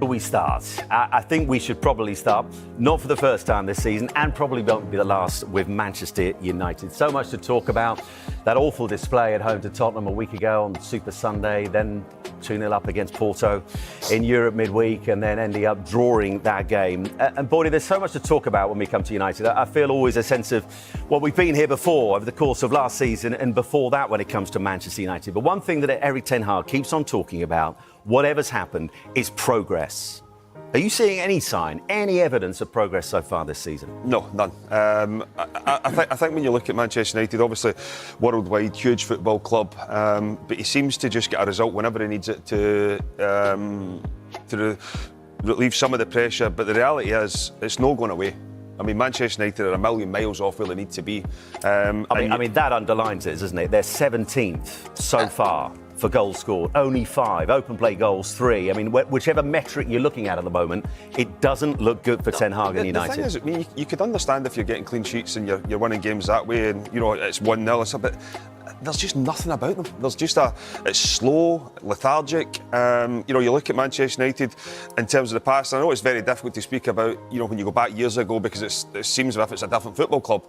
We start. I think we should probably start, not for the first time this season, and probably won't be the last, with Manchester United. So much to talk about. That awful display at home to Tottenham a week ago on Super Sunday, then 2-0 up against Porto in Europe midweek, and then ending up drawing that game. And Boydie, there's so much to talk about when we come to United. I feel always a sense of, well, we've been here before over the course of last season and before that when it comes to Manchester United. But one thing that Erik ten Hag keeps on talking about, whatever's happened, is progress. Are you seeing any sign, any evidence of progress so far this season? No, none. I think when you look at Manchester United, obviously worldwide, huge football club, but he seems to just get a result whenever he needs it to relieve some of the pressure. But the reality is, it's not going away. I mean, Manchester United are a million miles off where they need to be. I mean, that underlines it, doesn't it? They're 17th so far for goals scored, only 5. Open play goals, 3. I mean, whichever metric you're looking at the moment, it doesn't look good for Ten Hag and United. The thing is, I mean, you could understand if you're getting clean sheets and you're winning games that way, and you know it's 1-0. But there's just nothing about them. There's just it's slow, lethargic. You know, you look at Manchester United in terms of the past. I know it's very difficult to speak about, you know, when you go back years ago because it seems as if it's a different football club.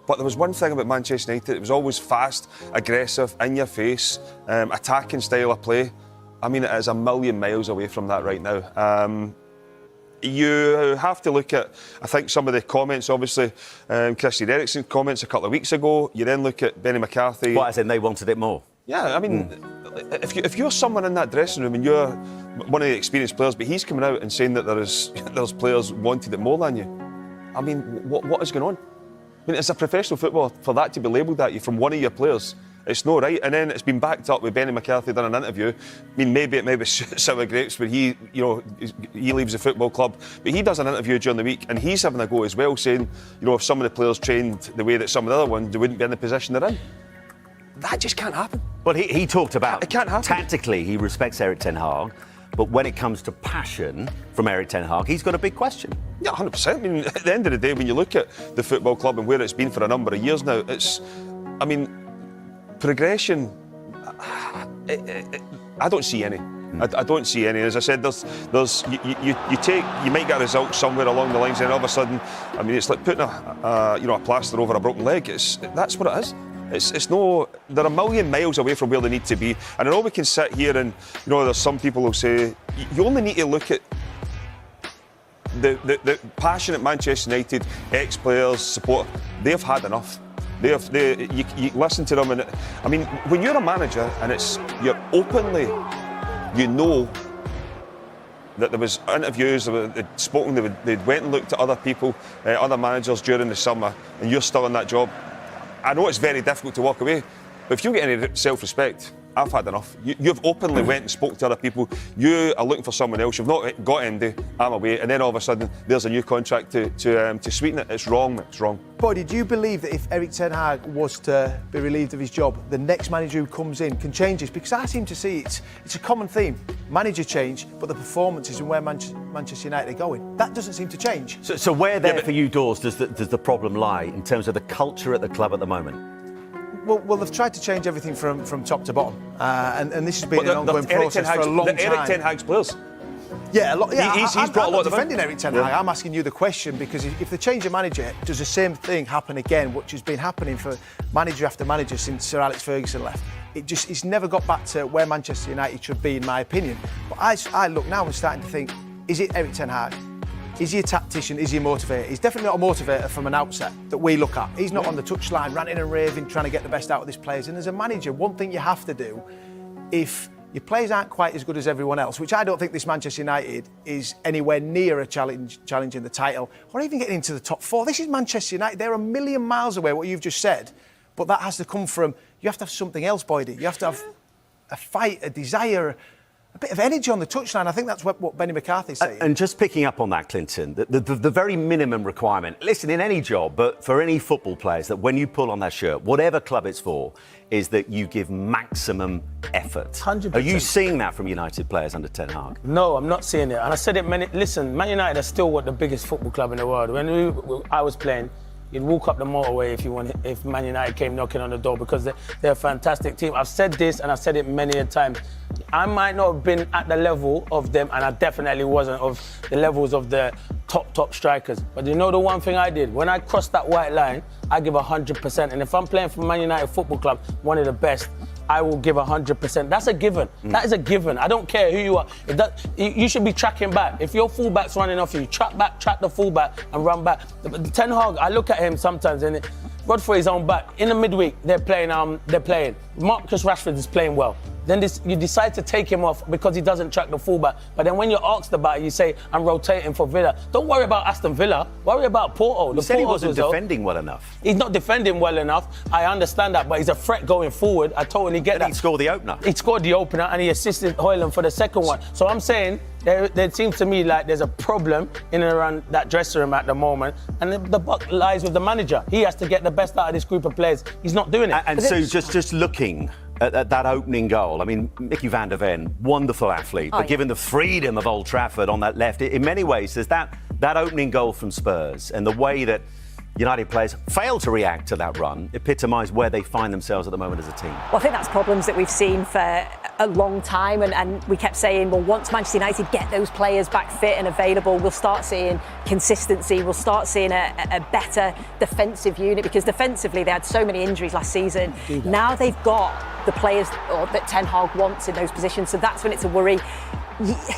But there was one thing about Manchester United, it was always fast, aggressive, in your face, attacking style of play. I mean, it is a million miles away from that right now. You have to look at, I think, some of the comments, obviously, Christian Eriksen's comments a couple of weeks ago. You then look at Benny McCarthy. What, as in they wanted it more? Yeah, I mean, if you're someone in that dressing room and you're one of the experienced players, but he's coming out and saying that there's players wanted it more than you. I mean, what is going on? I mean, it's a professional footballer, for that to be labelled at you from one of your players, it's not right. And then it's been backed up with Benny McCarthy done an interview. I mean, maybe it may be sour grapes when he leaves the football club, but he does an interview during the week and he's having a go as well, saying, you know, if some of the players trained the way that some of the other ones, they wouldn't be in the position they're in. That just can't happen. But he talked about, it can't happen. Tactically, he respects Erik ten Hag, but when it comes to passion from Erik ten Hag, he's got a big question. Yeah, 100%. I mean, at the end of the day, when you look at the football club and where it's been for a number of years now, I mean, progression, I don't see any. I don't see any. As I said, you might get a result somewhere along the lines, and all of a sudden, I mean, it's like putting a plaster over a broken leg. That's what it is. They're a million miles away from where they need to be. And I know we can sit here and, you know, there's some people who say, you only need to look at the passionate Manchester United ex-players, support. They've had enough. You listen to them, and I mean, when you're a manager and you're openly, you know that there was interviews, they'd spoken, they went and looked at other people, other managers during the summer, and you're still in that job. I know it's very difficult to walk away, but if you get any self-respect, I've had enough. You've openly went and spoke to other people. You are looking for someone else. You've not got MD. I'm away, and then all of a sudden there's a new contract to sweeten it. It's wrong. It's wrong. Boy, did you believe that if Erik ten Hag was to be relieved of his job, the next manager who comes in can change this? Because I seem to see it's a common theme. Manager change, but the performances and where Manchester United are going, that doesn't seem to change. So where there for you, Dawes, does the problem lie in terms of the culture at the club at the moment? Well, they've tried to change everything from top to bottom, and this has been an ongoing process for a long time. Erik ten Hag's players. Yeah, he's brought a lot of defending Erik ten Hag. I'm asking you the question because if they change a manager, does the same thing happen again, which has been happening for manager after manager since Sir Alex Ferguson left? It's never got back to where Manchester United should be, in my opinion. But I look now and starting to think, is it Erik ten Hag? Is he a tactician? Is he a motivator? He's definitely not a motivator from an outset that we look at. He's not on the touchline ranting and raving, trying to get the best out of his players. And as a manager, one thing you have to do, if your players aren't quite as good as everyone else, which I don't think this Manchester United is anywhere near a challenging the title, or even getting into the top 4. This is Manchester United. They're a million miles away, what you've just said. But that has to come from, you have to have something else, Boydie. You have to have a fight, a desire, a bit of energy on the touchline. I think that's what Benny McCarthy's saying. And just picking up on that, Clinton, the very minimum requirement, listen, in any job, but for any football players, that when you pull on that shirt, whatever club it's for, is that you give maximum effort. 100%. Are you seeing that from United players under Ten Hag? No, I'm not seeing it. And I said it listen, Man United are still the biggest football club in the world. When I was playing, you'd walk up the motorway if Man United came knocking on the door because they're a fantastic team. I've said this and I've said it many a time. I might not have been at the level of them, and I definitely wasn't of the levels of the top strikers. But you know the one thing I did? When I crossed that white line, I give 100%. And if I'm playing for Man United Football Club, one of the best, I will give 100%. That's a given. That is a given. I don't care who you are. You should be tracking back. If your fullback's running off you, track the fullback and run back. Ten Hag, I look at him sometimes and God for his own back. In the midweek, they're playing. Marcus Rashford is playing well. Then you decide to take him off because he doesn't track the fullback. But then when you're asked about it, you say, I'm rotating for Villa. Don't worry about Aston Villa. Worry about Porto. You said he wasn't defending well enough. He's not defending well enough. I understand that, but he's a threat going forward. I totally get that. He scored the opener. He scored the opener and he assisted Højlund for the second one. So I'm saying there seems to me like there's a problem in and around that dressing room at the moment, and the buck lies with the manager. He has to get the best out of this group of players. He's not doing it. And so just looking at that opening goal, I mean, Mickey van der Ven, wonderful athlete, but given the freedom of Old Trafford on that left, in many ways, there's that opening goal from Spurs and the way that United players fail to react to that run epitomise where they find themselves at the moment as a team. Well, I think that's problems that we've seen for a long time, and we kept saying, well, once Manchester United get those players back fit and available, we'll start seeing consistency, we'll start seeing a better defensive unit, because defensively they had so many injuries last season. Now they've got the players that Ten Hag wants in those positions, so that's when it's a worry.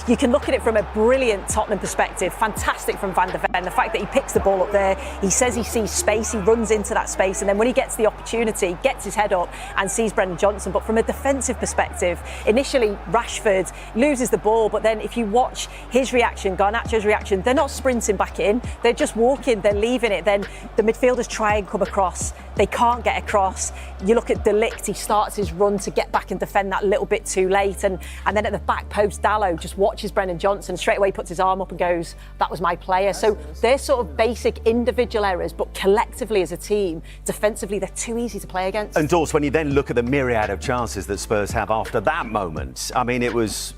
You can look at it from a brilliant Tottenham perspective, fantastic from Van der Ven, the fact that he picks the ball up there, he says he sees space, he runs into that space, and then when he gets the opportunity, gets his head up and sees Brendan Johnson. But from a defensive perspective, initially Rashford loses the ball, but then if you watch his reaction, Garnacho's reaction, they're not sprinting back in, they're just walking, they're leaving it. Then the midfielders try and come across, they can't get across. You look at De Ligt, he starts his run to get back and defend that little bit too late, and then at the back post, Dalot just watches Brendan Johnson, straight away puts his arm up and goes, that was my player. So they're sort of basic individual errors, but collectively as a team, defensively, they're too easy to play against. And Dawes, when you then look at the myriad of chances that Spurs have after that moment, I mean, it was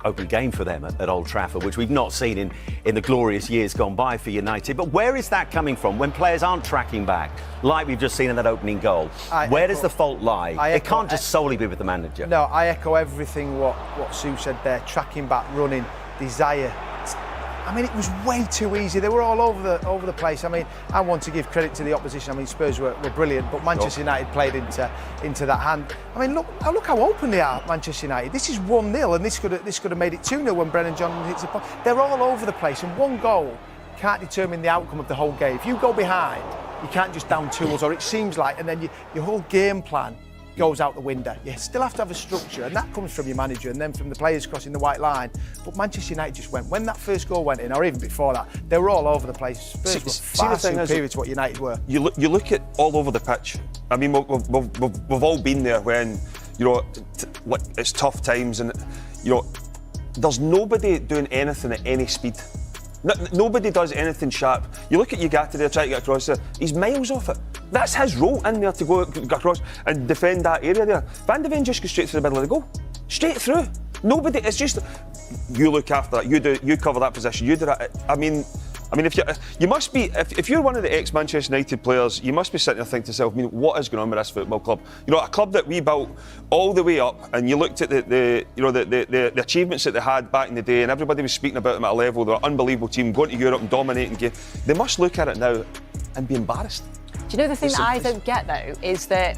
open game for them at Old Trafford, which we've not seen in the glorious years gone by for United. But where is that coming from when players aren't tracking back, like we've just seen in that opening goal? Where does the fault lie? It can't just solely be with the manager. No, I echo everything what Sue said there. Tracking back, running, desire. I mean, it was way too easy. They were all over the place. I mean, I want to give credit to the opposition. I mean, Spurs were brilliant, but Manchester United played into that hand. I mean, look how open they are, Manchester United. This is 1-0, and this could have made it 2-0 when Brendan Johnson hits the post. They're all over the place, and one goal can't determine the outcome of the whole game. If you go behind, you can't just down tools, or it seems like, and then your whole game plan goes out the window. You still have to have a structure, and that comes from your manager and then from the players crossing the white line. But Manchester United just went, when that first goal went in, or even before that, they were all over the place. Spurs were far superior to what United were. You look at all over the pitch. I mean, we've all been there when, you know, it's tough times, and, you know, there's nobody doing anything at any speed. Nobody does anything sharp. You look at Ugarte there trying to get across there, he's miles off it. That's his role in there, to go across and defend that area there. Van der Ven just goes straight through the middle of the goal. Straight through. Nobody, it's just, you look after that, you cover that position, you do that. I mean, if you're one of the ex-Manchester United players, you must be sitting there thinking to yourself, I mean, what is going on with this football club? You know, a club that we built all the way up, and you looked at the achievements that they had back in the day, and everybody was speaking about them at a level. They're an unbelievable team, going to Europe and dominating games. They must look at it now and be embarrassed. Do you know the thing that I don't get though is that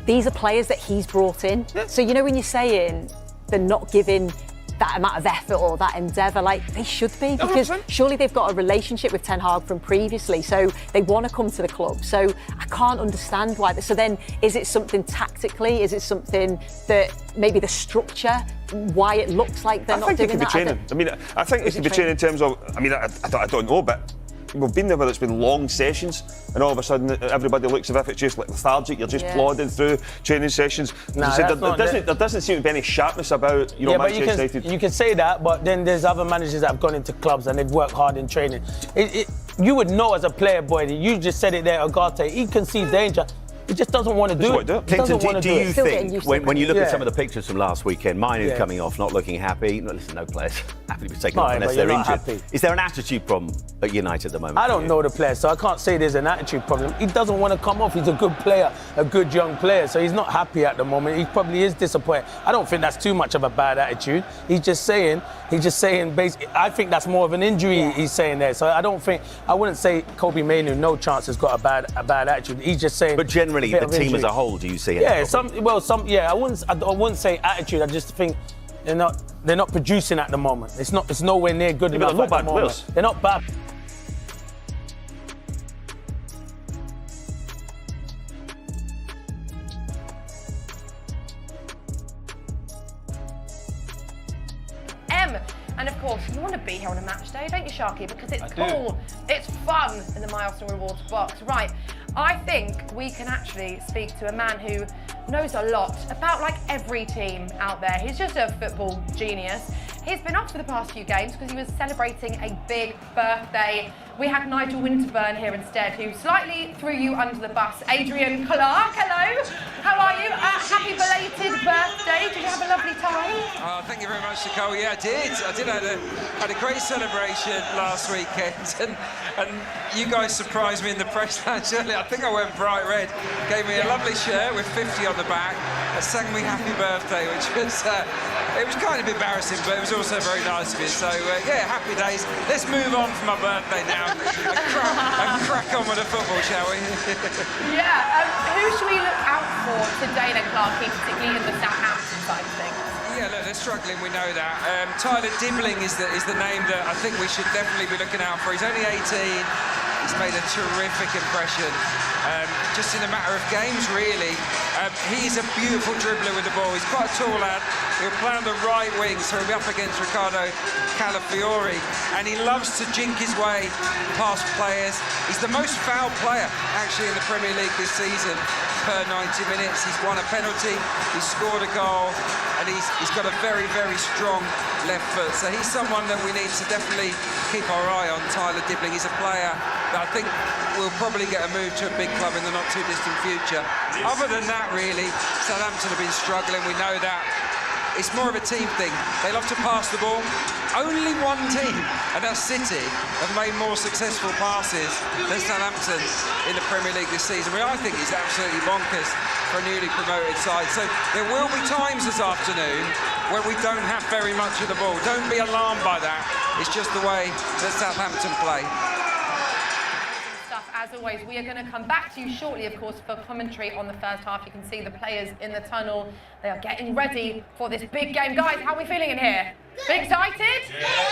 these are players that he's brought in. Yeah. So you know when you're saying they're not giving that amount of effort or that endeavour, like they should be, because 100%. Surely they've got a relationship with Ten Hag from previously, so they want to come to the club. So I can't understand why. So then, is it something tactically? Is it something that maybe the structure, why it looks like they're not doing that? I think it could be training. I think it could be training in terms of, I mean, I don't know, but we've been there where it's been long sessions, and all of a sudden everybody looks as if it's just like lethargic. You're just plodding through training sessions. There doesn't seem to be any sharpness about, you know, Manchester United. You can say that, but then there's other managers that have gone into clubs and they've worked hard in training. You would know as a player, boy. You just said it there, Ugarte. He conceived danger. He just doesn't want to do it. He Clinton, doesn't want to do do you it. Still getting think, used to when you look Yeah. at some of the pictures from last weekend, Mainoo Yeah. coming off, not looking happy, listen, no players happy to be taken No, off but unless you're they're not injured. happy. Is there an attitude problem at United at the moment? I for don't you? know the player, so I can't say there's an attitude problem. He doesn't want to come off. He's a good player, a good young player, so he's not happy at the moment. He probably is disappointed. I don't think that's too much of a bad attitude. He's just saying basically, I think that's more of an injury he's saying there. So I wouldn't say Kobbie Mainoo, no chance, has got a bad attitude. He's just saying. But generally, bit the of team injury. as a whole, do you see it? Yeah, I wouldn't say attitude. I just think they're not producing at the moment. It's nowhere near good but enough they're not at the bad moment. players. They're not bad. And of course, you want to be here on a match day, don't you, Sharky? Because it's cool, it's fun in the My Arsenal Rewards box. Right, I think we can actually speak to a man who knows a lot about like every team out there. He's just a football genius. He's been off for the past few games because he was celebrating a big birthday. We had Nigel Winterburn here instead, who slightly threw you under the bus. Adrian Clark, hello. How are you? Happy belated birthday. Did you have a lovely time? Thank you very much, Nicole. Yeah, I did. Had a great celebration last weekend, and you guys surprised me in the press lounge earlier. I think I went bright red. Gave me a lovely shirt with 50 on the back. Sang me happy birthday, which was it was kind of embarrassing, but it was also very nice of you. So yeah, happy days. Let's move on from my birthday now and crack on with the football, shall we? Yeah. Who should we look out for today, then, Clarky, particularly in the Southampton side of things? Yeah, look, they're struggling, we know that. Tyler Dibbling is the name that I think we should definitely be looking out for. He's only 18. He's made a terrific impression. Just in a matter of games, really. He's a beautiful dribbler with the ball. He's quite a tall lad. He'll play on the right wing, so he'll be up against Riccardo Calafiori. And he loves to jink his way past players. He's the most foul player, actually, in the Premier League this season per 90 minutes. He's won a penalty, he's scored a goal, and he's got a very, very strong left foot. So he's someone that we need to definitely keep our eye on, Tyler Dibbling. He's a player that I think will probably get a move to a big club in the not too distant future. Other than that, really, Southampton have been struggling, we know that. It's more of a team thing. They love to pass the ball. Only one team, and that's City, have made more successful passes than Southampton in the Premier League this season, which I think is absolutely bonkers for a newly promoted side. So there will be times this afternoon where we don't have very much of the ball. Don't be alarmed by that. It's just the way that Southampton play. As always, we are going to come back to you shortly, of course, for commentary on the first half. You can see the players in the tunnel. They are getting ready for this big game. Guys, how are we feeling in here? Excited?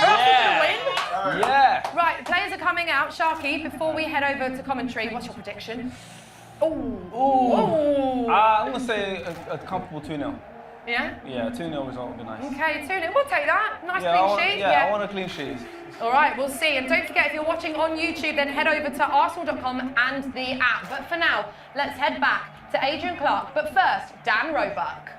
Yeah. Win? Yeah. Right, the players are coming out. Sharky, before we head over to commentary, what's your prediction? I'm going to say a comfortable 2-0. Yeah? Yeah, 2-0 result would be nice. Okay, 2-0. We'll take that. Nice clean sheet. I want a clean sheet. All right, we'll see. And don't forget, if you're watching on YouTube, then head over to arsenal.com and the app. But for now, let's head back to Adrian Clark. But first, Dan Roebuck.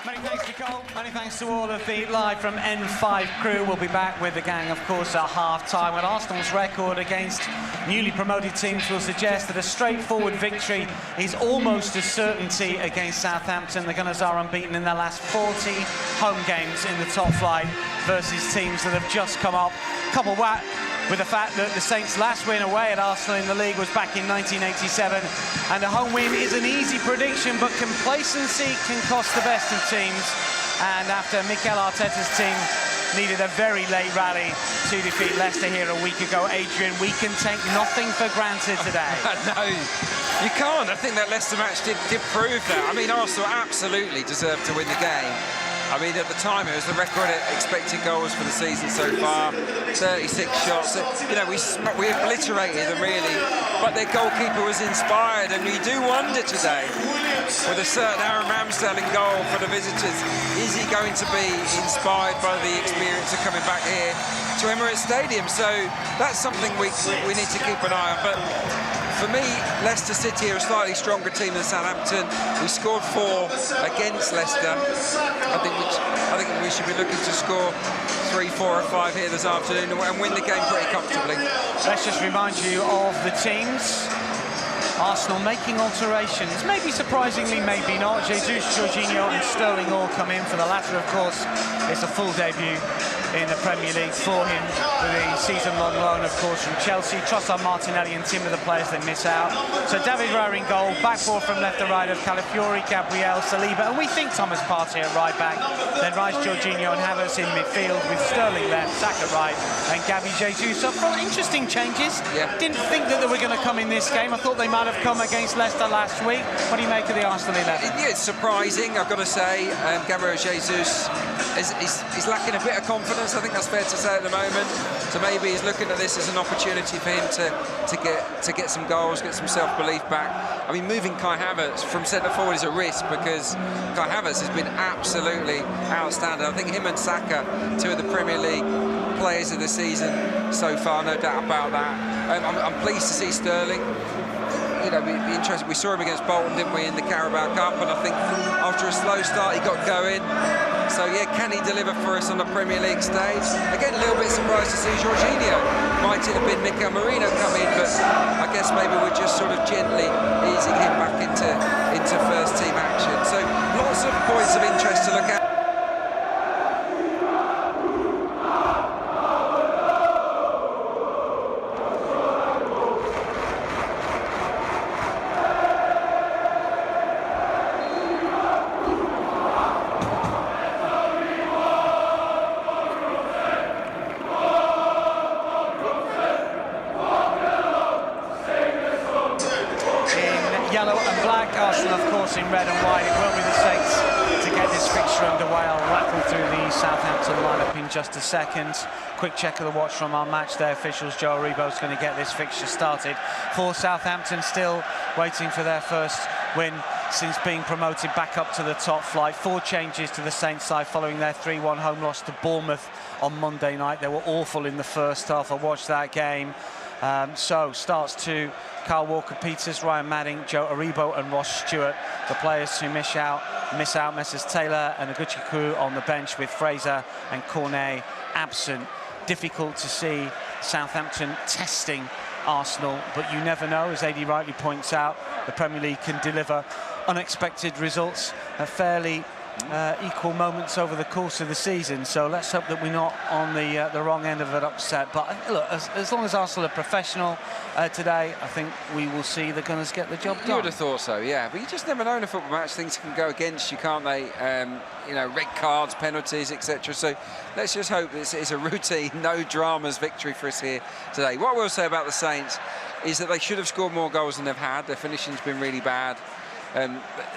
Many thanks, Nicole. Many thanks to all of the live from N5 crew. We'll be back with the gang, of course, at half-time. When Arsenal's record against newly promoted teams will suggest that a straightforward victory is almost a certainty against Southampton. The Gunners are unbeaten in their last 40 home games in the top flight versus teams that have just come up. Couple that with the fact that the Saints' last win away at Arsenal in the league was back in 1987. And a home win is an easy prediction, but complacency can cost the best of teams. And after Mikel Arteta's team needed a very late rally to defeat Leicester here a week ago, Adrian, we can take nothing for granted today. No, you can't. I think that Leicester match did prove that. I mean, Arsenal absolutely deserved to win the game. I mean, at the time, it was the record expected goals for the season so far, 36 shots. You know, we obliterated them, really, but their goalkeeper was inspired, and you do wonder today, with a certain Aaron Ramsdale in goal for the visitors, is he going to be inspired by the experience of coming back here to Emirates Stadium? So that's something we need to keep an eye on. But for me, Leicester City are a slightly stronger team than Southampton. We scored 4 against Leicester. I think we should be looking to score 3, 4 or 5 here this afternoon and win the game pretty comfortably. Let's just remind you of the teams. Arsenal making alterations, maybe surprisingly, maybe not. Jesus, Jorginho and Sterling all come in. For the latter, of course, it's a full debut in the Premier League for him, with a season-long loan, of course, from Chelsea. Trossard, Martinelli and Tim are the players that miss out. So David Raya in goal, back four from left to right of Calafiori, Gabriel, Saliba, and we think Thomas Partey at right back. Then Rice, Jorginho and Havertz in midfield, with Sterling left, Saka right, and Gabby Jesus up front. Interesting changes. Yeah. Didn't think that they were going to come in this game. I thought they might have come against Leicester last week. What do you make of the Arsenal 11? Yeah, it's surprising, I've got to say. Gabriel Jesus is lacking a bit of confidence. I think that's fair to say at the moment. So maybe he's looking at this as an opportunity for him to get some goals, get some self-belief back. I mean, moving Kai Havertz from centre forward is a risk, because Kai Havertz has been absolutely outstanding. I think him and Saka, two of the Premier League players of the season so far, no doubt about that. I'm pleased to see Sterling. You know, be interested. We saw him against Bolton, didn't we, in the Carabao Cup? And I think after a slow start, he got going. So yeah, can he deliver for us on the Premier League stage? Again, a little bit surprised to see Jorginho. Might it have been Mikel Merino come in, but I guess maybe we're just sort of gently easing him back into first team action. So lots of points of interest to look at. In red and white, it will be the Saints to get this fixture underway. I'll rattle through the Southampton lineup in just a second. Quick check of the watch from our match day officials. Joe Aribo's going to get this fixture started for Southampton, still waiting for their first win since being promoted back up to the top flight. 4 changes to the Saints side following their 3-1 home loss to Bournemouth on Monday night. They were awful in the first half. I watched that game. So starts to Kyle Walker-Peters, Ryan Madding, Joe Aribo and Ross Stewart. The players who miss out, Messrs Taylor and Oguchukwu on the bench, with Fraser and Cornet absent. Difficult to see Southampton testing Arsenal, but you never know. As AD rightly points out, the Premier League can deliver unexpected results at fairly equal moments over the course of the season. So let's hope that we're not on the wrong end of an upset. But look, as long as Arsenal are professional today, I think we will see the Gunners get the job done. You would have thought so, yeah. But you just never know in a football match. Things can go against you, can't they? You know, red cards, penalties, etc. So let's just hope this is a routine, no dramas victory for us here today. What I will say about the Saints is that they should have scored more goals than they've had. Their finishing's been really bad.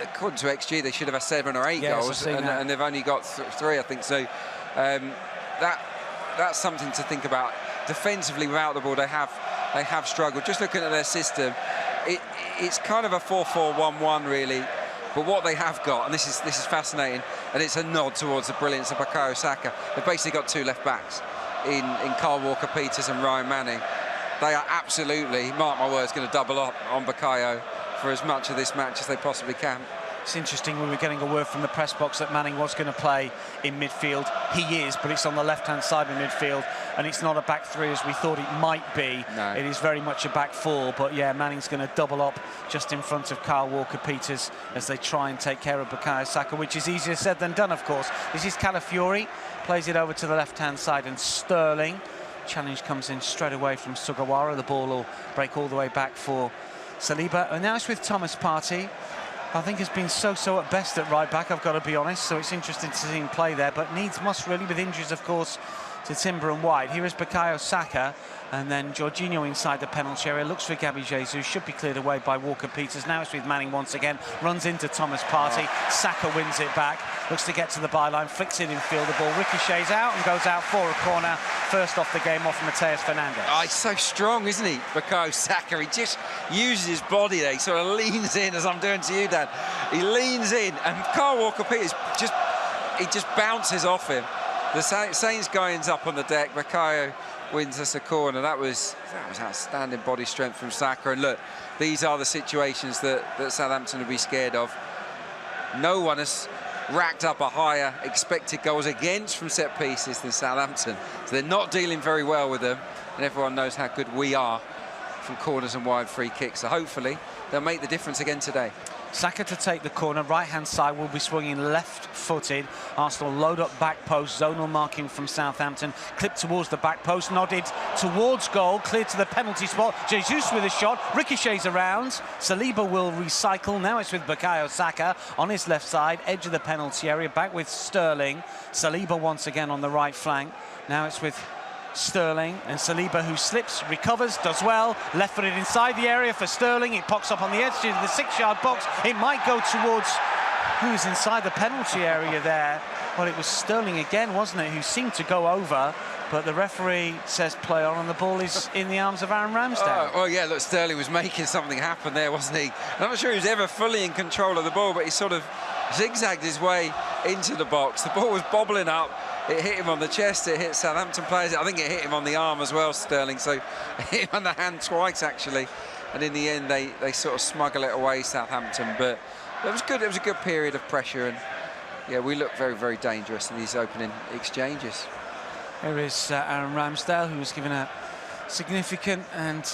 According to XG, they should have had 7 or 8 goals, and they've only got 3, I think. So that's something to think about. Defensively, without the ball, they have struggled. Just looking at their system, it's kind of a 4-4-1-1 really. But what they have got, and this is fascinating, and it's a nod towards the brilliance of Bukayo Saka. They've basically got 2 left backs in Kyle Walker-Peters and Ryan Manning. They are absolutely, mark my words, going to double up on Bukayo for as much of this match as they possibly can. It's interesting, we were getting a word from the press box that Manning was going to play in midfield. He is, but it's on the left-hand side of midfield, and it's not a back 3 as we thought it might be. No. It is very much a back 4, but yeah, Manning's going to double up just in front of Kyle Walker-Peters as they try and take care of Bukayo Saka, which is easier said than done, of course. This is Calafiori, plays it over to the left-hand side, and Sterling. Challenge comes in straight away from Sugawara. The ball will break all the way back for Saliba, and now it's with Thomas Partey. I think has been so-so at best at right back, I've got to be honest, so it's interesting to see him play there, but needs must really, with injuries, of course, to Timber and White. Here is Bukayo Saka, and then Jorginho inside the penalty area, looks for Gabby Jesus, should be cleared away by Walker-Peters. Now it's with Manning once again, runs into Thomas Partey, Saka wins it back, looks to get to the byline, flicks it in field, the ball ricochets out and goes out for a corner. First off the game off Mateus Fernandes. Oh, he's so strong, isn't he, Bukayo Saka? He just uses his body there, he sort of leans in, as I'm doing to you, Dan. He leans in, and Kyle Walker-Peters just bounces off him. The Saints goings up on the deck, Bukayo wins us a corner. That was outstanding body strength from Saka. And look, these are the situations that Southampton would be scared of. No one has racked up a higher expected goals against from set pieces than Southampton. So they're not dealing very well with them, and everyone knows how good we are from corners and wide free kicks. So hopefully they'll make the difference again today. Saka to take the corner, right-hand side will be swinging left-footed. Arsenal load up back post, zonal marking from Southampton, clipped towards the back post, nodded towards goal, cleared to the penalty spot. Jesus with a shot, ricochets around. Saliba will recycle. Now it's with Bukayo Saka on his left side, edge of the penalty area, back with Sterling. Saliba once again on the right flank. Now it's with Sterling and Saliba, who slips, recovers, does well, left-footed inside the area for Sterling. It pops up on the edge of the 6-yard box. It might go towards who's inside the penalty area there. Well, it was Sterling again, wasn't it, who seemed to go over, but the referee says play on, and the ball is in the arms of Aaron Ramsdale. Oh yeah, look, Sterling was making something happen there, wasn't he? I'm not sure he was ever fully in control of the ball, but he sort of zigzagged his way into the box. The ball was bobbling up. It hit him on the chest, it hit Southampton players. I think it hit him on the arm as well, Sterling. So it hit him on the hand twice, actually. And in the end, they sort of smuggle it away, Southampton. But it was good. It was a good period of pressure. And, yeah, we look very, very dangerous in these opening exchanges. Here is Aaron Ramsdale, who was given a significant and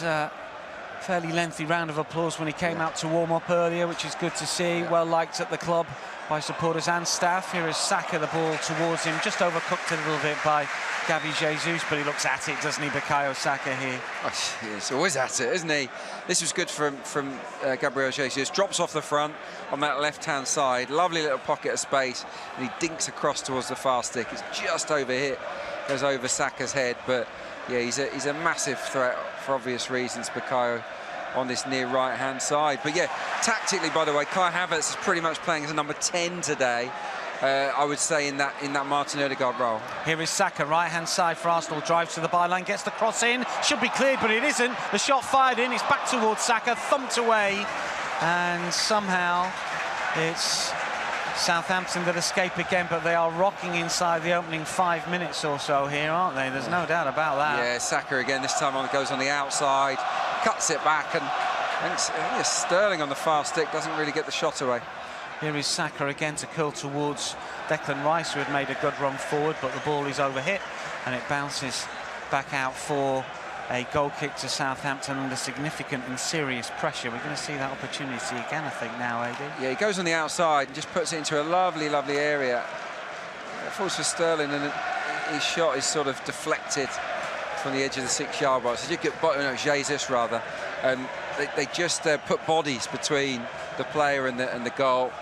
fairly lengthy round of applause when he came out to warm up earlier, which is good to see. Well liked at the club by supporters and staff. Here is Saka, the ball towards him, just overcooked a little bit by Gabi Jesus, but he looks at it, doesn't he, Bukayo Saka here? Oh, he's always at it, isn't he? This was good from Gabriel Jesus. Drops off the front on that left-hand side. Lovely little pocket of space, and he dinks across towards the far stick. It's just overhit, goes over Saka's head, but yeah, he's a massive threat for obvious reasons, Bukayo, on this near right-hand side. But yeah, tactically, by the way, Kai Havertz is pretty much playing as a number 10 today. I would say in that Martin Ødegaard role. Here is Saka, right-hand side for Arsenal, drives to the byline, gets the cross in, should be cleared, but it isn't. The shot fired in, it's back towards Saka, thumped away, and somehow it's Southampton that escape again, but they are rocking inside the opening 5 minutes or so here, aren't they? There's no doubt about that. Yeah, Saka again, this time goes on the outside, cuts it back, and Sterling on the far stick doesn't really get the shot away. Here is Saka again to curl towards Declan Rice, who had made a good run forward, but the ball is overhit, and it bounces back out for a goal kick to Southampton under significant and serious pressure. We're going to see that opportunity again, I think, now, AD. Yeah, he goes on the outside and just puts it into a lovely, lovely area. It falls for Sterling, and his shot is sort of deflected from the edge of the 6-yard box. So you get, Jesus rather, and they just put bodies between the player and the goal.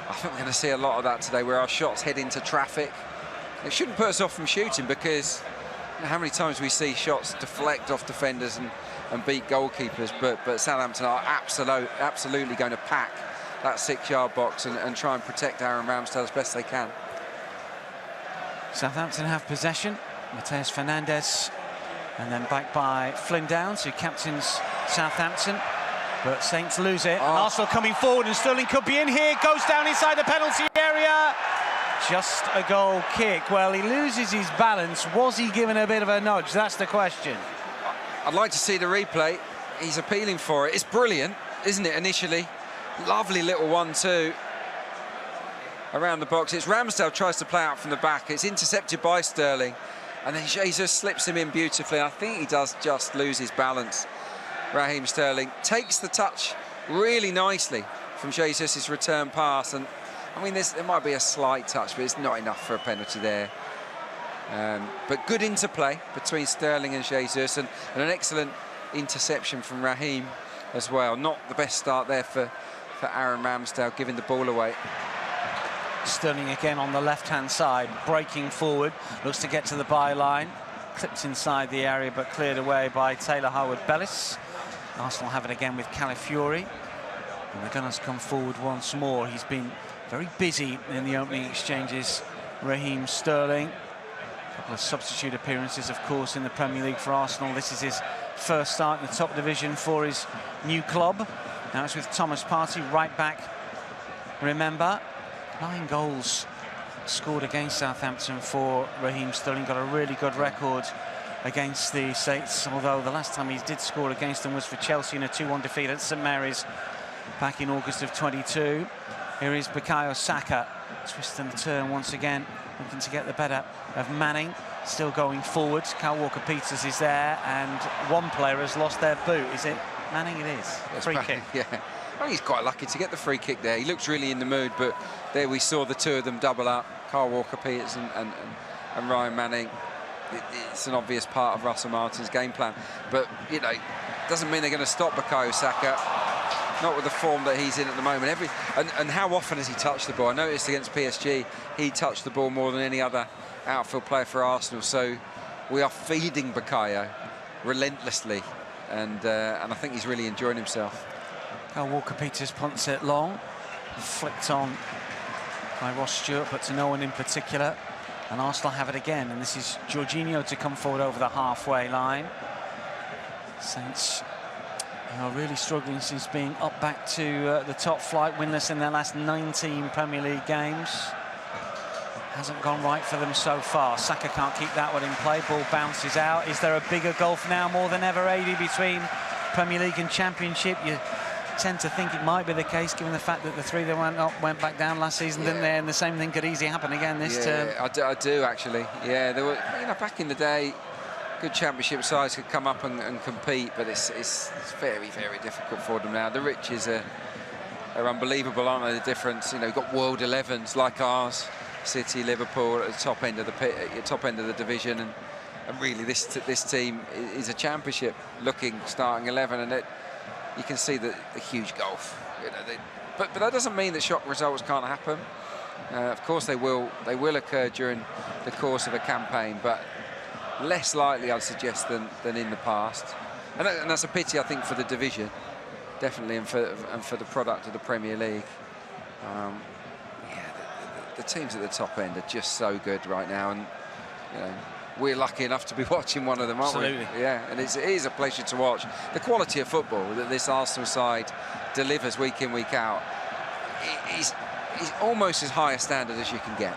I think we're going to see a lot of that today, where our shots head into traffic. It shouldn't put us off from shooting, because how many times we see shots deflect off defenders and beat goalkeepers, but Southampton are absolutely going to pack that 6-yard box and try and protect Aaron Ramsdale as best they can. Southampton have possession. Mateus Fernandes, and then back by Flynn Downs, who captains Southampton. But Saints lose it. And Arsenal coming forward, and Sterling could be in here. Goes down inside the penalty area. Just a goal kick. Well, he loses his balance. Was he given a bit of a nudge? That's the question. I'd like to see the replay. He's appealing for it. It's brilliant, isn't it, initially? Lovely little 1-2 around the box. It's Ramsdale tries to play out from the back. It's intercepted by Sterling. And then Jesus slips him in beautifully. I think he does just lose his balance. Raheem Sterling takes the touch really nicely from Jesus' return pass, and I mean there might be a slight touch, but it's not enough for a penalty there. But good interplay between Sterling and Jesus, and an excellent interception from Raheem as well. Not the best start there for Aaron Ramsdale, giving the ball away. Sterling again on the left-hand side, breaking forward, looks to get to the byline, clipped inside the area but cleared away by Taylor Howard-Bellis. Arsenal have it again with Calafiori, and the Gunners come forward once more. He's been very busy in the opening exchanges, Raheem Sterling. A couple of substitute appearances, of course, in the Premier League for Arsenal. This is his first start in the top division for his new club. Now it's with Thomas Partey, right back. Remember, 9 goals scored against Southampton for Raheem Sterling. Got a really good record against the Saints, although the last time he did score against them was for Chelsea in a 2-1 defeat at St Mary's back in August of 22. Here is Bukayo Saka. Twist and turn once again, looking to get the better of Manning. Still going forwards. Kyle Walker-Peters is there, and one player has lost their boot. Is it Manning? It is. Free kick. Yeah. I think he's quite lucky to get the free kick there. He looks really in the mood, but there we saw the two of them double up, Kyle Walker-Peters and Ryan Manning. It's an obvious part of Russell Martin's game plan. But, you know, doesn't mean they're going to stop Bukayo Saka. Not with the form that he's in at the moment. And how often has he touched the ball? I noticed against PSG, he touched the ball more than any other outfield player for Arsenal. So we are feeding Bukayo relentlessly. And I think he's really enjoying himself. Kyle Walker-Peters punts it long, flicked on by Ross Stewart, but to no one in particular. And Arsenal have it again, and this is Jorginho to come forward over the halfway line. Saints are really struggling since being up back to the top flight, winless in their last 19 Premier League games. Hasn't gone right for them so far. Saka can't keep that one in play, ball bounces out. Is there a bigger gulf now more than ever, AD, between Premier League and Championship? You tend to think it might be the case, given the fact that the three that went back down last season, didn't they? And the same thing could easily happen again this term. I do actually. Yeah, there were, you know, back in the day, good Championship sides could come up and compete, but it's very, very difficult for them now. The riches are unbelievable, aren't they? The difference, you know, you've got world 11s like ours, City, Liverpool at the top end of the division, and really this team is a Championship looking starting 11, and you can see the huge gulf. You know, but that doesn't mean that shock results can't happen. Of course they will occur during the course of a campaign, but less likely, I'd suggest, than in the past. And that's a pity, I think, for the division, definitely, and for the product of the Premier League. The teams at the top end are just so good right now, and you know, we're lucky enough to be watching one of them, aren't we? Absolutely. Yeah, and it is a pleasure to watch. The quality of football that this Arsenal side delivers week in, week out is almost as high a standard as you can get.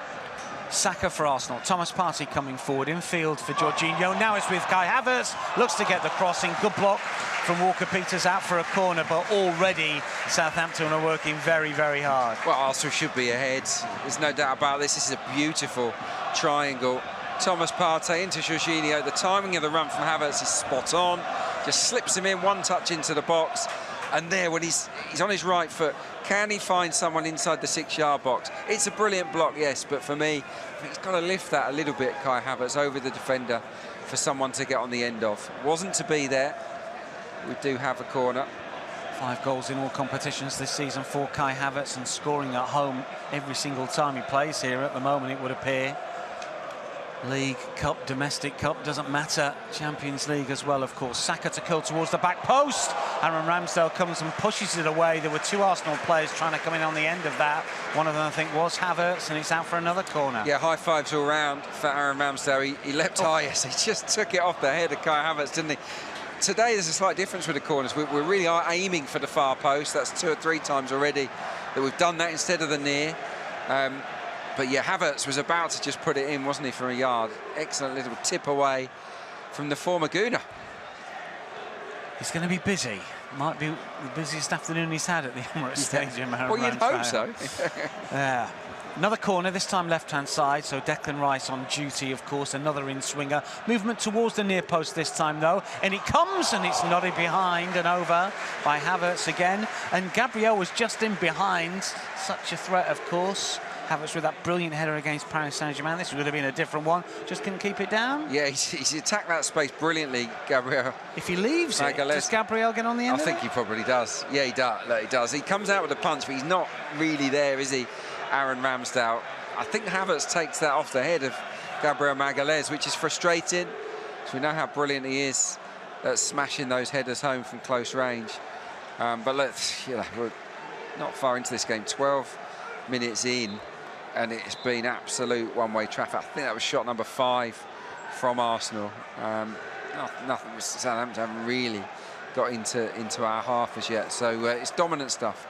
Saka for Arsenal. Thomas Partey coming forward in field for Jorginho. Now it's with Kai Havertz. Looks to get the crossing. Good block from Walker-Peters out for a corner, but already Southampton are working very, very hard. Well, Arsenal should be ahead. There's no doubt about this. This is a beautiful triangle. Thomas Partey into Jorginho. The timing of the run from Havertz is spot on. Just slips him in, one touch into the box. And there, when he's on his right foot, can he find someone inside the 6-yard box? It's a brilliant block, yes, but for me, I think he's got to lift that a little bit, Kai Havertz, over the defender for someone to get on the end of. Wasn't to be there. We do have a corner. 5 goals in all competitions this season for Kai Havertz, and scoring at home every single time he plays here at the moment, it would appear. League, Cup, Domestic Cup, doesn't matter. Champions League as well, of course. Saka to curl towards the back post. Aaron Ramsdale comes and pushes it away. There were 2 Arsenal players trying to come in on the end of that. One of them, I think, was Havertz, and it's out for another corner. Yeah, high fives all round for Aaron Ramsdale. He leapt high, yes, he just took it off the head of Kai Havertz, didn't he? Today, there's a slight difference with the corners. We really are aiming for the far post. That's 2 or 3 times already that we've done that instead of the near. But yeah, Havertz was about to just put it in, wasn't he, from a yard? Excellent little tip away from the former Gooner. He's going to be busy. Might be the busiest afternoon he's had at the Emirates Stadium. Well, you'd hope so. Yeah. Another corner, this time left-hand side, so Declan Rice on duty, of course, another in-swinger. Movement towards the near post this time, though, and it comes, and it's nodded behind and over by Havertz again. And Gabriel was just in behind. Such a threat, of course. Havertz with that brilliant header against Paris Saint-Germain. This would have been a different one. Just couldn't keep it down. Yeah, he's attacked that space brilliantly, Gabriel. If he leaves it, does Gabriel get on the end of it? I think he probably does. Yeah, he does. He comes out with a punch, but he's not really there, is he, Aaron Ramsdale? I think Havertz takes that off the head of Gabriel Magalhaes, which is frustrating. So we know how brilliant he is at smashing those headers home from close range. But look, you know, we're not far into this game, 12 minutes in. And it's been absolute one-way traffic. I think that was shot number 5 from Arsenal. Nothing. Southampton haven't really got into our half as yet. So it's dominant stuff.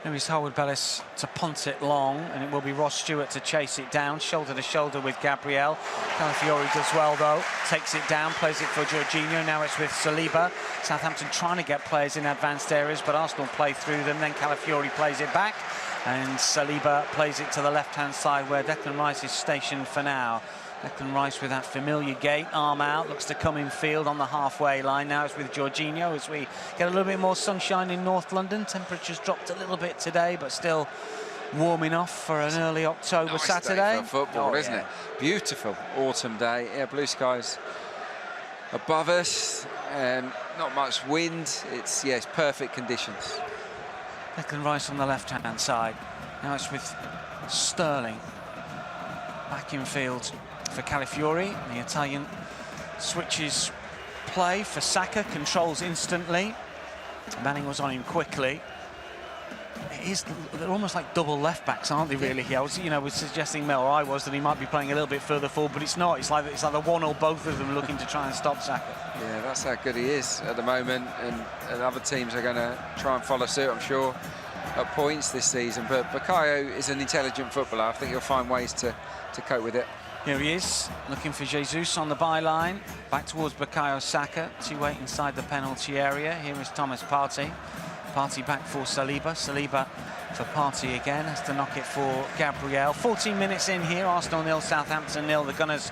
Now it's Harwood Bellis to punt it long, and it will be Ross Stewart to chase it down, shoulder to shoulder with Gabriel. Calafiori does well, though. Takes it down, plays it for Jorginho. Now it's with Saliba. Southampton trying to get players in advanced areas, but Arsenal play through them. Then Calafiori plays it back. And Saliba plays it to the left-hand side where Declan Rice is stationed for now. Declan Rice with that familiar gait, arm out, looks to come in field on the halfway line. Now it's with Jorginho as we get a little bit more sunshine in North London. Temperatures dropped a little bit today, but still warm enough for an early October Saturday. Day for football, isn't it? Beautiful autumn day. Yeah, blue skies above us. Not much wind. It's perfect conditions. Declan Rice on the left-hand side. Now it's with Sterling back in field for Calafiori. The Italian switches play for Saka, controls instantly. Manning was on him quickly. They're almost like double left-backs, aren't they, really? I was, was suggesting, Mel, or I was, that he might be playing a little bit further forward, but it's not. It's like the one or both of them looking to try and stop Saka. Yeah, that's how good he is at the moment, and other teams are going to try and follow suit, I'm sure, at points this season. But Bukayo is an intelligent footballer. I think he'll find ways to cope with it. Here he is, looking for Jesus on the byline. Back towards Bukayo Saka, to wait inside the penalty area. Here is Thomas Partey. Partey back for Saliba. Saliba for Partey again. Has to knock it for Gabriel. 14 minutes in here. Arsenal 0, Southampton 0. The Gunners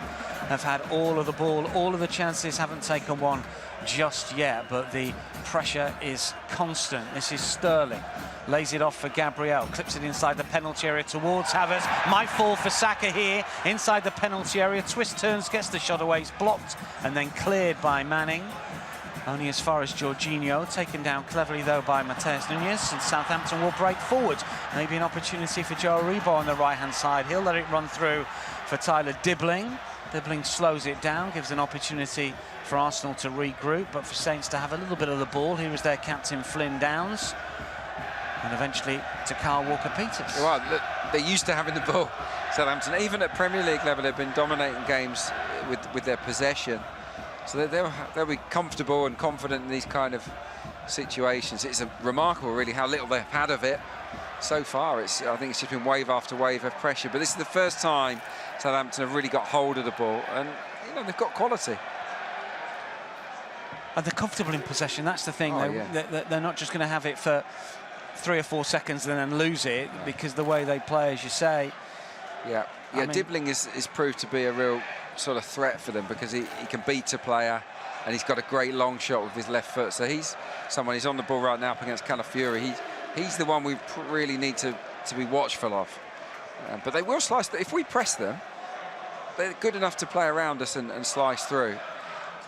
have had all of the ball, all of the chances, haven't taken one just yet, but the pressure is constant. This is Sterling. Lays it off for Gabriel. Clips it inside the penalty area towards Havertz. Might fall for Saka here. Inside the penalty area. Twist turns, gets the shot away. It's blocked and then cleared by Manning. Only as far as Jorginho, taken down cleverly though by Matheus Nunes, and Southampton will break forward. Maybe an opportunity for Joe Aribo on the right-hand side. He'll let it run through for Tyler Dibbling. Dibbling slows it down, gives an opportunity for Arsenal to regroup, but for Saints to have a little bit of the ball. Here is their captain, Flynn Downs, and eventually to Kyle Walker-Peters. Well, look, they're used to having the ball, Southampton. Even at Premier League level, they've been dominating games with their possession. So they'll be comfortable and confident in these kind of situations. It's remarkable, really, how little they've had of it so far. I think it's just been wave after wave of pressure. But this is the first time Southampton have really got hold of the ball, and they've got quality. And they're comfortable in possession. That's the thing. They're not just going to have it for 3 or 4 seconds and then lose it, because the way they play, as you say. Yeah. Dibbling is proved to be a real sort of threat for them, because he can beat a player, and he's got a great long shot with his left foot. So he's on the ball right now up against Calafiori. He's the one we really need to be watchful of. But they will slice. If we press them, they're good enough to play around us and slice through.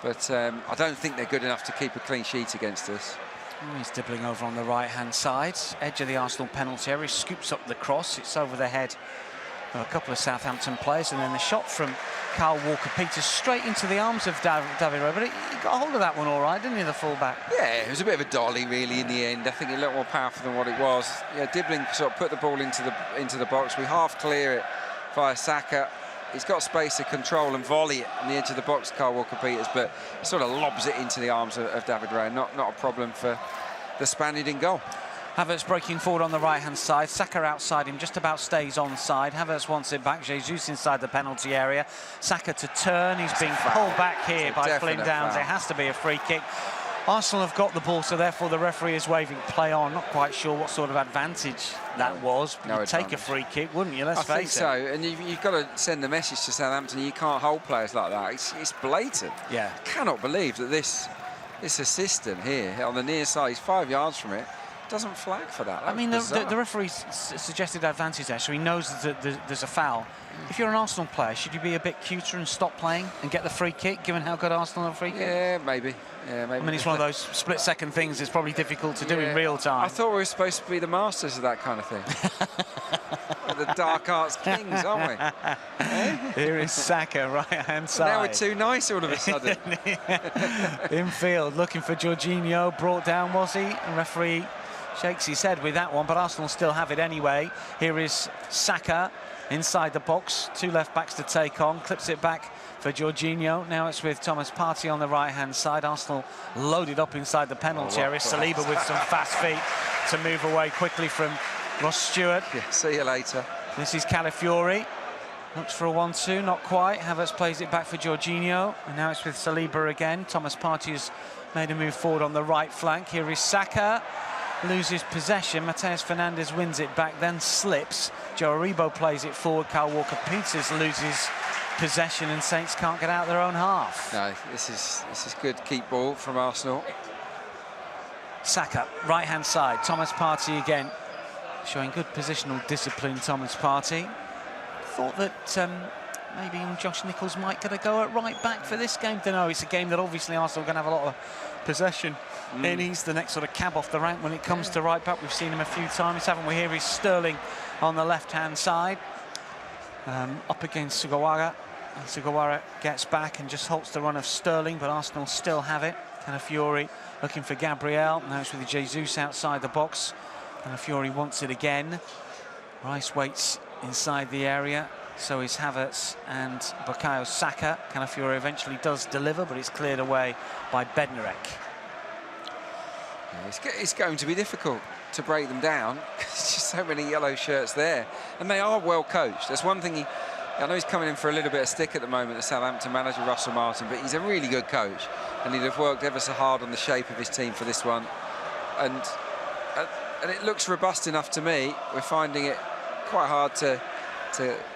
But I don't think they're good enough to keep a clean sheet against us. He's dribbling over on the right-hand side, edge of the Arsenal penalty area, scoops up the cross. It's over the head of a couple of Southampton players, and then the shot from Kyle Walker-Peters straight into the arms of David Rowe. But he got hold of that one all right, didn't he, the full-back? Yeah, it was a bit of a dolly, really, in the end. I think a little more powerful than what it was. Yeah, Dibbling sort of put the ball into the box. We half clear it via Saka. He's got space to control and volley it on the edge of the box, Kyle Walker-Peters, but he sort of lobs it into the arms of David Rowe. Not a problem for the Spaniard in goal. Havertz breaking forward on the right-hand side. Saka outside him, just about stays onside. Havertz wants it back. Jesus inside the penalty area. Saka to turn. He's being pulled back here by Flynn Downs. It has to be a free kick. Arsenal have got the ball, so therefore the referee is waving play on. Not quite sure what sort of advantage that was. You'd take a free kick, wouldn't you? Let's face it. I think so, and you've got to send the message to Southampton. You can't hold players like that. It's blatant. Yeah. I cannot believe that this assistant here on the near side, he's 5 yards from it, doesn't flag for that. I mean, the referee suggested advantage there, so he knows that there's a foul. If you're an Arsenal player, should you be a bit cuter and stop playing and get the free kick, given how good Arsenal are at free kick? Yeah, maybe. Yeah, maybe. I mean, it's one of those split-second things that's probably difficult to do in real time. I thought we were supposed to be the masters of that kind of thing. We're the dark arts kings, aren't we? Here is Saka, right-hand side. Now we're too nice all of a sudden. Infield, looking for Jorginho. Brought down, was he? And referee shakes his head with that one, but Arsenal still have it anyway. Here is Saka inside the box. 2 left-backs to take on. Clips it back for Jorginho. Now it's with Thomas Partey on the right-hand side. Arsenal loaded up inside the penalty area. Saliba with some fast feet to move away quickly from Ross Stewart. Yeah, see you later. This is Calafiori. Looks for a 1-2, not quite. Havertz plays it back for Jorginho. And now it's with Saliba again. Thomas Partey has made a move forward on the right flank. Here is Saka. loses possession. Mateus Fernandes wins it back, then slips. Joe Aribo plays it forward. Kyle Walker-Peters loses possession, and Saints can't get out their own half. No, this is good keep ball from Arsenal. Saka, right-hand side. Thomas Partey again, showing good positional discipline. Thomas Partey. Thought that maybe Josh Nichols might get a go at right back for this game. Don't know. It's a game that obviously Arsenal are going to have a lot of possession in. He's the next sort of cab off the rank when it comes to right back. We've seen him a few times, haven't we? Here is Sterling on the left-hand side, up against Sugawara. And Sugawara gets back and just halts the run of Sterling, but Arsenal still have it. Calafiori looking for Gabriel. Now it's with Jesus outside the box. Calafiori wants it again. Rice waits inside the area. So is Havertz and Bukayo Saka. Calafiori eventually does deliver, but it's cleared away by Bednarek. Yeah, it's going to be difficult to break them down. There's just so many yellow shirts there. And they are well coached. That's one thing I know he's coming in for a little bit of stick at the moment, the Southampton manager, Russell Martin, but he's a really good coach. And he'd have worked ever so hard on the shape of his team for this one. And it looks robust enough to me. We're finding it quite hard to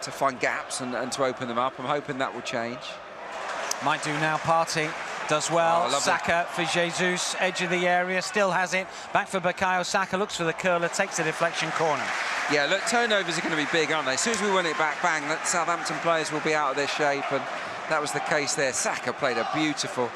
find gaps and to open them up. I'm hoping that will change. Might do now. Partey does well. Saka for Jesus, edge of the area, still has it. Back for Bukayo Saka, looks for the curler, takes the deflection corner. Yeah, look, turnovers are going to be big, aren't they? As soon as we win it back, bang, the Southampton players will be out of their shape, and that was the case there. Saka played a beautiful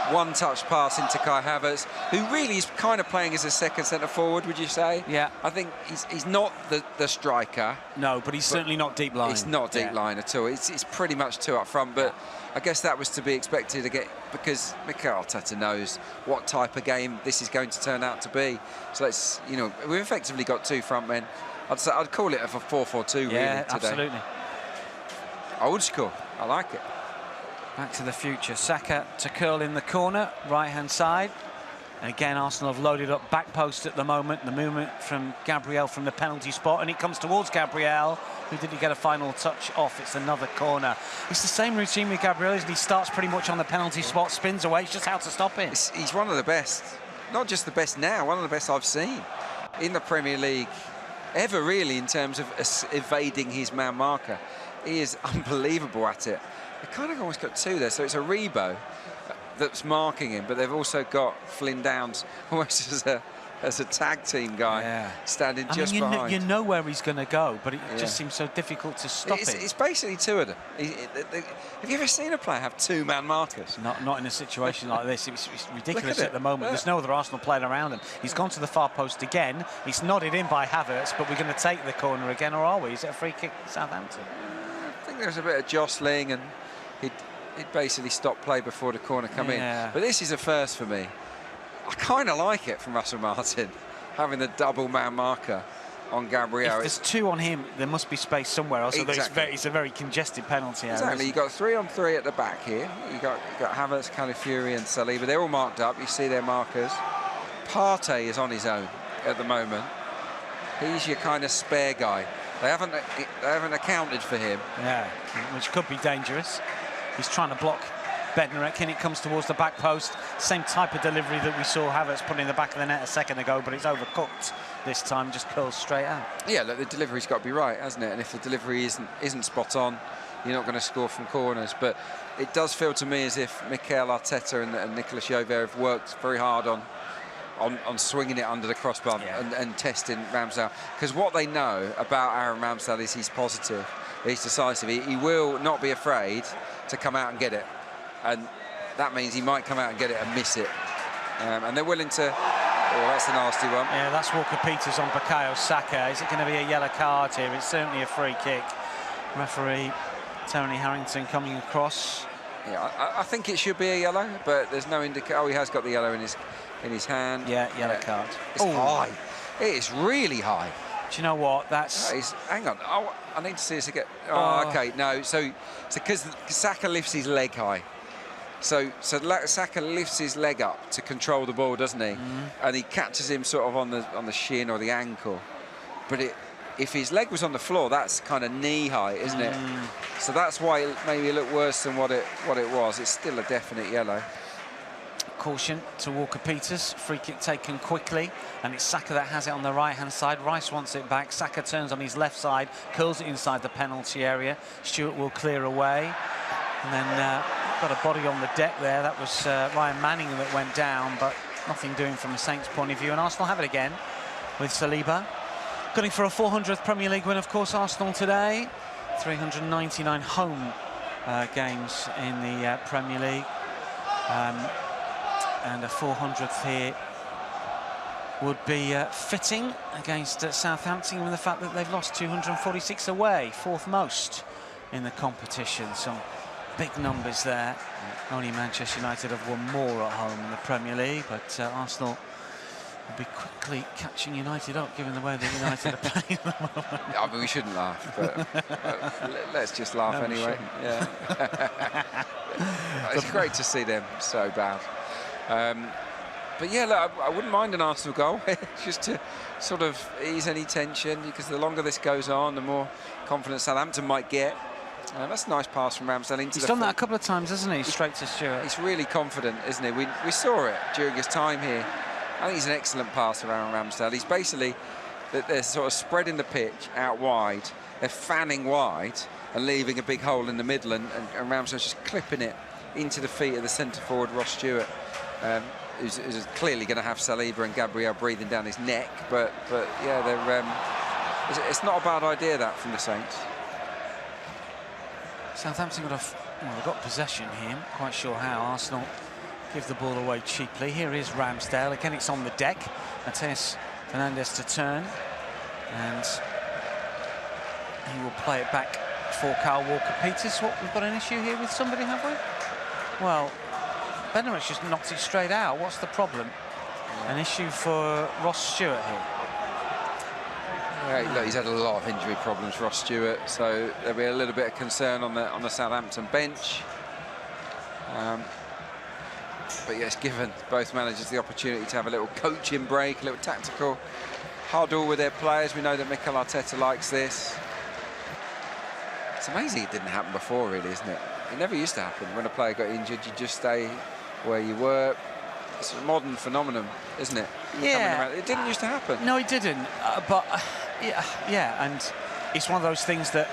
one-touch pass into Kai Havertz, who really is kind of playing as a second centre-forward, would you say? Yeah. I think he's not the striker. No, but he's certainly not deep line. He's not deep line at all. It's pretty much two up front, but I guess that was to be expected again, because Mikel Arteta knows what type of game this is going to turn out to be. So let's, we've effectively got two front men. I'd call it a 4-4-2 really today. Absolutely. Old school. I like it. Back to the future. Saka to curl in the corner, right-hand side. And again, Arsenal have loaded up back post at the moment. The movement from Gabriel from the penalty spot, and it comes towards Gabriel. Who did he get a final touch off? It's another corner. It's the same routine with Gabriel, isn't he? Starts pretty much on the penalty spot, spins away. It's just how to stop it. He's one of the best. Not just the best now, one of the best I've seen in the Premier League ever, really, in terms of evading his man marker. He is unbelievable at it. They kind of almost got two there, so it's Aribo that's marking him, but they've also got Flynn Downs almost as a tag team guy standing just behind. You know where he's going to go, but it just seems so difficult to stop it. It's basically two of them. Have you ever seen a player have two man markers? Not in a situation like this. It's ridiculous at the moment. There's no other Arsenal player around him. He's gone to the far post again. He's nodded in by Havertz, but we're going to take the corner again, or are we? Is it a free kick for Southampton? I think there's a bit of jostling, and he'd basically stopped play before the corner come in. But this is a first for me. I kind of like it from Russell Martin, having the double man marker on Gabriel. If there's two on him, there must be space somewhere else. Exactly. It's a very congested penalty area. Exactly. You've got 3-on-3 at the back here. You've got Havertz, Calafiori and Saliba. They're all marked up. You see their markers. Partey is on his own at the moment. He's your kind of spare guy. They haven't accounted for him. Yeah, which could be dangerous. He's trying to block Bednarek, and it comes towards the back post. Same type of delivery that we saw Havertz put in the back of the net a second ago, but it's overcooked this time, just curls straight out. Yeah, look, the delivery's got to be right, hasn't it? And if the delivery isn't spot on, you're not going to score from corners. But it does feel to me as if Mikel Arteta and Nicolas Jover have worked very hard on swinging it under the crossbar and testing Ramsdale. Because what they know about Aaron Ramsdale is he's positive, he's decisive. He will not be afraid to come out and get it. And that means he might come out and get it and miss it. And they're willing to... Oh, that's a nasty one. Yeah, that's Walker-Peters on Bukayo Saka. Is it going to be a yellow card here? It's certainly a free kick. Referee Tony Harrington coming across. Yeah, I think it should be a yellow, but there's no indication. Oh, he has got the yellow in his hand. Yeah, yellow card. It's high. It is really high. Do you know what? Hang on. Oh, I need to see this again. Oh, OK. No, so because Saka lifts his leg high. So Saka lifts his leg up to control the ball, doesn't he? And he catches him sort of on the shin or the ankle. But if his leg was on the floor, that's kind of knee high, isn't it? So that's why it maybe looked worse than what it was. It's still a definite yellow. Caution to Walker-Peters. Free kick taken quickly, and it's Saka that has it on the right-hand side. Rice wants it back. Saka turns on his left side, curls it inside the penalty area. Stewart will clear away, and then got a body on the deck there. That was Ryan Manning that went down, but nothing doing from a Saints point of view. And Arsenal have it again with Saliba. Going for a 400th Premier League win, of course, Arsenal today. 399 home games in the Premier League. And a 400th here would be fitting against Southampton, given the fact that they've lost 246 away, fourth most in the competition. Some big numbers there. Only Manchester United have won more at home in the Premier League, but Arsenal will be quickly catching United up, given the way that United are playing at the moment. I mean, we shouldn't laugh, but let's just laugh anyway. Yeah. It's great to see them so bad. But yeah, look, I wouldn't mind an Arsenal goal, just to sort of ease any tension, because the longer this goes on, the more confidence Southampton might get. That's a nice pass from Ramsdale into He's done that a couple of times, hasn't he? Straight to Stewart. He's really confident, isn't he? We saw it during his time here. I think he's an excellent passer, Aaron Ramsdale. He's basically, they're sort of spreading the pitch out wide. They're fanning wide and leaving a big hole in the middle, and Ramsdale's just clipping it into the feet of the centre forward, Ross Stewart, who's clearly going to have Saliba and Gabriel breathing down his neck. But yeah, they're, it's not a bad idea, that, from the Saints. Southampton they've got possession here. Not quite sure how. Arsenal give the ball away cheaply. Here is Ramsdale. Again, it's on the deck. Mateus Fernandes to turn, and he will play it back for Kyle Walker-Peters. What, we've got an issue here with somebody, have we? Well, Bennett's just knocked it straight out. What's the problem? An issue for Ross Stewart here. Yeah, look, he's had a lot of injury problems, Ross Stewart, so there'll be a little bit of concern on the Southampton bench. But yes, given both managers the opportunity to have a little coaching break, a little tactical huddle with their players. We know that Mikel Arteta likes this. It's amazing it didn't happen before, really, isn't it? It never used to happen. When a player got injured, you just stay where you were. It's a modern phenomenon, isn't it? Yeah. It didn't used to happen. No, it didn't. But yeah, and it's one of those things that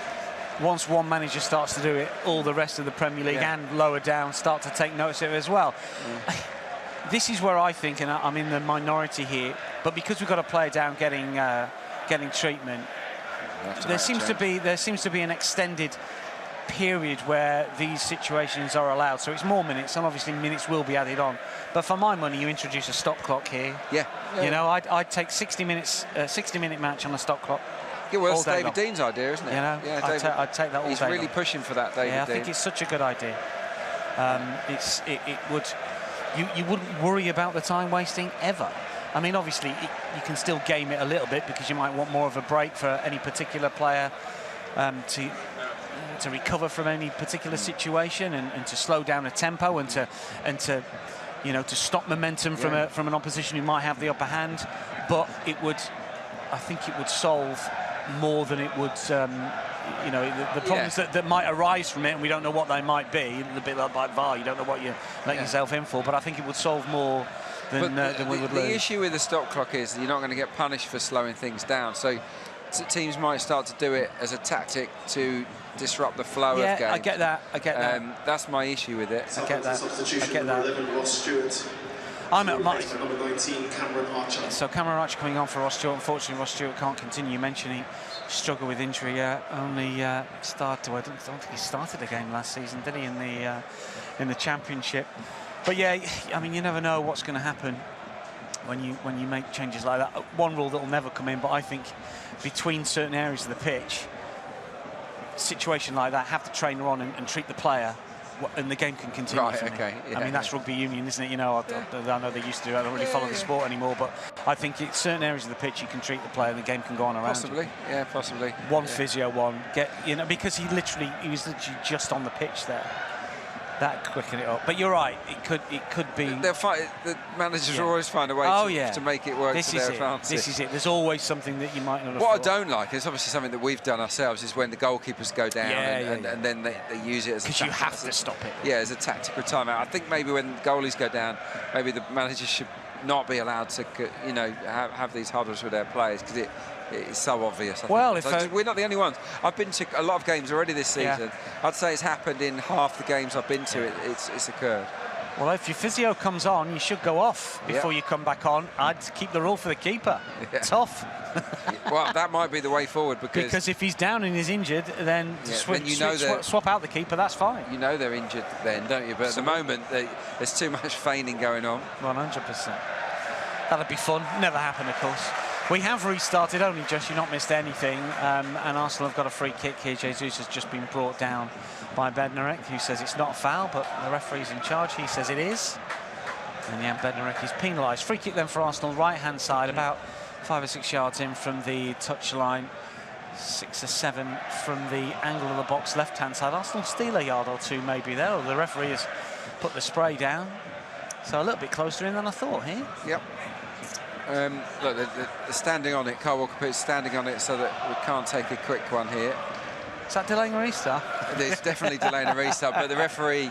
once one manager starts to do it, all the rest of the Premier League and lower down start to take notice of it as well. This is where I think, and I'm in the minority here, but because we've got a player down getting treatment, there seems to be an extended period where these situations are allowed. So it's more minutes, and obviously minutes will be added on. But for my money, you introduce a stop clock here. Yeah. You know, I'd take 60 minutes, 60-minute match on a a clock. Yeah, well, that's David Dean's idea, isn't it? You know, yeah, I'd take that all day. He's really pushing for that, David Dean. I think it's such a good idea. You wouldn't worry about the time wasting ever. I mean, obviously, you can still game it a little bit because you might want more of a break for any particular player to recover from any particular situation and to slow down a tempo and to you know, to stop momentum from an opposition who might have the upper hand. But I think it would solve more than it would, you know, the problems that might arise from it, and we don't know what they might be. A little bit like VAR, you don't know what you let yourself in for. But I think it would solve more than we would lose. The issue with the stop clock is that you're not going to get punished for slowing things down. So teams might start to do it as a tactic to disrupt the flow of games. I get that. That's my issue with it. I get that. I'm at my... So Cameron Archer coming on for Ross Stewart. Unfortunately, Ross Stewart can't continue. You mentioned he struggled with injury. Only started. I don't think he started a game last season, did he? In the Championship. But yeah, I mean, you never know what's going to happen when you make changes like that. One rule that will never come in, but I think between certain areas of the pitch, situation like that, have the trainer on and treat the player, and the game can continue. Right, okay. Yeah, I mean, that's rugby union, isn't it? You know, I know they used to do it. I don't really follow the sport anymore, but I think in certain areas of the pitch you can treat the player and the game can go on around. Possibly, yeah, possibly. One physio, because he was literally just on the pitch there. that quicken it up. But you're right, it could be. The managers will always find a way to make it work to their advantage. This is it. There's always something that you might not have What thought. I don't like, and it's obviously something that we've done ourselves, is when the goalkeepers go down and then they use it as because you have to stop it. Yeah, as a tactical timeout. I think maybe when goalies go down, maybe the managers should not be allowed to, have these huddles with their players, because it's so obvious. I think. We're not the only ones. I've been to a lot of games already this season. I'd say it's happened in half the games I've been to. It's occurred. Well, if your physio comes on, you should go off before you come back on. I'd keep the rule for the keeper. Tough. Well, that might be the way forward, because if he's down and he's injured, then swap out the keeper. That's fine. You know they're injured then, don't you? But at the moment, there's too much feigning going on. 100%. That'd be fun. Never happen, of course. We have restarted, only just, you've not missed anything, and Arsenal have got a free kick here. Jesus has just been brought down by Bednarek, who says it's not a foul, but the referee's in charge. He says it is. And Jan Bednarek is penalised. Free kick then for Arsenal, right-hand side, about 5 or 6 yards in from the touchline, 6 or 7 from the angle of the box, left-hand side. Arsenal steal a yard or two maybe there, or the referee has put the spray down. So a little bit closer in than I thought here. Yep. Look, they're standing on it. Kyle Walker is standing on it so that we can't take a quick one here. Is that delaying a restart? It's definitely delaying a restart, but the referee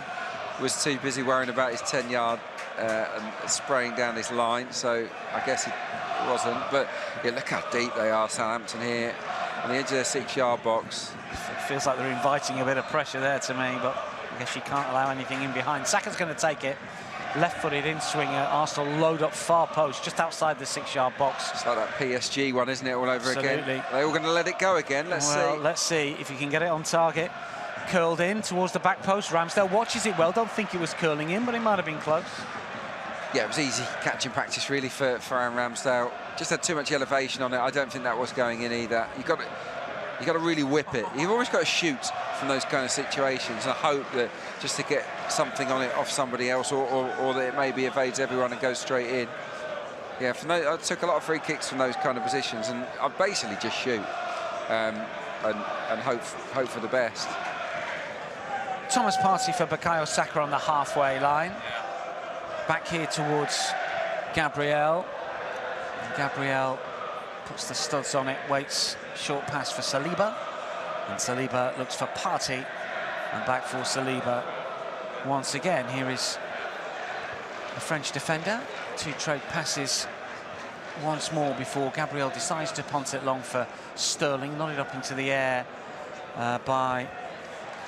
was too busy worrying about his 10-yard and spraying down his line, so I guess it wasn't. But yeah, look how deep they are, Southampton here, on the edge of their 6-yard box. It feels like they're inviting a bit of pressure there to me, but I guess you can't allow anything in behind. Saka's going to take it. Left-footed in swinger. Arsenal load up far post, just outside the 6-yard box. It's like that PSG one, isn't it, all over Absolutely. again? They're all going to let it go again. Let's see if you can get it on target. Curled in towards the back post. Ramsdale watches it well. Don't think it was curling in, but it might have been close. Yeah, it was easy catching practice, really, for Aaron Ramsdale. Just had too much elevation on it. I don't think that was going in either. You've got to really whip it. You've always got to shoot from those kind of situations and hope that just to get something on it off somebody else, or that it maybe evades everyone and goes straight in. Yeah, I took a lot of free kicks from those kind of positions, and I basically just shoot and hope for the best. Thomas Partey for Bukayo Saka on the halfway line. Back here towards Gabriel. Gabriel puts the studs on it, waits, short pass for Saliba. And Saliba looks for Partey, and back for Saliba once again. Here is the French defender. 2 trade passes once more before Gabriel decides to punt it long for Sterling. Nodded up into the air by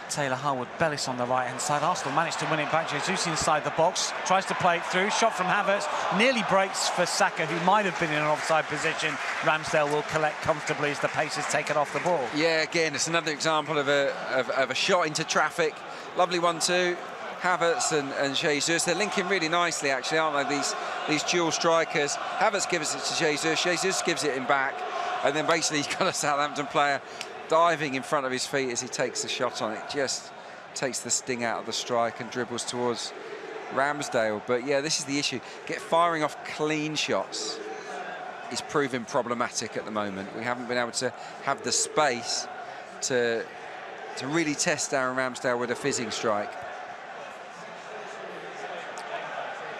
Taylor Harwood-Bellis on the right-hand side. Arsenal managed to win it back. Jesus inside the box, tries to play it through. Shot from Havertz, nearly breaks for Saka, who might have been in an offside position. Ramsdale will collect comfortably as the pace is taken off the ball. Yeah, again, it's another example of a shot into traffic. Lovely 1-2. Havertz and Jesus, they're linking really nicely, actually, aren't they? These dual strikers. Havertz gives it to Jesus. Jesus gives it him back, and then basically you've got a Southampton player diving in front of his feet as he takes the shot on it. Just takes the sting out of the strike and dribbles towards Ramsdale. But yeah, this is the issue. Firing off clean shots is proving problematic at the moment. We haven't been able to have the space to really test Aaron Ramsdale with a fizzing strike.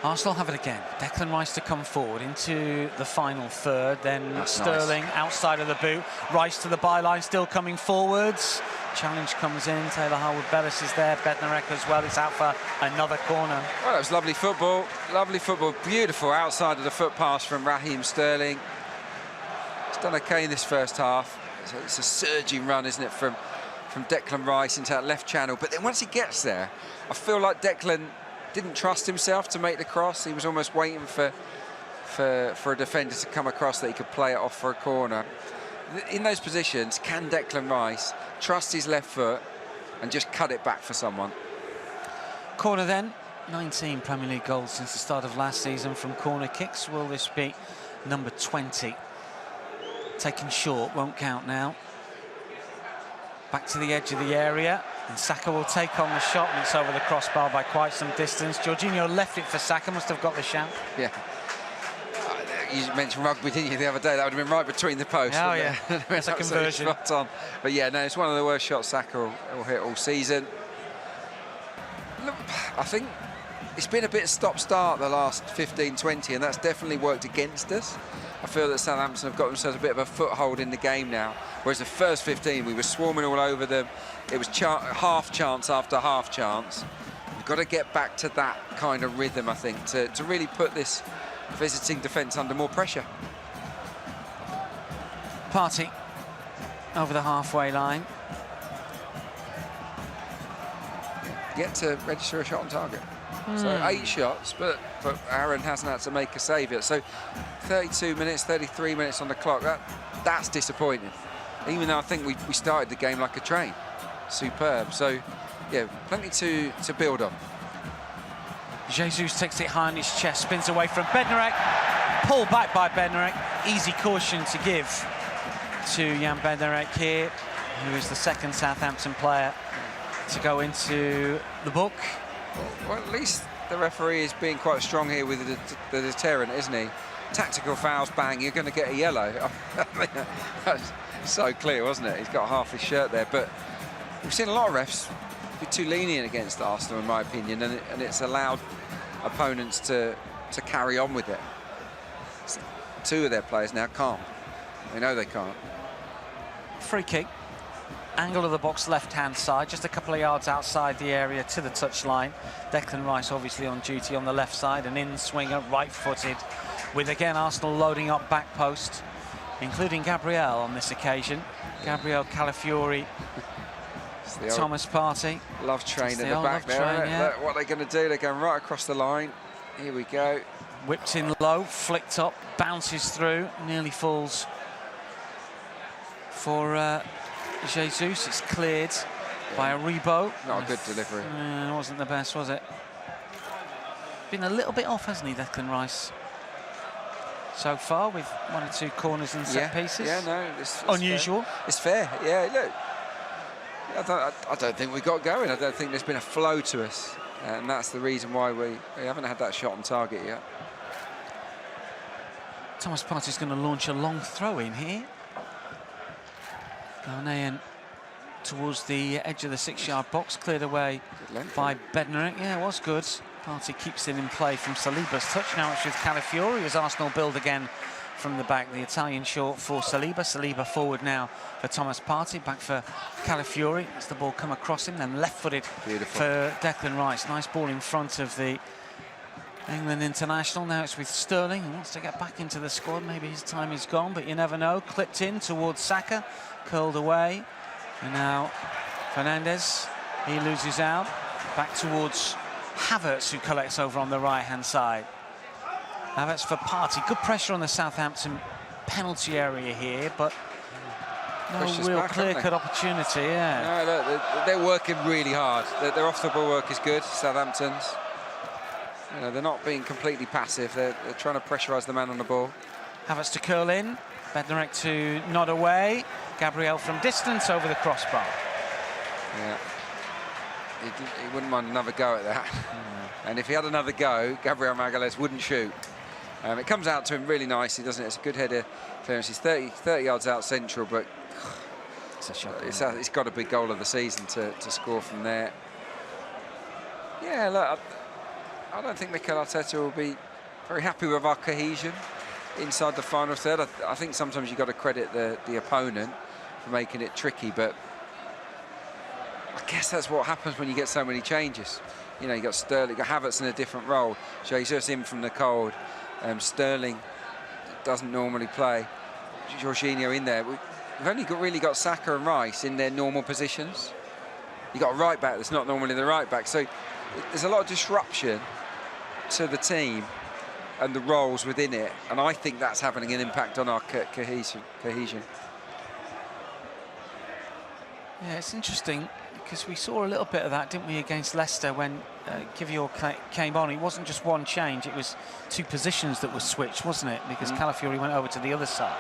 Arsenal have it again. Declan Rice to come forward into the final third. Then that's Sterling nice. Outside of the boot. Rice to the byline, still coming forwards. Challenge comes in. Taylor Harwood-Bellis is there. Bednarek as well. It's out for another corner. Well, that was lovely football. Lovely football. Beautiful outside of the foot pass from Raheem Sterling. He's done okay in this first half. It's a surging run, isn't it, from Declan Rice into that left channel. But then once he gets there, I feel like Declan didn't trust himself to make the cross. He was almost waiting for a defender to come across that he could play it off for a corner. In those positions, can Declan Rice trust his left foot and just cut it back for someone? Corner then. 19 Premier League goals since the start of last season from corner kicks. Will this be number 20? Taken short, won't count now. Back to the edge of the area. And Saka will take on the shot, and it's over the crossbar by quite some distance. Jorginho left it for Saka, must have got the shout. Yeah. You mentioned rugby, didn't you, the other day? That would have been right between the posts. Oh, yeah. That's a conversion. Spot on. But yeah, no, it's one of the worst shots Saka will hit all season. I think it's been a bit stop-start the last 15-20, and that's definitely worked against us. I feel that Southampton have got themselves a bit of a foothold in the game now, whereas the first 15, we were swarming all over them. It was half chance after half chance. We've got to get back to that kind of rhythm, I think, to really put this visiting defence under more pressure. Partey over the halfway line. Yet to register a shot on target. So 8 shots, but Aaron hasn't had to make a save yet. So 32 minutes, 33 minutes on the clock. That's disappointing. Even though I think we started the game like a train. Superb. So, yeah, plenty to build on. Jesus takes it high on his chest, spins away from Bednarek. Pulled back by Bednarek. Easy caution to give to Jan Bednarek here, who is the second Southampton player to go into the book. Well, at least the referee is being quite strong here with the deterrent, isn't he? Tactical fouls, bang, you're going to get a yellow. I mean, that's so clear, wasn't it? He's got half his shirt there, but we've seen a lot of refs be too lenient against Arsenal, in my opinion, and it's allowed opponents to carry on with it. So 2 of their players now can't. They know they can't. Free kick. Angle of the box left-hand side, just a couple of yards outside the area to the touchline. Declan Rice obviously on duty on the left side, an in-swinger, right-footed, with again Arsenal loading up back post, including Gabriel on this occasion. Gabriel Calafiori, Thomas Partey. Love train at the back there. Train, yeah. Look, what they're going to do, they're going right across the line. Here we go. Whipped in low, flicked up, bounces through, nearly falls for Jesus. It's cleared by Aribo. Not a good delivery. It wasn't the best, was it? Been a little bit off, hasn't he, Declan Rice? So far, with 1 or 2 corners and set pieces. Yeah, no, it's unusual. Fair. It's fair. Yeah, look, I don't think we got going. I don't think there's been a flow to us, and that's the reason why we haven't had that shot on target yet. Thomas Partey's going to launch a long throw in here. Ghanaian towards the edge of the 6-yard box, cleared away by Bednarek. Yeah, it was good. Partey keeps it in play from Saliba's touch. Now it's with Calafiori as Arsenal build again from the back. The Italian short for Saliba. Saliba forward now for Thomas Partey. Back for Calafiori as the ball come across him. Then left-footed for Declan Rice. Nice ball in front of the England international. Now it's with Sterling. He wants to get back into the squad. Maybe his time is gone, but you never know. Clipped in towards Saka. Curled away. And now Fernandes. He loses out. Back towards Havertz, who collects over on the right-hand side. Havertz for Partey. Good pressure on the Southampton penalty area here, but no real clear-cut opportunity. Yeah. No, look, they're working really hard. Their off-the-ball work is good, Southampton's. You know, they're not being completely passive. They're trying to pressurise the man on the ball. Havertz to curl in. Bednarek to nod away. Gabriel from distance over the crossbar. Yeah. He wouldn't mind another go at that. And if he had another go, Gabriel Magalhaes wouldn't shoot. It comes out to him really nicely, doesn't it? It's a good header clearance. He's 30 yards out central, but it's a shot. It's got a big goal of the season to score from there. Yeah, look, I don't think Mikel Arteta will be very happy with our cohesion inside the final third. I think sometimes you've got to credit the opponent for making it tricky, but I guess that's what happens when you get so many changes. You know, you got Sterling, you got Havertz in a different role. Jesus in from the cold. Sterling doesn't normally play. Jorginho in there. We've only really got Saka and Rice in their normal positions. You got a right back that's not normally the right back. So there's a lot of disruption to the team and the roles within it, and I think that's having an impact on our cohesion. Yeah, it's interesting because we saw a little bit of that, didn't we, against Leicester when Kivior came on. It wasn't just one change, it was 2 positions that were switched, wasn't it? Because Calafiori went over to the other side.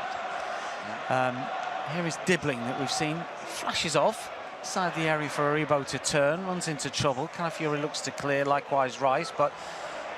Here is Dibbling that we've seen. Flashes off, side the area for Aribo to turn, runs into trouble. Calafiori looks to clear, likewise Rice, but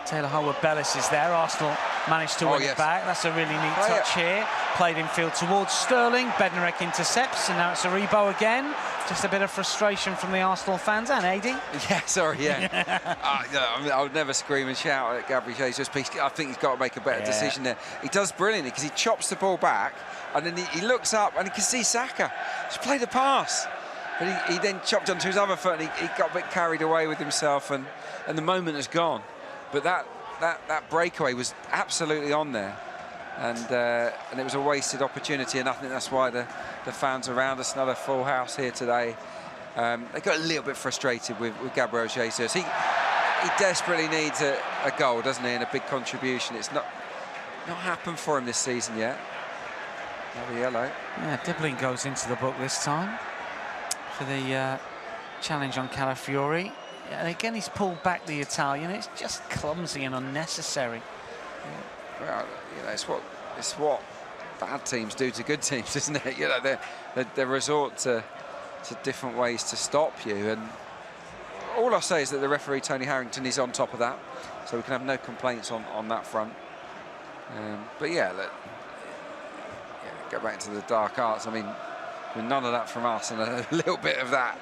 Taylor Howard-Bellis is there. Arsenal managed to win it back. That's a really neat touch here. Played infield towards Sterling. Bednarek intercepts, and now it's Aribo again. Just a bit of frustration from the Arsenal fans. And AD? Yeah, sorry, yeah. I would never scream and shout at Gabriel Jesus, but I think he's got to make a better decision there. He does brilliantly because he chops the ball back, and then he looks up and he can see Saka. He's played the pass. But he then chopped onto his other foot, and he got a bit carried away with himself, and the moment has gone. But that breakaway was absolutely on there, and it was a wasted opportunity, and I think that's why the fans around us, another full house here today, they got a little bit frustrated with Gabriel Jesus. He desperately needs a goal, doesn't he, and a big contribution. It's not happened for him this season yet. Another yellow. Yeah, Dibbling goes into the book this time for the challenge on Calafiori. And again, he's pulled back the Italian. It's just clumsy and unnecessary. Well, you know, it's what bad teams do to good teams, isn't it? You know, they resort to different ways to stop you. And all I'll say is that the referee, Tony Harrington, is on top of that, so we can have no complaints on that front. But yeah, go back into the dark arts. I mean, none of that from us, and a little bit of that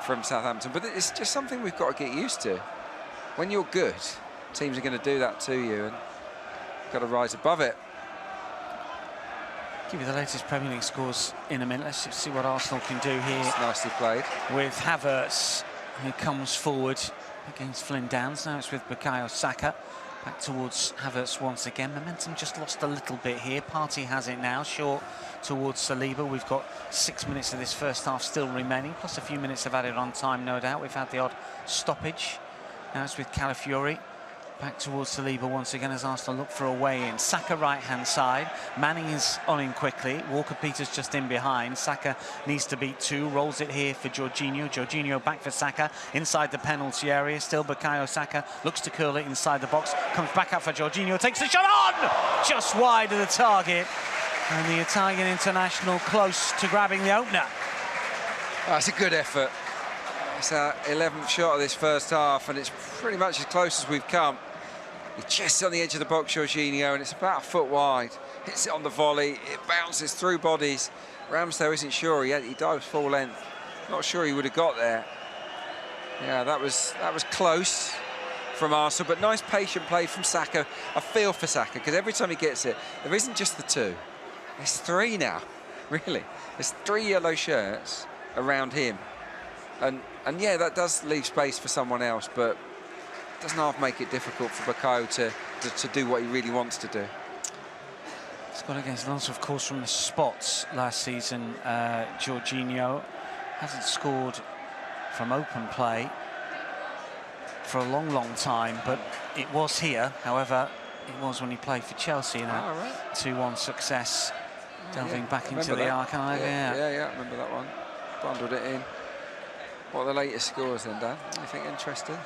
from Southampton, but it's just something we've got to get used to. When you're good, teams are going to do that to you, and you've got to rise above it. Give you the latest Premier League scores in a minute. Let's see what Arsenal can do here. It's nicely played. With Havertz, who comes forward against Flynn Downs. Now it's with Bukayo Saka. Back towards Havertz once again. Momentum just lost a little bit here. Partey has it now, short towards Saliba. We've got 6 minutes of this first half still remaining, plus a few minutes of added on time, no doubt. We've had the odd stoppage. Now it's with Calafiori. Back towards Saliba once again as Arsenal look for a way in. Saka right-hand side. Manning is on in quickly. Walker-Peters just in behind. Saka needs to beat two. Rolls it here for Jorginho. Jorginho back for Saka. Inside the penalty area. Still Bukayo Saka. Looks to curl it inside the box. Comes back out for Jorginho. Takes the shot on! Just wide of the target. And the Italian international close to grabbing the opener. That's a good effort. It's our 11th shot of this first half, and it's pretty much as close as we've come. He's just on the edge of the box, Jorginho, and it's about a foot wide. Hits it on the volley, it bounces through bodies. Ramsdale isn't sure, he dives full length. Not sure he would have got there. Yeah, that was close from Arsenal, but nice patient play from Saka. I feel for Saka, because every time he gets it, there isn't just the two. There's three now, really. There's 3 yellow shirts around him. And yeah, that does leave space for someone else, but it doesn't half make it difficult for Bukayo to do what he really wants to do. Scored against Lens, of course, from the spots last season. Jorginho hasn't scored from open play for a long, long time, but it was here. However, it was when he played for Chelsea in a 2-1 success. Delving back into the archive. Yeah, I remember that one. Bundled it in. What are the latest scores then, Dan? Anything interesting?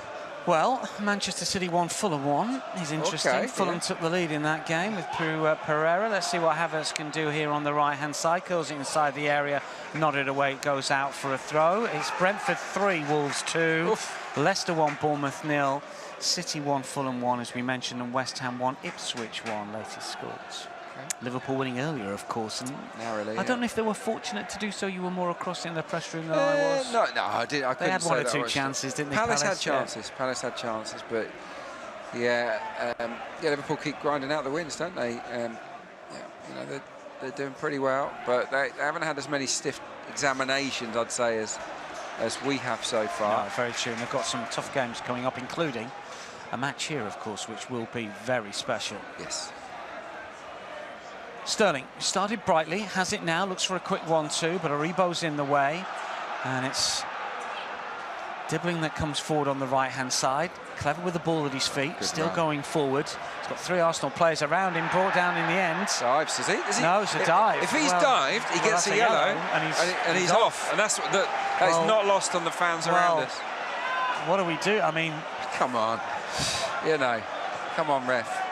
Well, Manchester City won, Fulham won. Is interesting. Okay, Fulham took the lead in that game with Pereira. Let's see what Havertz can do here on the right-hand side. Curls it inside the area, nodded away, goes out for a throw. It's Brentford 3, Wolves 2. Oof. Leicester 1, Bournemouth 0. City 1, Fulham 1, as we mentioned, and West Ham 1, Ipswich 1, latest scores. Okay. Liverpool winning earlier, of course, and narrowly, I don't know if they were fortunate to do so. You were more across in the press room than I was. No, I didn't. I they had one or two chances, didn't they? Palace had chances. Yeah. Palace had chances, but yeah, Liverpool keep grinding out the wins, don't they? You know, they're doing pretty well, but they haven't had as many stiff examinations, I'd say, as we have so far. No, very true. And they've got some tough games coming up, including a match here, of course, which will be very special. Yes. Sterling started brightly, has it now, looks for a quick 1-2, but Aribo's in the way, and it's Dibbling that comes forward on the right-hand side. Clever with the ball at his feet, good still run. Going forward. He's got 3 Arsenal players around him, brought down in the end. Dives, is he? No, it's a dive. If he's dived, he gets a yellow, and he's off. And that's not lost on the fans around us. What do we do? I mean... Come on. You know, come on, ref.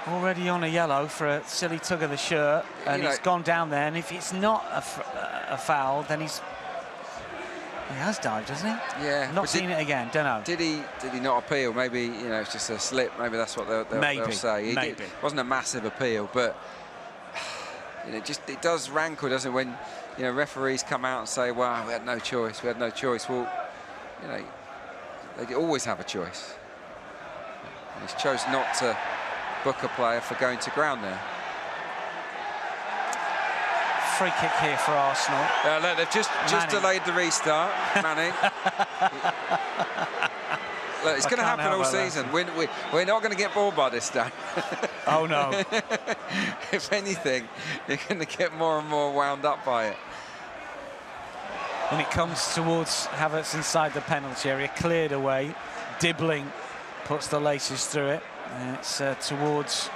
Already on a yellow for a silly tug of the shirt, and he's gone down there, and if it's not a foul, then he's He has dived, hasn't he? Yeah. Not seen it again, don't know. Did he not appeal? Maybe, you know, it's just a slip. Maybe that's what they'll say. It wasn't a massive appeal, but you know, it does rankle, doesn't it, when, you know, referees come out and say, well, we had no choice. Well, you know, they always have a choice. And he's chose not to book a player for going to ground there. Free kick here for Arsenal. Look, they've just delayed the restart, Manning. Look, it's going to happen all season. We're not going to get bored by this day. Oh, no. If anything, you're going to get more and more wound up by it. And it comes towards Havertz inside the penalty area, cleared away. Dibbling puts the laces through it. And it's towards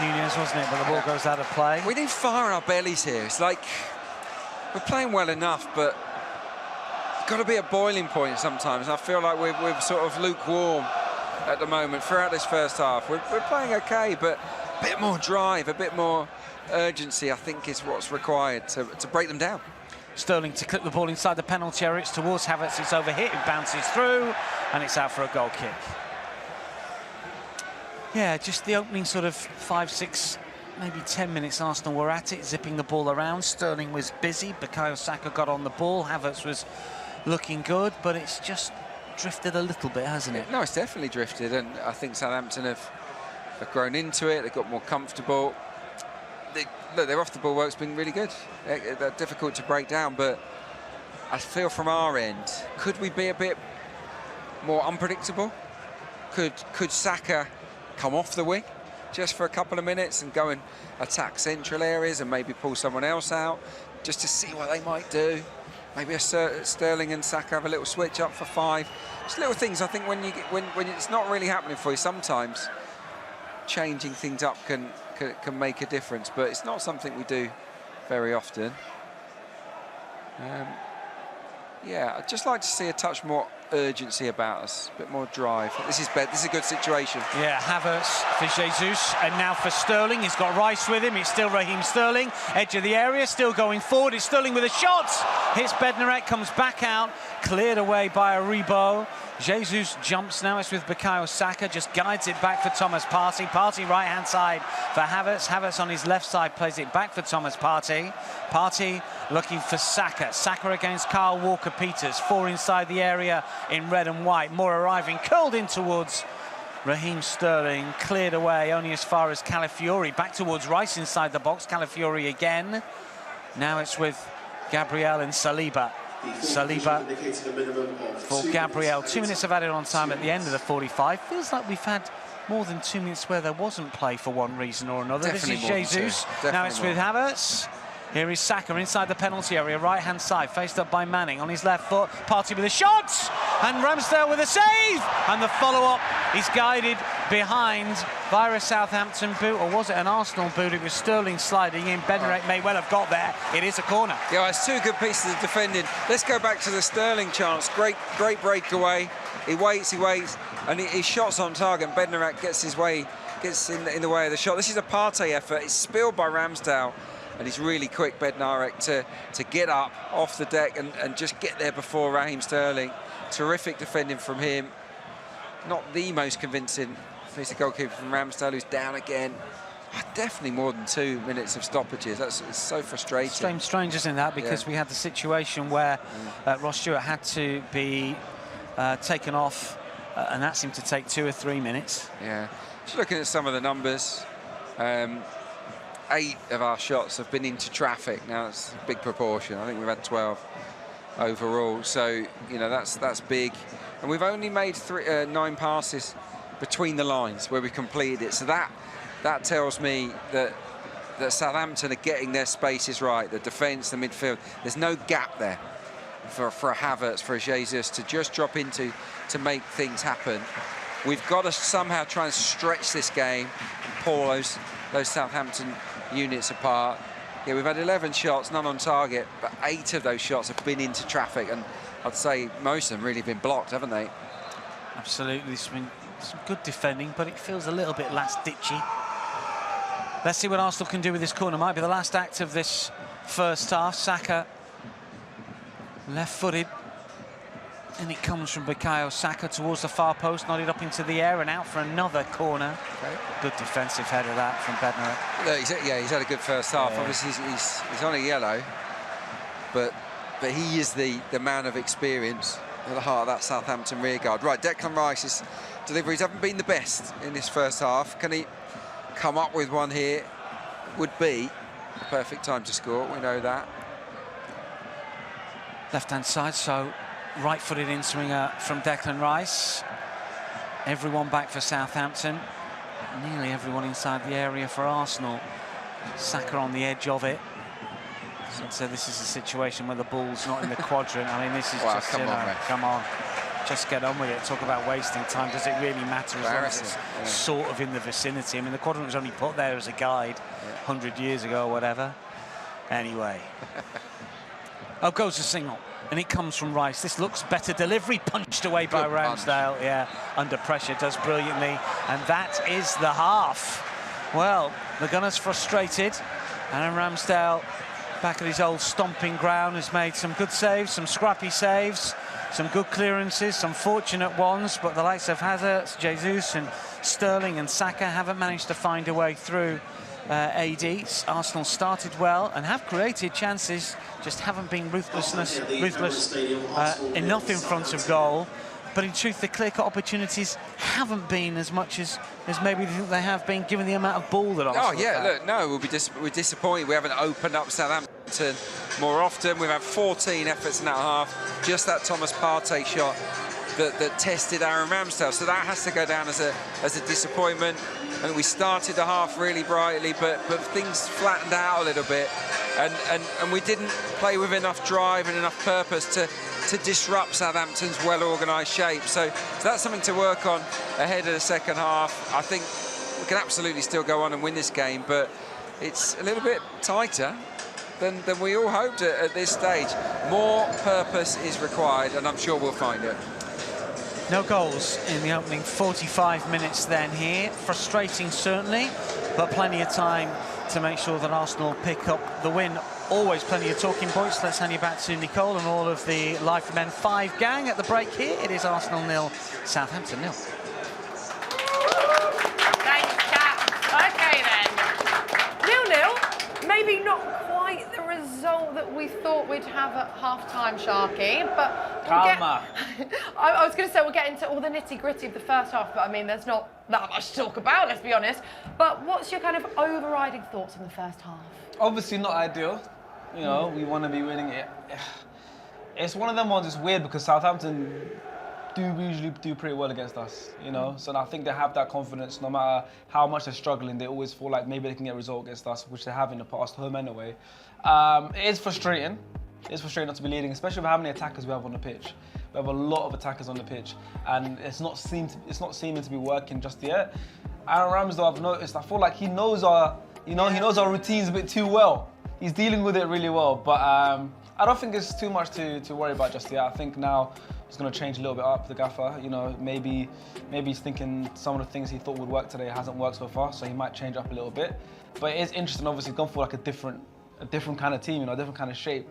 Nunez, wasn't it? But the ball goes out of play. We need fire in our bellies here. It's like we're playing well enough, but it's got to be a boiling point sometimes. I feel like we're sort of lukewarm at the moment throughout this first half. We're playing okay, but a bit more drive, a bit more urgency, I think, is what's required to break them down. Sterling to clip the ball inside the penalty area. It's towards Havertz. It's overhit. It bounces through, and it's out for a goal kick. Yeah, just the opening sort of 5, 6, maybe 10 minutes, Arsenal were at it, zipping the ball around. Sterling was busy. Bukayo Saka got on the ball. Havertz was looking good, but it's just drifted a little bit, hasn't it? No, it's definitely drifted, and I think Southampton have grown into it. They've got more comfortable. Look, their off-the-ball work's been really good. They're difficult to break down, but I feel from our end, could we be a bit more unpredictable? Could Saka come off the wing just for a couple of minutes and go and attack central areas and maybe pull someone else out just to see what they might do? Maybe Sterling and Saka have a little switch up for 5. Just little things. I think when it's not really happening for you, sometimes changing things up can make a difference, but it's not something we do very often. Yeah, I'd just like to see a touch more urgency about us, a bit more drive. This is a good situation. Yeah, Havertz for Jesus, and now for Sterling. He's got Rice with him. It's still Raheem Sterling, edge of the area, still going forward. It's Sterling with a shot. Hits Bednarek, comes back out, cleared away by Aribo. Jesus jumps now. It's with Bukayo Saka, just guides it back for Thomas Partey. Partey right-hand side for Havertz. Havertz on his left side plays it back for Thomas Partey. Partey looking for Saka. Saka against Kyle Walker-Peters. 4 inside the area in red and white. More arriving, curled in towards Raheem Sterling. Cleared away only as far as Calafiori. Back towards Rice inside the box. Calafiori again. Now it's with Gabriel and Saliba. Saliba for Gabriel. 2 minutes of added on time at the end of the 45. Feels like we've had more than 2 minutes where there wasn't play for one reason or another. Definitely this is Jesus. Now it's with Havertz. Here is Saka inside the penalty area, right-hand side, faced up by Manning on his left foot. Partey with a shot, and Ramsdale with a save, and the follow-up is guided behind via a Southampton boot, or was it an Arsenal boot? It was Sterling sliding in. Bednarek may well have got there. It is a corner. Yeah, it's 2 good pieces of defending. Let's go back to the Sterling chance. Great breakaway. He waits, and his shot's on target. And Bednarek gets in the way of the shot. This is a Partey effort. It's spilled by Ramsdale. And he's really quick, Bednarek, to get up off the deck and just get there before Raheem Sterling. Terrific defending from him. Not the most convincing piece of goalkeeper from Ramsdale, who's down again. Definitely more than 2 minutes of stoppages. It's so frustrating. Strange, isn't that? Because we had the situation where Ross Stewart had to be taken off, and that seemed to take 2 or 3 minutes. Yeah. Just looking at some of the numbers. 8 of our shots have been into traffic. Now that's a big proportion. I think we've had 12 overall. So, you know, that's big. And we've only made 9 passes between the lines where we completed it. So that tells me that Southampton are getting their spaces right. The defence, the midfield. There's no gap there for a Havertz, for a Jesus to just drop into to make things happen. We've got to somehow try and stretch this game and pull those Southampton units apart. Yeah, we've had 11 shots, none on target, but 8 of those shots have been into traffic, and I'd say most of them really been blocked, haven't they? Absolutely. It's been some good defending, but it feels a little bit last-ditchy. Let's see what Arsenal can do with this corner. Might be the last act of this first half. Saka left-footed, and it comes from Bukayo Saka towards the far post, nodded up into the air and out for another corner. Okay. Good defensive header that from Bednarek. He's had a good first half. Yeah. Obviously, he's on a yellow, but he is the man of experience at the heart of that Southampton rearguard. Right, Declan Rice's deliveries haven't been the best in this first half. Can he come up with one here? Would be the perfect time to score, we know that. Left-hand side, so right-footed in-swinger from Declan Rice. Everyone back for Southampton. Nearly everyone inside the area for Arsenal. Saka on the edge of it. So this is a situation where the ball's not in the quadrant. I mean, this is just, come on. Just get on with it. Talk about wasting time. Does it really matter as long as it's sort of in the vicinity? I mean, the quadrant was only put there as a guide 100 years ago or whatever. Anyway. Goes a single. And it comes from Rice. This looks better. Delivery punched away by Ramsdale. Yeah, under pressure, does brilliantly. And that is the half. Well, the Gunners frustrated. And Ramsdale, back at his old stomping ground, has made some good saves, some scrappy saves, some good clearances, some fortunate ones, but the likes of Hazard, Jesus and Sterling and Saka haven't managed to find a way through AD. Arsenal started well and have created chances, just haven't been ruthless enough in front of goal. But in truth, the clear-cut opportunities haven't been as much as maybe they have been, given the amount of ball that Arsenal have. Look, no, we're disappointed. We haven't opened up Southampton more often. We've had 14 efforts in that half. Just that Thomas Partey shot that tested Aaron Ramsdale. So that has to go down as a disappointment. I mean, we started the half really brightly, but things flattened out a little bit. And we didn't play with enough drive and enough purpose to disrupt Southampton's well-organised shape. So that's something to work on ahead of the second half. I think we can absolutely still go on and win this game, but it's a little bit tighter than we all hoped at this stage. More purpose is required, and I'm sure we'll find it. No goals in the opening 45 minutes then here. Frustrating, certainly, but plenty of time to make sure that Arsenal pick up the win. Always plenty of talking points. Let's hand you back to Nicole and all of the Live from N5 gang at the break here. It is Arsenal 0, Southampton 0. Thanks, Kat. OK, then. 0-0. Maybe not quite the result that we thought we'd have at half-time, Sharky, but I was going to say we'll get into all the nitty-gritty of the first half, but I mean, there's not that much to talk about, let's be honest. But what's your kind of overriding thoughts on the first half? Obviously not ideal. You know, we want to be winning it. It's one of them ones. It's weird because Southampton usually do pretty well against us, you know. So I think they have that confidence. No matter how much they're struggling, they always feel like maybe they can get a result against us, which they have in the past, home and away. It is frustrating. It's frustrating not to be leading, especially with how many attackers we have on the pitch. We have a lot of attackers on the pitch, and it's not seeming to be working just yet. Aaron Ramsdale, I've noticed. I feel like he knows our routines a bit too well. He's dealing with it really well, but I don't think it's too much to worry about just yet. I think now he's going to change a little bit up, the gaffer. You know, maybe he's thinking some of the things he thought would work today hasn't worked so far, so he might change up a little bit. But it is interesting. Obviously, he's gone for like a different kind of team, you know, a different kind of shape.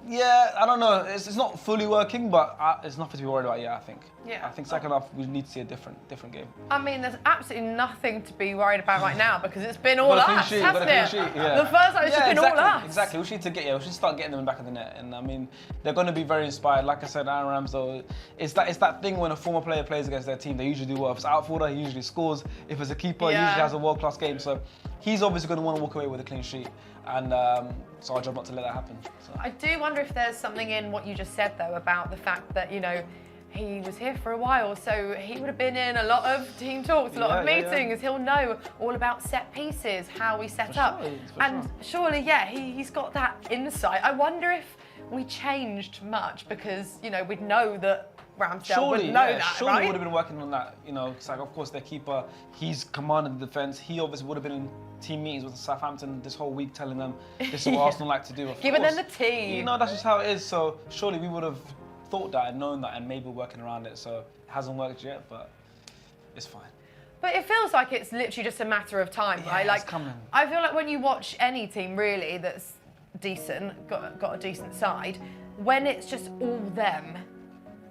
Yeah, I don't know. It's not fully working, but it's nothing to be worried about yet, I think. Yeah. I think second half we need to see a different game. I mean, there's absolutely nothing to be worried about right now because it's been all us, hasn't it? Yeah. The first half, it's just been all us. Exactly. We should start getting them in back of the net. And I mean, they're going to be very inspired. Like I said, Aaron Ramsdale, it's that thing when a former player plays against their team, they usually do well. If it's outfielder, he usually scores. If it's a keeper, he usually has a world-class game. So he's obviously going to want to walk away with a clean sheet. And it's our job not to let that happen. So. I do wonder if there's something in what you just said, though, about the fact that, you know, he was here for a while, so he would have been in a lot of team talks, a lot of meetings. He'll know all about set pieces, how we set up. And surely, he's got that insight. I wonder if we changed much because, you know, we'd know that Ramsdale would know that, surely right? would have been working on that, you know, because like, of course their keeper, he's commanded the defence. He obviously would have been in team meetings with Southampton this whole week telling them this is what Arsenal like to do. Giving them the tea. You know, that's just how it is. So surely we would have thought that and known that and maybe working around it. So it hasn't worked yet, but it's fine. But it feels like it's literally just a matter of time, right? It's coming. I feel like when you watch any team really that's decent, got a decent side, when it's just all them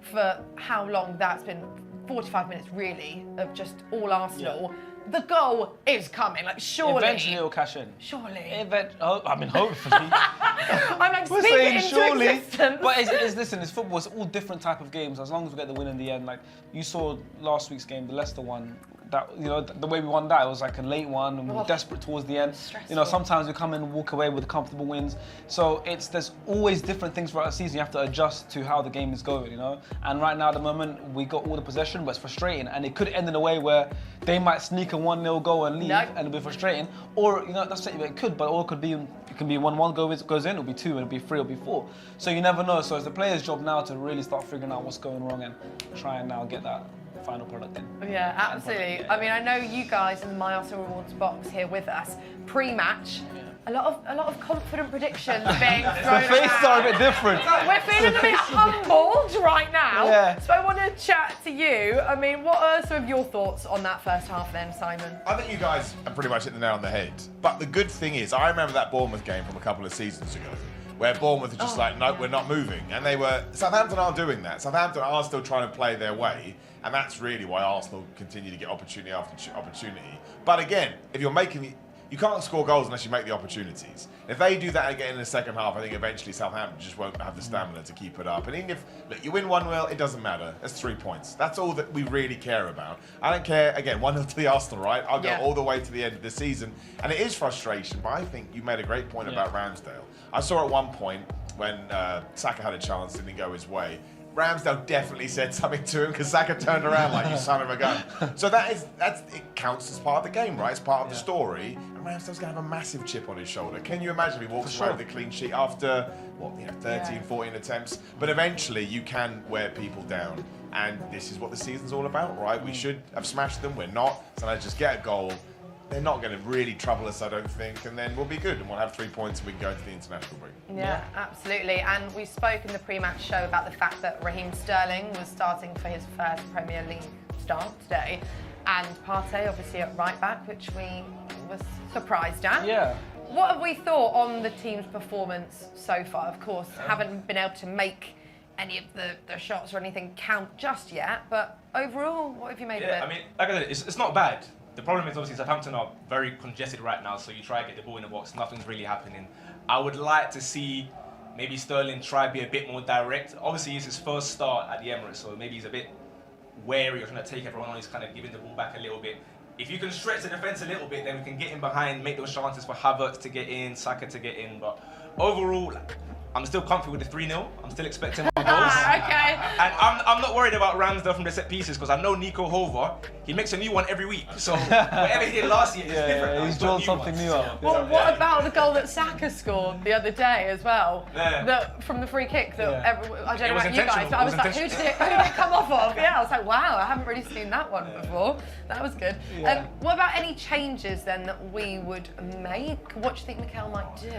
for how long that's been, 45 minutes really, of just all Arsenal, the goal is coming, like surely. Eventually it'll cash in. Surely. Hopefully. I'm like, We're speak saying it into surely. existence. But listen, it's football, it's all different type of games, as long as we get the win in the end. Like, you saw last week's game, the Leicester one, that, you know, the way we won that, it was like a late one, and we were desperate towards the end. Stressful. You know, sometimes we come in and walk away with comfortable wins. So there's always different things throughout the season. You have to adjust to how the game is going, you know? And right now, at the moment, we got all the possession, but it's frustrating. And it could end in a way where they might sneak a 1-0 goal and leave, and it'll be frustrating. Or, you know, that's it could, but it can be 1-1 goes in, it'll be 2, and it'll be 3, it'll be 4. So you never know. So it's the player's job now to really start figuring out what's going wrong and try and now get that final product in. Yeah, absolutely. I mean, I know you guys in the My Arsenal Rewards box here with us, pre-match, a lot of confident predictions being thrown The faces are a bit different. We're feeling a bit humbled right now. Yeah. So I want to chat to you. I mean, what are some of your thoughts on that first half then, Simon? I think you guys are pretty much hit the nail on the head. But the good thing is, I remember that Bournemouth game from a couple of seasons ago, where Bournemouth are just like, no, we're not moving. And Southampton aren't doing that. Southampton are still trying to play their way. And that's really why Arsenal continue to get opportunity after opportunity. But again, if you're you can't score goals unless you make the opportunities. If they do that again in the second half, I think eventually Southampton just won't have the stamina to keep it up. And even if you win 1-0, it doesn't matter. That's 3 points. That's all that we really care about. I don't care, again, 1-0 to the Arsenal, right? I'll go all the way to the end of the season. And it is frustration, but I think you made a great point about Ramsdale. I saw at one point when Saka had a chance, didn't go his way. Ramsdale definitely said something to him because Saka turned around like, you son of a gun. So it counts as part of the game, right? It's part of the story. And Ramsdale's going to have a massive chip on his shoulder. Can you imagine if he walks away with a clean sheet after, 13, 14 attempts? But eventually you can wear people down. And this is what the season's all about, right? We should have smashed them. We're not. So let's just get a goal. They're not going to really trouble us, I don't think, and then we'll be good and we'll have 3 points and we can go into the international break. Yeah, absolutely. And we spoke in the pre-match show about the fact that Raheem Sterling was starting for his first Premier League start today, and Partey obviously at right back, which we were surprised at. Yeah. What have we thought on the team's performance so far? Of course, haven't been able to make any of the shots or anything count just yet, but overall, what have you made of it? I mean, like I said, it's not bad. The problem is obviously Southampton are very congested right now, so you try to get the ball in the box, nothing's really happening. I would like to see maybe Sterling try to be a bit more direct. Obviously, it's his first start at the Emirates, so maybe he's a bit wary of trying to take everyone on. He's kind of giving the ball back a little bit. If you can stretch the defence a little bit, then we can get in behind, make those chances for Havertz to get in, Saka to get in. But overall, I'm still comfortable with the 3-0. I'm still expecting more goals. Okay. And I'm not worried about Ramsdale from the set pieces because I know Nico Hover, he makes a new one every week. So whatever he did last year is different. Yeah, he's drawn something new up. Well, what about the goal that Saka scored the other day as well? From the free kick that I don't know about you guys, but I was like, who did it come off of? Yeah, I was like, wow, I haven't really seen that one before. That was good. Yeah. What about any changes then that we would make? What do you think Mikel might do?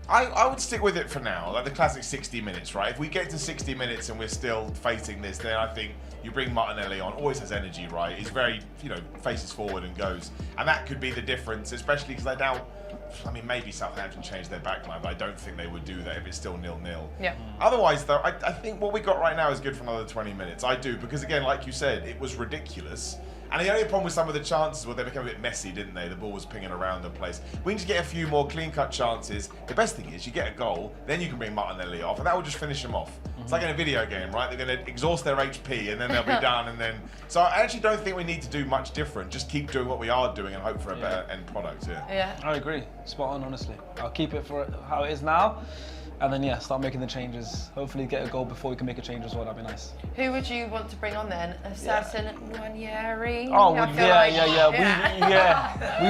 I would stick with it for now, like the classic 60 minutes, right? If we get to 60 minutes and we're still facing this, then I think you bring Martinelli on, always has energy, right? He's very, faces forward and goes. And that could be the difference, especially because they now, maybe Southampton changed their backline, but I don't think they would do that if it's still 0-0. Yeah. Otherwise, though, I think what we got right now is good for another 20 minutes. I do, because again, like you said, it was ridiculous. And the only problem with some of the chances was they became a bit messy, didn't they? The ball was pinging around the place. We need to get a few more clean-cut chances. The best thing is you get a goal, then you can bring Martinelli off, and that will just finish them off. It's like in a video game, right? They're going to exhaust their HP, and then they'll be done, and then... So I actually don't think we need to do much different. Just keep doing what we are doing and hope for a better end product, Yeah. I agree. Spot on, honestly. I'll keep it for how it is now. And then, start making the changes. Hopefully get a goal before we can make a change as well. That'd be nice. Who would you want to bring on then? A certain Ranieri? Oh, we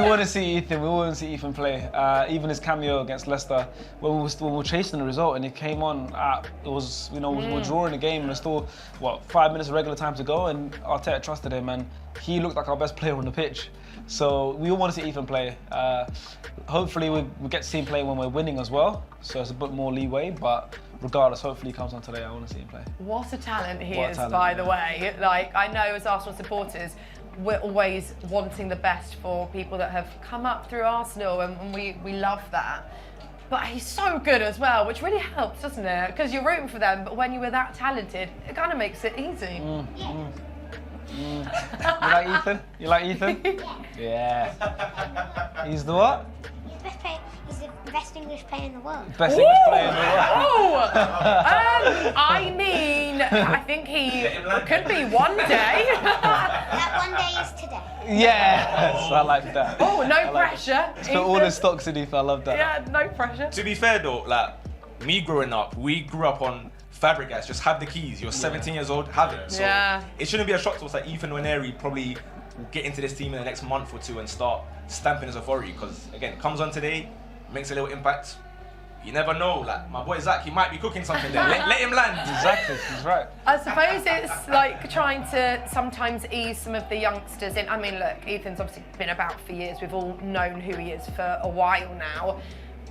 want to see Ethan. We want to see Ethan play. Even his cameo against Leicester, when we were chasing the result and he came on, it was, we were drawing the game and there's still, 5 minutes of regular time to go, and Arteta trusted him and he looked like our best player on the pitch. So we all want to see Ethan play. Hopefully we get to see him play when we're winning as well, so it's a bit more leeway, but regardless, hopefully he comes on today. I want to see him play. What a talent he is, by the way. Like, I know as Arsenal supporters, we're always wanting the best for people that have come up through Arsenal, and we love that. But he's so good as well, which really helps, doesn't it? Because you're rooting for them, but when you were that talented, it kind of makes it easy. You like Ethan? You like Ethan? Yeah. He's the what? He's the best English player in the world. Best English player in the world. Oh! I mean, I think he could be one day. That one day is today. Yes, I like that. Oh, no pressure. Let's put all the stocks in Ethan, I love that. Yeah, no pressure. To be fair though, like me growing up, we grew up on Fabregas, just have the keys. You're 17 years old, have it. So it shouldn't be a shock to us that Ethan Nwaneri probably will get into this team in the next month or two and start stamping his authority. Because again, comes on today, makes a little impact. You never know. Like my boy Zach, he might be cooking something there. Let him land. Exactly, he's right. I suppose it's like trying to sometimes ease some of the youngsters in. I mean, look, Ethan's obviously been about for years. We've all known who he is for a while now.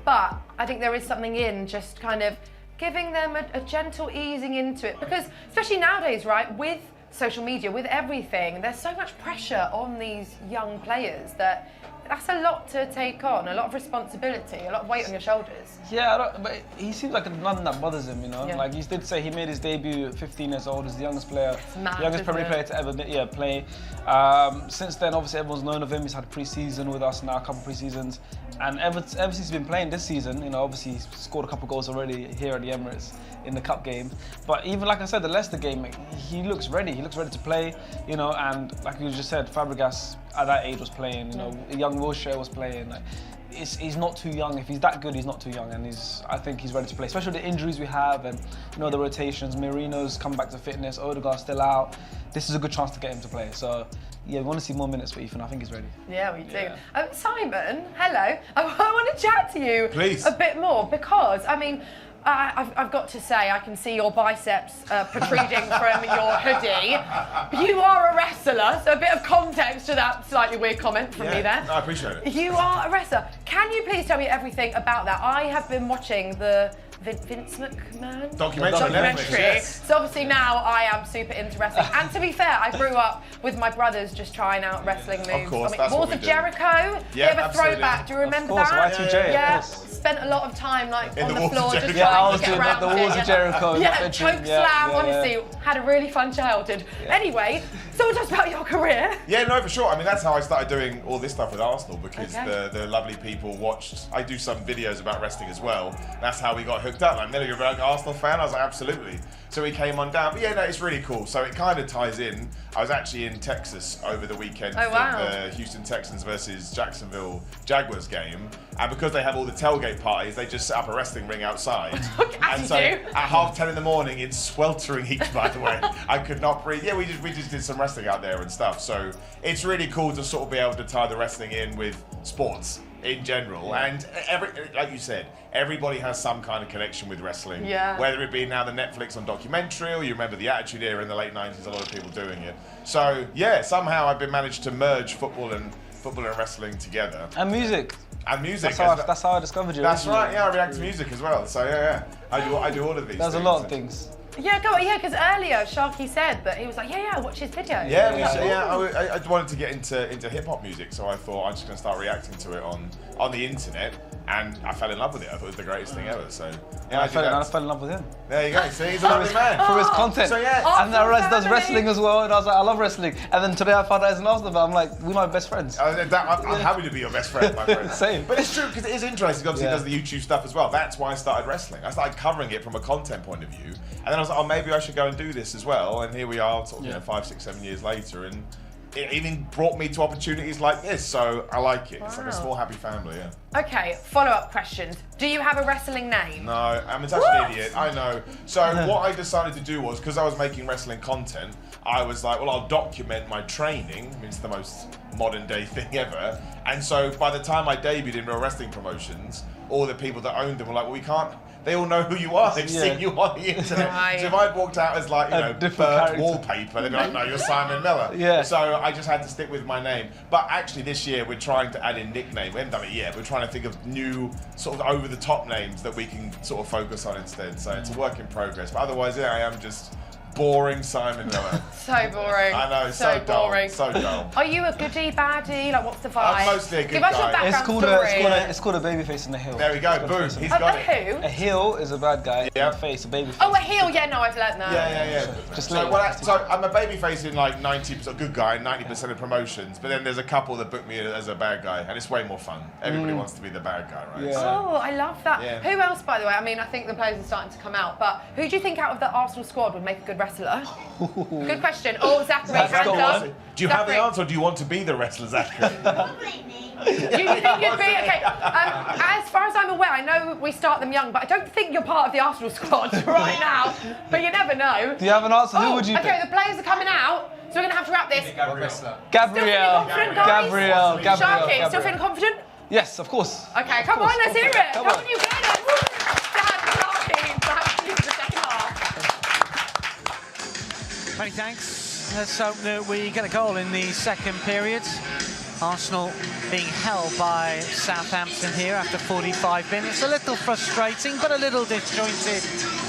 But I think there is something in just kind of giving them a gentle easing into it. Because especially nowadays, right, with social media, with everything, there's so much pressure on these young players that's a lot to take on, a lot of responsibility, a lot of weight on your shoulders. Yeah, but he seems like nothing that bothers him, you know? Yeah. Like, he did say he made his debut at 15 years old as the youngest player, mad, youngest Premier isn't player to ever play. Since then, obviously, everyone's known of him. He's had a pre-season with us now, a couple of pre-seasons. And ever since he's been playing this season, you know, obviously he's scored a couple of goals already here at the Emirates in the Cup game. But even, like I said, the Leicester game, he looks ready. He looks ready to play, you know, and like you just said, Fabregas at that age was playing, you know, young Wilshere was playing. Like, he's not too young. If he's that good, he's not too young, and I think he's ready to play. Especially with the injuries we have, and you know the rotations. Marino's come back to fitness. Odegaard's still out. This is a good chance to get him to play. So yeah, we want to see more minutes for Ethan. I think he's ready. Yeah, we do. Simon, hello. I want to chat to you Please. a bit more because I mean. I've got to say, I can see your biceps protruding from your hoodie. You are a wrestler, so a bit of context to that slightly weird comment from me there. I appreciate it. You are a wrestler. Can you please tell me everything about that? I have been watching the Vince McMahon documentary. Yes. So obviously now I am super into wrestling. And to be fair, I grew up with my brothers just trying out wrestling moves. Of course, I mean, that's Walls what of we do. Jericho. Yeah, Bit of a throwback. Do you remember that? Y2J, Yeah. of course. Spent a lot of time like In on the the Walls of floor just Jericho. Yeah, I trying was to get doing around the it. Walls of Jericho. Yeah, choke slam. Honestly, had a really fun childhood. Anyway, so tell us about your career. Yeah, no, for sure. I mean, that's how I started doing all this stuff with Arsenal because the lovely people watched. I do some videos about wrestling as well. That's how we got hooked up. Like, Millie, you're an Arsenal fan? I was like, absolutely. So we came on down. But yeah, no, it's really cool. So it kind of ties in. I was actually in Texas over the weekend for the Houston Texans versus Jacksonville Jaguars game. And because they have all the tailgate parties, they just set up a wrestling ring outside. And so at 10:30 in the morning, in sweltering heat, by the way, I could not breathe. Yeah, we just did some wrestling out there and stuff. So it's really cool to sort of be able to tie the wrestling in with sports in general. And like you said, everybody has some kind of connection with wrestling. Yeah. Whether it be now the Netflix on documentary, or you remember the Attitude Era in the late 90s, a lot of people doing it. So yeah, somehow I've been managed to merge football and wrestling together. And music. And music. That's how I discovered you. That's right. Yeah, I react to music as well. So yeah. I do all of these. There's a lot of things. Yeah, go on. Yeah, because earlier Sharky said that he was like, yeah, watch his videos. I wanted to get into hip hop music, so I thought I'm just going to start reacting to it on the internet, and I fell in love with it. I thought it was the greatest thing ever. So yeah, I fell in love with him. There you go. See, he's a lovely man. From his content. So yeah. And I realised he does wrestling as well, and I was like, I love wrestling. And then today I found out he's an Arsenal fan. I'm like, we're my best friends. I'm happy to be your best friend, my friend. Same. But it's true, because it is interesting. Obviously, he does the YouTube stuff as well. That's why I started wrestling. I started covering it from a content point of view. And then I was like, oh, maybe I should go and do this as well. And here we are, sort of, 5, 6, 7 years later. And it even brought me to opportunities like this. So I like it. Wow. It's like a small, happy family, yeah. Okay, follow-up questions. Do you have a wrestling name? No, I'm such an idiot. I know. So what I decided to do was, because I was making wrestling content, I was like, well, I'll document my training. I mean, it's the most modern day thing ever. And so by the time I debuted in real wrestling promotions, all the people that owned them were like, well, we can't. They all know who you are. They've seen you on the internet. Right. So if I'd walked out as like, Bert Wallpaper, they'd be like, no, you're Simon Miller. Yeah. So I just had to stick with my name. But actually this year we're trying to add in nicknames. We haven't done it yet. We're trying to think of new sort of over-the-top names that we can sort of focus on instead. So it's a work in progress. But otherwise, I am just boring Simon Miller. So boring. I know, so dull. boring. So dull. Are you a goodie, baddie? Like, what's the vibe? I'm mostly a good Give us your guy. background It's called a babyface in the heel. There we go, boom, he's got it. Who? A heel is a bad guy. Yeah. A face, a babyface. Oh, a heel. Yeah, no, I've learnt that. Yeah. Just so I'm a babyface in like 90% good guy, 90% of promotions, but then there's a couple that book me as a bad guy, and it's way more fun. Everybody wants to be the bad guy, right? Yeah. Oh, I love that. Yeah. Who else, by the way? I mean, I think the players are starting to come out, but who do you think out of the Arsenal squad would make a good wrestler? Good question. Oh, Zachary, hands up. Do you have the answer, or do you want to be the wrestler, Zachary? Probably me. Do you think you'd be okay? As far as I'm aware, I know we start them young, but I don't think you're part of the Arsenal squad right now. But you never know. Do you have an answer? Who would you Okay, pick? the players are coming out, so we're going to have to wrap this. Gabriel. Sharky, still feeling confident? Yes, of course. Okay, come on, let's hear it. Come Come on. on, you guys. Dan Sharky, back to you for the second half. Many thanks. Let's hope that we get a goal in the second period. Arsenal being held by Southampton here after 45 minutes. A little frustrating, but a little disjointed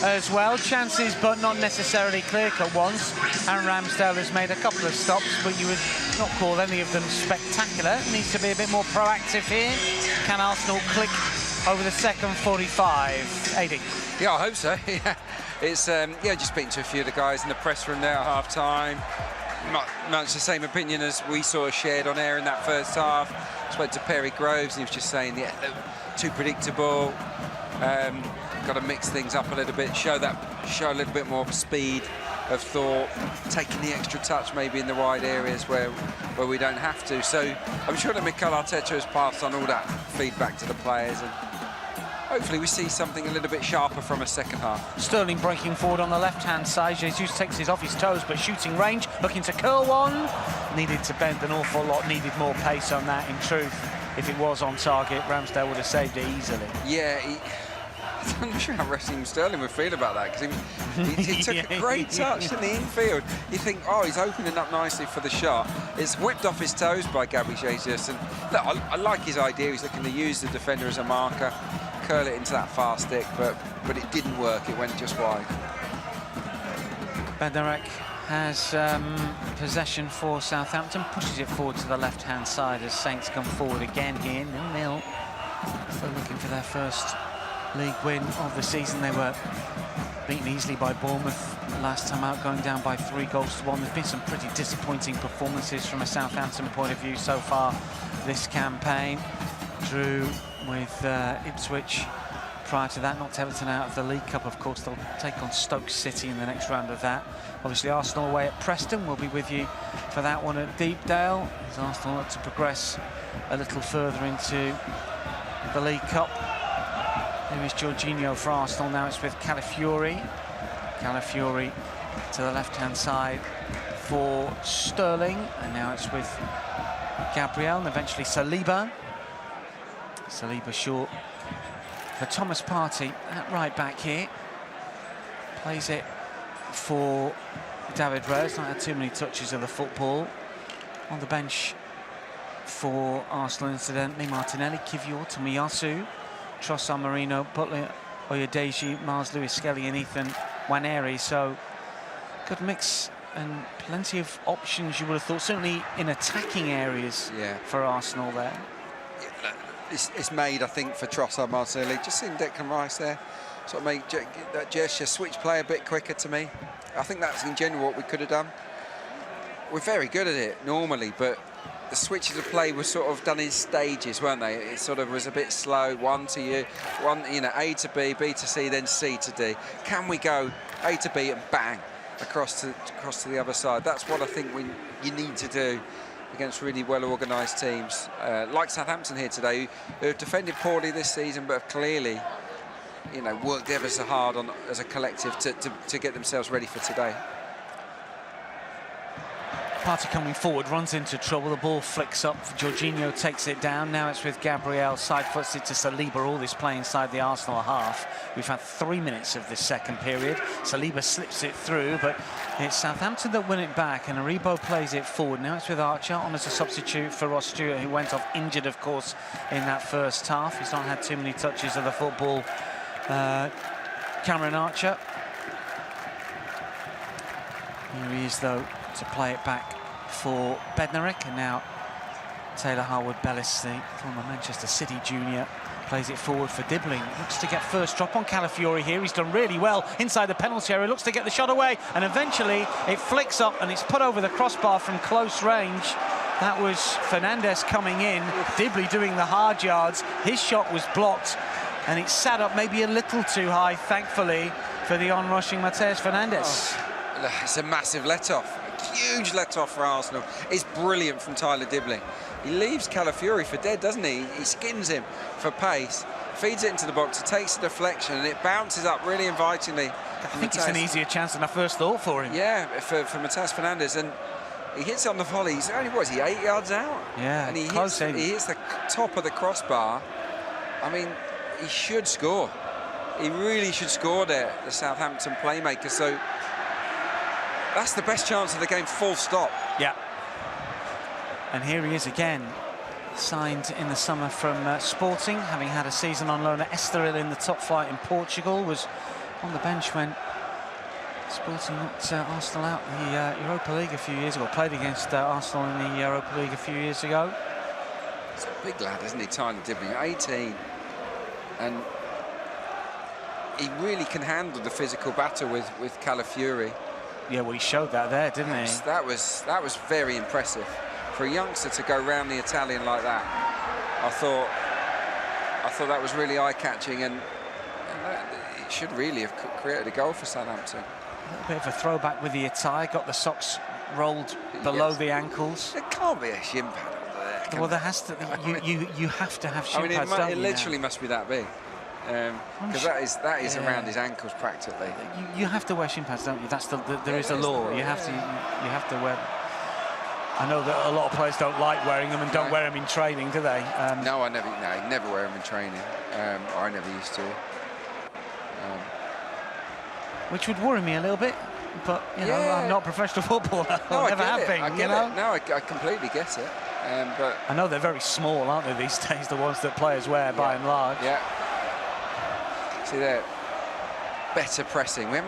as well. Chances, but not necessarily clear-cut ones. And Ramsdale has made a couple of stops, but you would not call any of them spectacular. Needs to be a bit more proactive here. Can Arsenal click over the second 45? AD. Yeah, I hope so. It's just speaking to a few of the guys in the press room there at half-time. Much the same opinion as we sort of shared on air in that first half. Spoke to Perry Groves, and he was just saying, too predictable. Got to mix things up a little bit, show a little bit more speed of thought, taking the extra touch maybe in the wide areas where we don't have to. So I'm sure that Mikel Arteta has passed on all that feedback to the players, and hopefully we see something a little bit sharper from a second half. Sterling breaking forward on the left-hand side. Jesus takes his off his toes, but shooting range, looking to curl one. Needed to bend an awful lot, needed more pace on that. In truth, if it was on target, Ramsdale would have saved it easily. Yeah, I'm not sure how Raheem Sterling would feel about that, because he took a great touch in the infield. You think, oh, he's opening up nicely for the shot. It's whipped off his toes by Gabriel Jesus, and look, I like his idea. He's looking to use the defender as a marker, curl it into that far stick, but it didn't work. It went just wide. Bednarek has possession for Southampton, pushes it forward to the left-hand side as Saints come forward again here, 0-0. Still looking for their first league win of the season. They were beaten easily by Bournemouth last time out, going down by 3-1. There's been some pretty disappointing performances from a Southampton point of view so far this campaign. Drew with Ipswich. Prior to that, knocked Everton out of the League Cup. Of course, they'll take on Stoke City in the next round of that. Obviously, Arsenal away at Preston. We'll be with you for that one at Deepdale, as Arsenal look to progress a little further into the League Cup. Here is Jorginho for Arsenal. Now it's with Calafiori. Calafiori to the left-hand side for Sterling. And now it's with Gabriel and eventually Saliba. Saliba short for Thomas Partey at right back here. Plays it for David Rose. Not had too many touches of the football. On the bench for Arsenal, incidentally, Martinelli, Kivior, Tomiyasu, Trossard, Marino, Butler, Oyedeji, Miles Lewis, Skelly and Ethan Nwaneri. So good mix and plenty of options, you would have thought, certainly in attacking areas for Arsenal there. It's made, I think, for Trossard, Martinelli. Just seeing Declan Rice there sort of make that gesture, switch play a bit quicker to me. I think that's in general what we could have done. We're very good at it normally, but the switches of play were sort of done in stages, weren't they? It sort of was a bit slow. A to B, B to C, then C to D. Can we go A to B and bang across to the other side? That's what I think you need to do against really well-organised teams like Southampton here today, who have defended poorly this season, but have clearly, worked ever so hard as a collective to get themselves ready for today. Partey coming forward, runs into trouble. The ball flicks up. Jorginho takes it down. Now it's with Gabriel, side foots it to Saliba. All this play inside the Arsenal half. We've had 3 minutes of this second period. Saliba slips it through, but it's Southampton that win it back, and Aribo plays it forward. Now it's with Archer on as a substitute for Ross Stewart, who went off injured, of course, in that first half. He's not had too many touches of the football. Cameron Archer. Here he is, though, to play it back for Bednarek, and now Taylor Harwood-Bellis, the former Manchester City junior, plays it forward for Dibbling. Looks to get first drop on Calafiori here. He's done really well inside the penalty area. Looks to get the shot away, and eventually it flicks up and it's put over the crossbar from close range. That was Fernandes coming in. Dibley doing the hard yards. His shot was blocked, and it sat up maybe a little too high, thankfully, for the on-rushing Mateus Fernandes. Oh, it's a massive let-off. A huge let-off for Arsenal. It's brilliant from Tyler Dibbling. He leaves Calafiori for dead, doesn't he? He skins him for pace, feeds it into the box, it takes a deflection, and it bounces up really invitingly. I think it's an easier chance than I first thought for him. Yeah, for Mateus Fernandes, and he hits on the volley. He's only, what is he, 8 yards out? Yeah, and he hits the top of the crossbar. I mean, he should score. He really should score there, the Southampton playmaker. So that's the best chance of the game, full stop. Yeah. And here he is again, signed in the summer from Sporting, having had a season on loan at Estoril in the top flight in Portugal, was on the bench when Sporting knocked Arsenal out in the Europa League a few years ago, played against Arsenal in the Europa League a few years ago. He's a big lad, isn't he, Tyler Dibbling, 18. And he really can handle the physical battle with Calafiori. Yeah, well, he showed that there, didn't he? That was very impressive. For a youngster to go round the Italian like that, I thought that was really eye-catching, and it should really have created a goal for Southampton. A little bit of a throwback with the attire, got the socks rolled below the ankles. There can't be a shin pad under there. Well, there has to. You have to have shin pads, don't you? It literally must be that big, because that is around his ankles practically. You have to wear shin pads, don't you? That's there is a law. You have to wear them. I know that a lot of players don't like wearing them and don't wear them in training, do they? No, I never wear them in training. I never used to. Which would worry me a little bit, but you know, I'm not a professional footballer. No, I never have been. I get it. No, I completely get it. But I know they're very small, aren't they, these days? The ones that players wear, by and large. Yeah. See there, better pressing. We've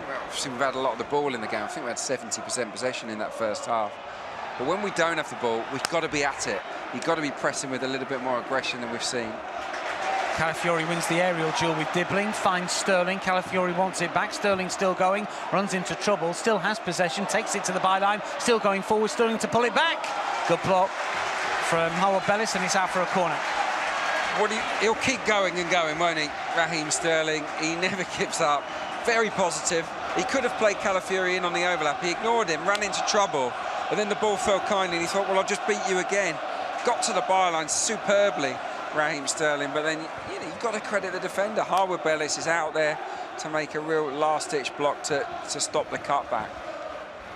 had a lot of the ball in the game. I think we had 70% possession in that first half. But when we don't have the ball, we've got to be at it. You've got to be pressing with a little bit more aggression than we've seen. Calafiori wins the aerial duel with Dibbling, finds Sterling. Calafiori wants it back. Sterling still going, runs into trouble, still has possession, takes it to the byline, still going forward. Sterling to pull it back. Good block from Harwood-Bellis, and it's out for a corner. He'll keep going and going, won't he, Raheem Sterling? He never gives up. Very positive. He could have played Calafiori in on the overlap. He ignored him, ran into trouble. And then the ball fell kindly, and he thought, well, I'll just beat you again. Got to the byline superbly, Raheem Sterling, but then you've got to credit the defender. Harwood-Bellis is out there to make a real last-ditch block to stop the cutback.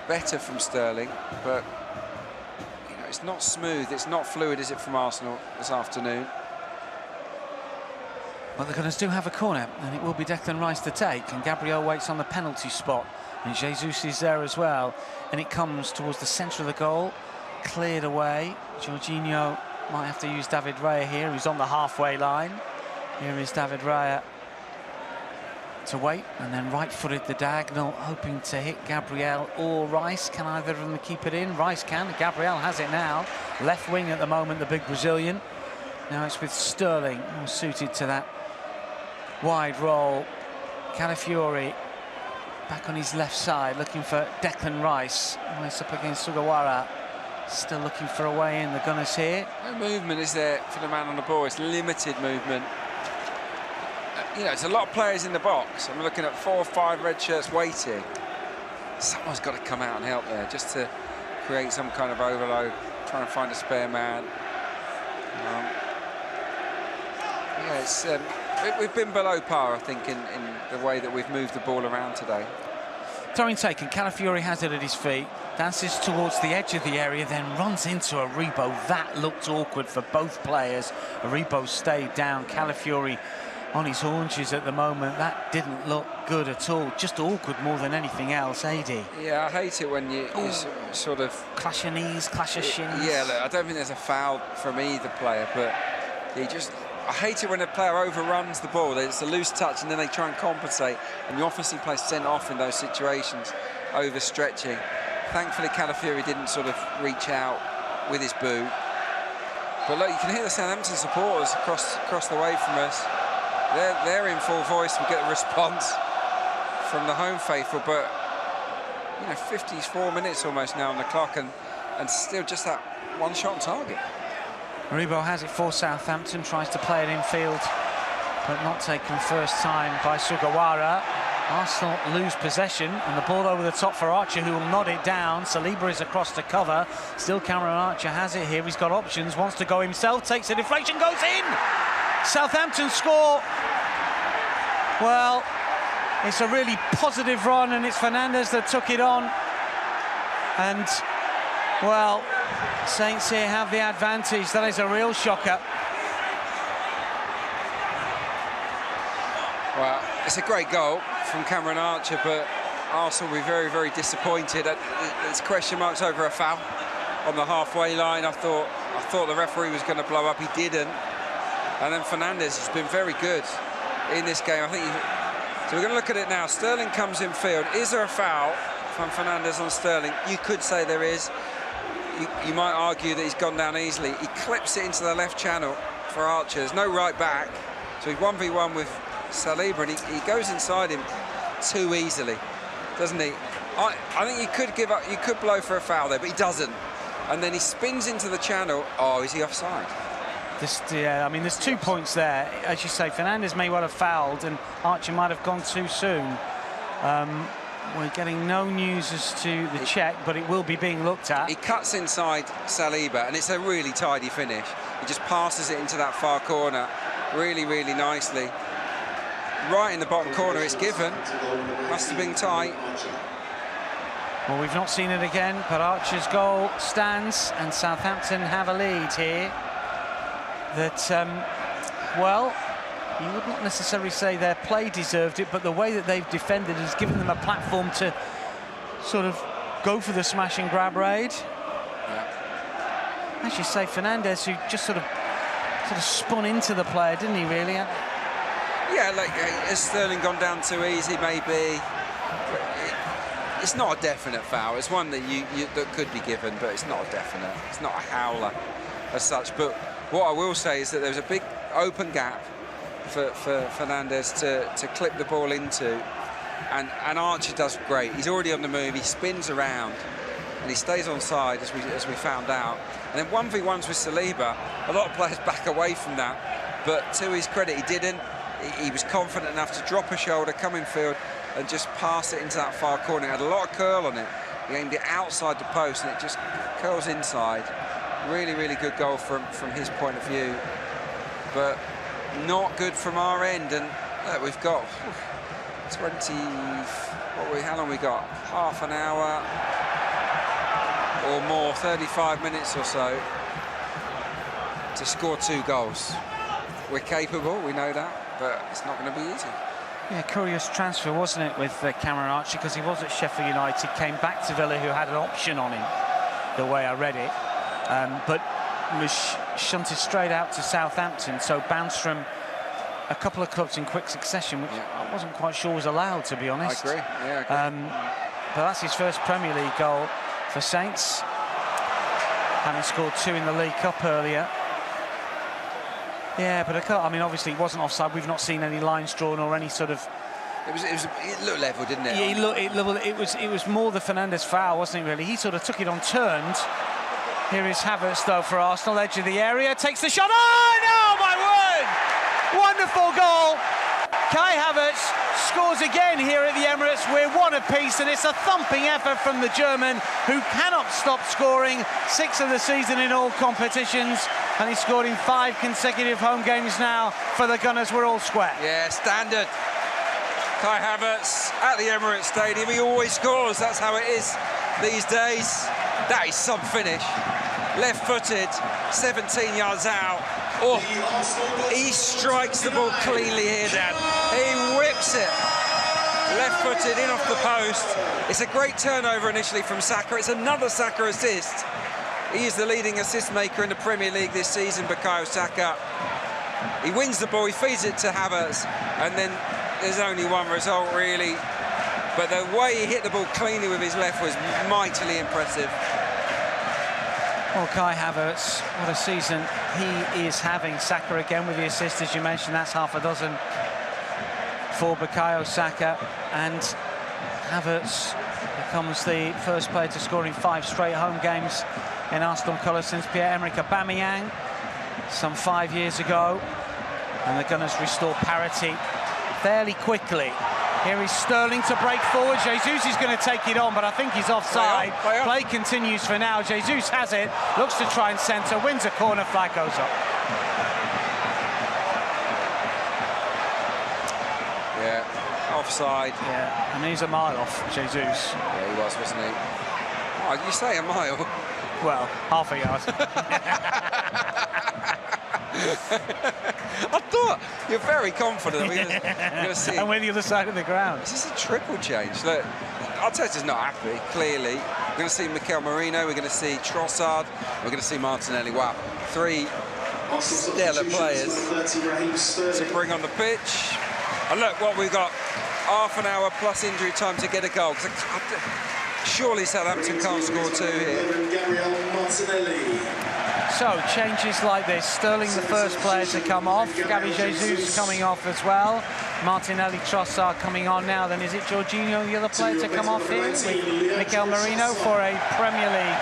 Better from Sterling, but it's not smooth, it's not fluid, is it, from Arsenal this afternoon? Well, the Gunners do have a corner, and it will be Declan Rice to take, and Gabriel waits on the penalty spot. And Jesus is there as well, and it comes towards the centre of the goal, cleared away. Jorginho might have to use David Raya here, who's on the halfway line. Here is David Raya to wait, and then right-footed the diagonal, hoping to hit Gabriel or Rice. Can either of them keep it in? Rice can. Gabriel has it now. Left wing at the moment, the big Brazilian. Now it's with Sterling, more suited to that wide role. Calafiori back on his left side, looking for Declan Rice. Rice up against Sugawara. Still looking for a way in, the Gunners here. No movement is there for the man on the ball. It's limited movement. It's a lot of players in the box. I'm looking at 4 or 5 red shirts waiting. Someone's got to come out and help there, just to create some kind of overload, try and find a spare man. We've been below par, I think, in the way that we've moved the ball around today. Throwing taken, Calafiori has it at his feet, dances towards the edge of the area, then runs into Aribo. That looked awkward for both players. Aribo stayed down, Calafiori on his haunches at the moment. That didn't look good at all, just awkward more than anything else, AD. Yeah, I hate it when you sort of... Clash your knees, clash your shins. Yeah, look, I don't think there's a foul from either player, but he just... I hate it when a player overruns the ball. It's a loose touch and then they try and compensate, and you often see players sent off in those situations, overstretching. Thankfully, Calafiori didn't sort of reach out with his boot. But look, you can hear the Southampton supporters across the way from us. They're in full voice. We get a response from the home faithful, but 54 minutes almost now on the clock, and still just that one shot on target. Rebo has it for Southampton, tries to play it infield, but not taken first time by Sugawara. Arsenal lose possession, and the ball over the top for Archer, who will nod it down. Saliba is across to cover. Still Cameron Archer has it here. He's got options, wants to go himself, takes a deflection, goes in! Southampton score. Well, it's a really positive run, and it's Fernandes that took it on. And, well, Saints here have the advantage. That is a real shocker. Well, it's a great goal from Cameron Archer, but Arsenal will be very, very disappointed. There's question marks over a foul on the halfway line. I thought the referee was going to blow up. He didn't. And then Fernandes has been very good in this game. I think so we're going to look at it now. Sterling comes in field. Is there a foul from Fernandes on Sterling? You could say there is. You might argue that he's gone down easily. He clips it into the left channel for Archer. There's no right back. So he's 1v1 with Saliba, and he goes inside him too easily, doesn't he? I think you could give up, you could blow for a foul there, but he doesn't. And then he spins into the channel. Oh, is he offside? Yeah, I mean, there's 2 points there. As you say, Fernandes may well have fouled, and Archer might have gone too soon. We're getting no news as to the check, but it will be being looked at. He cuts inside Saliba, and it's a really tidy finish. He just passes it into that far corner really, really nicely. Right in the bottom corner, it's given. Must have been tight. Well, we've not seen it again, but Archer's goal stands, and Southampton have a lead here. That, well, you would not necessarily say their play deserved it, but the way that they've defended has given them a platform to sort of go for the smash and grab raid. Yeah. As you say, Fernandes, who just sort of spun into the player, didn't he, really? Yeah, like, has Sterling gone down too easy, maybe? It's not a definite foul. It's one that that could be given, but it's not a definite. It's not a howler as such. But what I will say is that there's a big open gap for Fernandes to clip the ball into, and Archer does great. He's already on the move. He spins around, and he stays on side, as we found out. And then 1v1s with Saliba. A lot of players back away from that, but to his credit, he didn't. He was confident enough to drop a shoulder, come in field, and just pass it into that far corner. It had a lot of curl on it. He aimed it outside the post, and it just curls inside. Really, really good goal from his point of view, but not good from our end. And look, we've got 20. How long we got? Half an hour or more, 35 minutes or so to score 2 goals. We're capable, we know that, but it's not going to be easy. Yeah, curious transfer, wasn't it, with Cameron Archer, because he was at Sheffield United, came back to Villa, who had an option on him, the way I read it, but was shunted straight out to Southampton, so bounced from a couple of clubs in quick succession, which I wasn't quite sure was allowed, to be honest. I agree, yeah, I agree. But that's his first Premier League goal for Saints, having scored 2 in the League Cup earlier. Yeah, but I mean, obviously, it wasn't offside. We've not seen any lines drawn or any sort of. It looked level, didn't it? Yeah, it was more the Fernandes foul, wasn't it? Really, he sort of took it on turned. Here is Havertz though for Arsenal, edge of the area, takes the shot. Oh no, my word! Wonderful goal. Kai Havertz scores again here at the Emirates. We're 1 apiece, and it's a thumping effort from the German, who cannot stop scoring. 6th of the season in all competitions, and he's scored in 5 consecutive home games now for the Gunners. We're all square. Yeah, standard. Kai Havertz at the Emirates Stadium. He always scores. That's how it is these days. That is some finish. Left-footed, 17 yards out. Oh, he strikes the ball cleanly here, Dan. He whips it. Left-footed, in off the post. It's a great turnover initially from Saka. It's another Saka assist. He is the leading assist maker in the Premier League this season, Bukayo Saka. He wins the ball, he feeds it to Havertz, and then there's only one result, really. but the way he hit the ball cleanly with his left was mightily impressive. Well, Kai Havertz, what a season he is having. Saka again with the assist, as you mentioned, that's half a dozen for Bukayo Saka. And Havertz becomes the first player to score in 5 straight home games in Aston colours since Pierre-Emerick Aubameyang some 5 years ago. And the Gunners restore parity fairly quickly. Here is Sterling to break forward. Jesus is going to take it on, but I think he's offside. Play continues for now. Jesus has it, looks to try and centre, wins a corner, flag goes up. Yeah, offside. Yeah, and he's a mile off, Jesus. Yeah, he was, wasn't he? Oh, you say a mile? Well, half a yard. I thought you're very confident we're going to see. And we're the other side of the ground. This is a triple change. Look, Arteta's not happy, clearly. We're going to see Mikel Merino, we're going to see Trossard, we're going to see Martinelli. Wow, 3 stellar players to bring on the pitch. And look what we've got, half an hour plus injury time to get a goal. Surely Southampton can't score 2 here. So, changes like this. Sterling, the first player to come off. Gabby Jesus coming off as well. Martinelli, Trossard coming on now. Then is it Jorginho, the other player to come off here? With Mikel Merino for a Premier League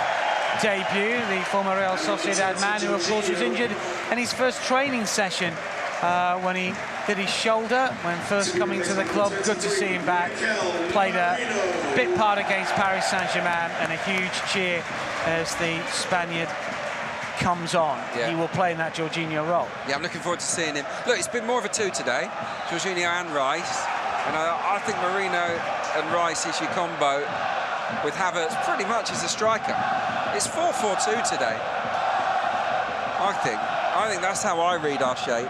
debut. The former Real Sociedad man who, of course, was injured in his first training session when he did his shoulder when first coming to the club. Good to see him back. Played a bit part against Paris Saint-Germain, and a huge cheer as the Spaniard comes on. Yeah. He will play in that Jorginho role. Yeah, I'm looking forward to seeing him. Look, it's been more of a 2 today, Jorginho and Rice. And I think Merino and Rice issue combo with Havertz pretty much as a striker. It's 4-4-2 today, I think. I think that's how I read our shape.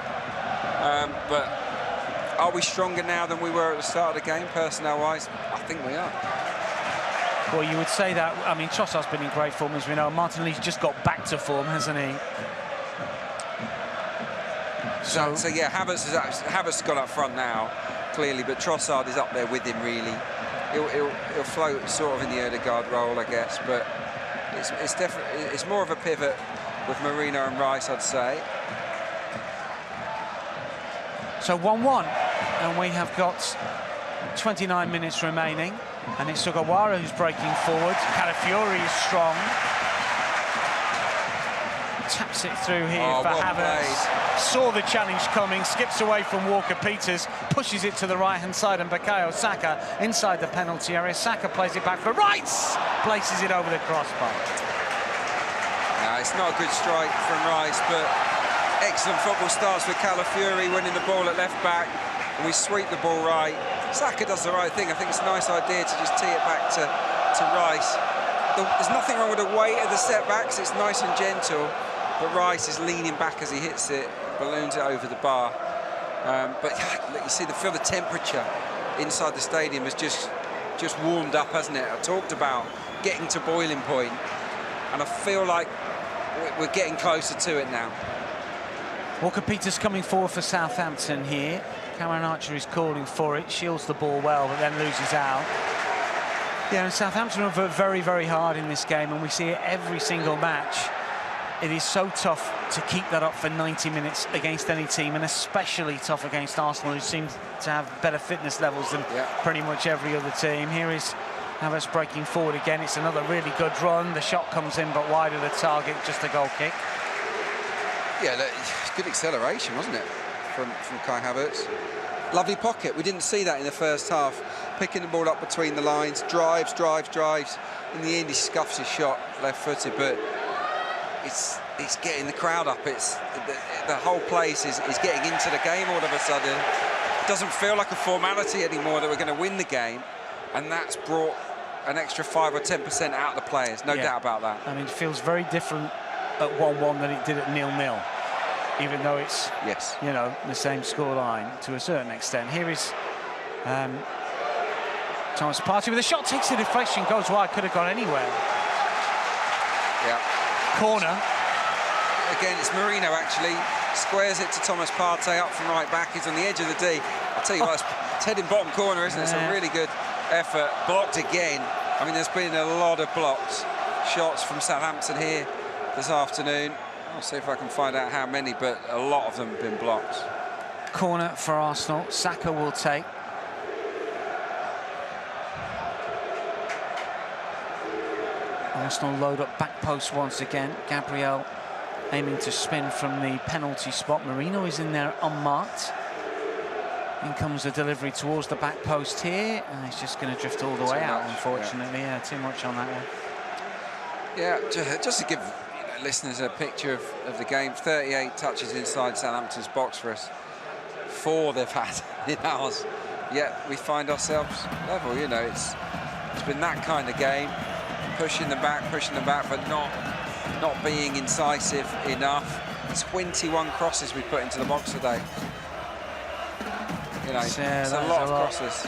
But are we stronger now than we were at the start of the game, personnel-wise? I think we are. Well, you would say that. I mean, Trossard's been in great form, as we know. Martinelli's just got back to form, hasn't he? So yeah, Havertz has gone up front now, clearly, but Trossard is up there with him, really. He'll float sort of in the Odegaard role, I guess, but it's definitely, it's more of a pivot with Merino and Rice, I'd say. So 1-1, and we have got 29 minutes remaining, and it's Sugawara who's breaking forward. Calafiori is strong. Taps it through here for Havertz. Saw the challenge coming, skips away from Walker-Peters, pushes it to the right-hand side, and Bukayo Saka inside the penalty area. Saka plays it back for Rice, places it over the crossbar. It's not a good strike from Rice, but excellent football starts with Calafiori winning the ball at left-back, and we sweep the ball right. Saka does the right thing. I think it's a nice idea to just tee it back to Rice. There's nothing wrong with the weight of the setbacks. It's nice and gentle. But Rice is leaning back as he hits it, balloons it over the bar. But look, you see, feel the temperature inside the stadium has just warmed up, hasn't it? I talked about getting to boiling point, and I feel like we're getting closer to it now. Walker-Peters coming forward for Southampton here. Cameron Archer is calling for it, shields the ball well, but then loses out. Yeah, and Southampton have worked very, very hard in this game, and we see it every single match. It is so tough to keep that up for 90 minutes against any team, and especially tough against Arsenal, who seem to have better fitness levels than pretty much every other team. Here is Havertz breaking forward again. It's another really good run. The shot comes in, but wide of the target, just a goal kick. Yeah, look, good acceleration, wasn't it, from Kai Havertz? Lovely pocket. We didn't see that in the first half. Picking the ball up between the lines, drives. In the end, he scuffs his shot, left-footed, but it's getting the crowd up. It's the whole place is getting into the game all of a sudden. It doesn't feel like a formality anymore that we're going to win the game, and that's brought an extra 5 or 10% out of the players, no doubt about that. I mean, it feels very different at 1-1 than it did at 0-0, even though it's you know, the same scoreline to a certain extent. Here is Thomas Partey with a shot, takes the deflection, goes wide, could have gone anywhere. Yeah. Corner. Again, it's Merino actually, squares it to Thomas Partey up from right back. He's on the edge of the D. I'll tell you what, it's heading bottom corner, isn't it? It's a really good effort, blocked again. I mean, there's been a lot of blocked shots from Southampton here this afternoon. I'll see if I can find out how many, but a lot of them have been blocked. Corner for Arsenal. Saka will take. Arsenal load up back post once again. Gabriel aiming to spin from the penalty spot. Merino is in there unmarked. In comes the delivery towards the back post here, and it's just going to drift all the way out, unfortunately. Yeah, too much on that one. Yeah, just to give listeners a picture of the game, 38 touches inside Southampton's box for us. 4 they've had in ours. Yet we find ourselves level. You know, it's been that kind of game, pushing them back, but not being incisive enough. 21 crosses we put into the box today. You know, it's a lot of crosses.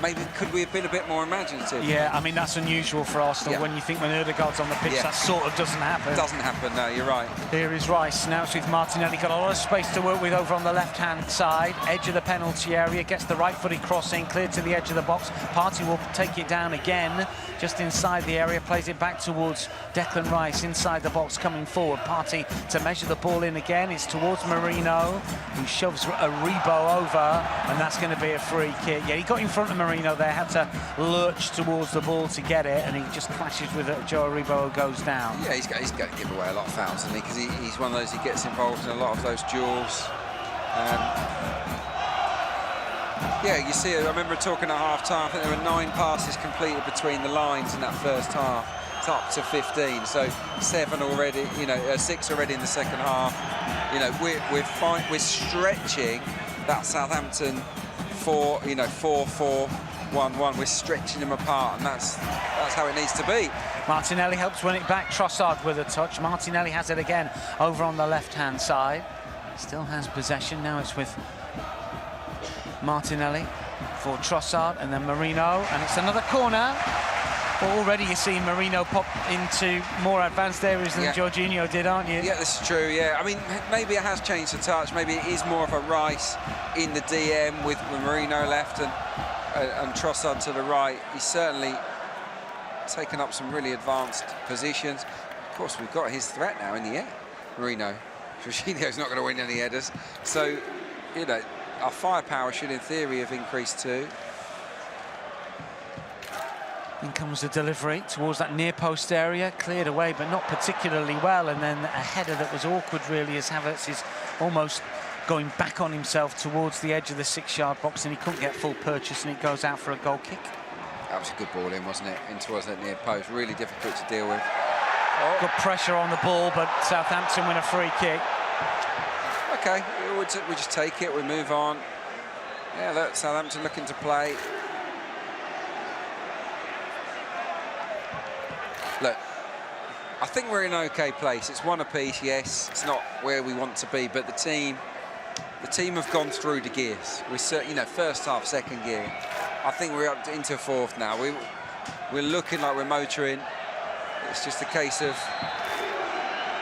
Maybe could we have been a bit more imaginative? Yeah, I mean, that's unusual for Arsenal. When you think when Ødegaard's on the pitch, that sort of doesn't happen. It doesn't happen, no, you're right. Here is Rice, now it's with Martinelli, got a lot of space to work with over on the left-hand side, edge of the penalty area, gets the right-footed cross in, cleared to the edge of the box. Partey will take it down again, just inside the area, plays it back towards Declan Rice, inside the box, coming forward. Partey to measure the ball in again, it's towards Merino, who shoves a Rebo over, and that's going to be a free kick. Yeah, he got in front of Merino there, had to lurch towards the ball to get it, and he just clashes with it. Joe Rebo goes down. Yeah, he's going to give away a lot of fouls, isn't he? Because he's one of those, he gets involved in a lot of those duels. Yeah, you see, I remember talking at half-time, I think there were 9 passes completed between the lines in that first half. It's up to 15, so 7 already, 6 already in the second half. You know, we're stretching that Southampton 4-4-1-1. We're stretching them apart, and that's how it needs to be. Martinelli helps win it back. Trossard with a touch. Martinelli has it again over on the left-hand side. Still has possession. Now it's with Martinelli for Trossard, and then Merino, and it's another corner. Well, already you're seeing Merino pop into more advanced areas than Jorginho did, aren't you? Yeah, this is true, yeah. I mean, maybe it has changed the touch. Maybe it is more of a Rice in the DM with Merino left and Trossard to the right. He's certainly taken up some really advanced positions. Of course, we've got his threat now in the air, Merino. Jorginho's not going to win any headers. So, our firepower should, in theory, have increased too. In comes the delivery towards that near post area, cleared away, but not particularly well. And then a header that was awkward, really, as Havertz is almost going back on himself towards the edge of the 6-yard box, and he couldn't get full purchase, and it goes out for a goal kick. That was a good ball in, wasn't it? In towards that near post, really difficult to deal with. Good pressure on the ball, but Southampton win a free kick. Okay, we just take it, we move on. Yeah, look, Southampton looking to play. Look, I think we're in an okay place. It's 1 apiece, yes. It's not where we want to be, but the team have gone through the gears. We're, first half, second gear. I think we're up into 4th now. We're looking like we're motoring. It's just a case of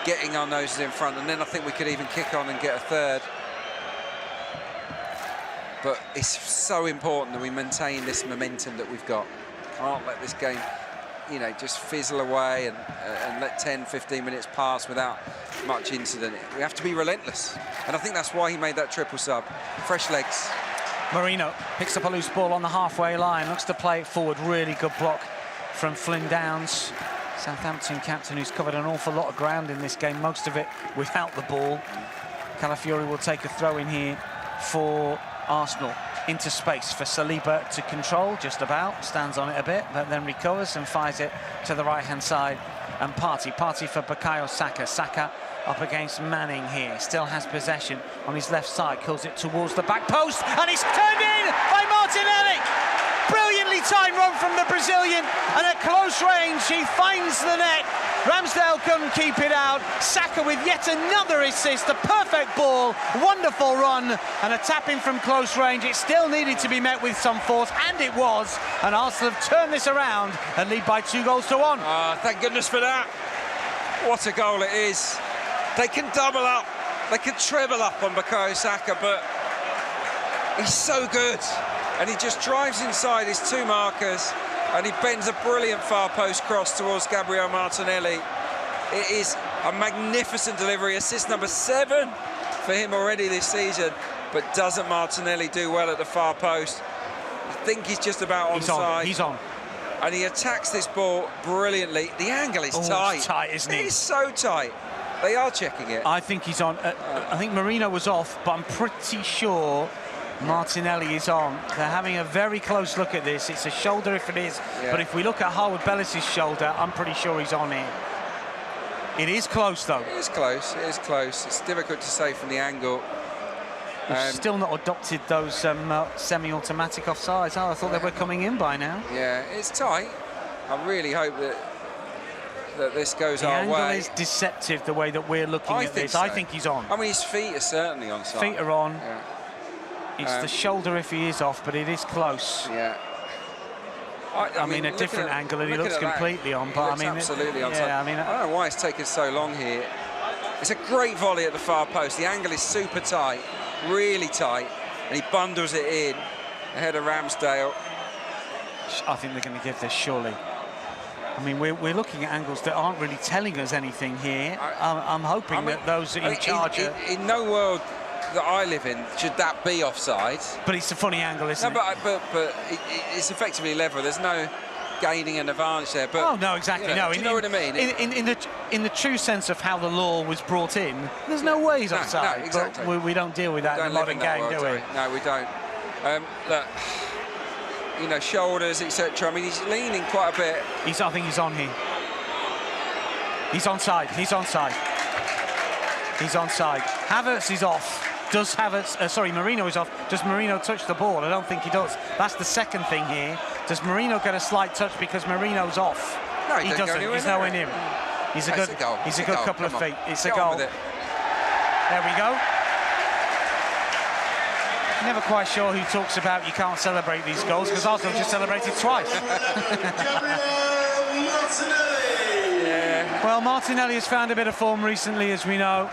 getting our noses in front, and then I think we could even kick on and get a 3rd. But it's so important that we maintain this momentum that we've got. Can't let this game, just fizzle away and let 10, 15 minutes pass without much incident. We have to be relentless. And I think that's why he made that triple sub. Fresh legs. Merino picks up a loose ball on the halfway line, looks to play it forward. Really good block from Flynn Downs, Southampton captain, who's covered an awful lot of ground in this game, most of it without the ball. Calafiori will take a throw in here for Arsenal. Into space for Saliba to control, just about, stands on it a bit, but then recovers and fires it to the right-hand side. And Partey for Bukayo Saka. Saka up against Manning here, still has possession on his left side, kills it towards the back post, and it's turned in by Martinelli! Brilliantly timed run from the Brazilian, and at close range he finds the net. Ramsdale couldn't keep it out. Saka with yet another assist, a perfect ball, wonderful run, and a tap-in from close range. It still needed to be met with some force, and it was, and Arsenal have turned this around and lead by 2-1. Thank goodness for that. What a goal it is. They can double up, they can treble up on Bukayo Saka, but he's so good. and he just drives inside his two markers, and he bends a brilliant far post cross towards Gabriel Martinelli. It is a magnificent delivery, assist number 7 for him already this season, but doesn't Martinelli do well at the far post? I think he's just about onside. He's on. And he attacks this ball brilliantly. The angle is tight. It's tight, isn't it? It is so tight. They are checking it. I think he's on. I think Marino was off, but I'm pretty sure Martinelli is on. They're having a very close look at this. It's a shoulder if it is, but if we look at Harwood Bellis' shoulder, I'm pretty sure he's on here. It is close, though. It is close. It is close. It's difficult to say from the angle. We've still not adopted those semi-automatic offsides. Oh, I thought they were coming in by now. Yeah, it's tight. I really hope that this goes our way. The angle is deceptive, the way that we're looking at this. So. I think he's on. I mean, his feet are certainly on side. Feet are on. Yeah. It's the shoulder if he is off, but it is close. Yeah. I mean, a different angle, and he looks completely on. But I mean, absolutely on side. Yeah, I mean, I don't know why it's taken so long here. It's a great volley at the far post. The angle is super tight, really tight, and he bundles it in ahead of Ramsdale. I think they're going to give this, surely. I mean, we're looking at angles that aren't really telling us anything here. I'm hoping that those in charge are... In no world that I live in should that be offside. But it's a funny angle, isn't it? But it's effectively level. There's no gaining an advantage there. But, oh, no, exactly. You know, do you know what I mean? In the true sense of how the law was brought in, there's no way he's offside. No, exactly. But we don't deal with that in the modern game, do we? No, we don't. Look, you know, shoulders, etc. I mean, he's leaning quite a bit. I think he's on here. He's onside. He's onside. He's onside. Havertz is off. Does Havertz... Marino is off. Does Marino touch the ball? I don't think he does. That's the second thing here. Does Marino get a slight touch because Marino's off? No, he doesn't. He's nowhere near him. He's a good couple of feet. It's a goal. There we go. Never quite sure who talks about you can't celebrate these goals, because Arsenal just celebrated twice. Yeah. Well, Martinelli has found a bit of form recently, as we know,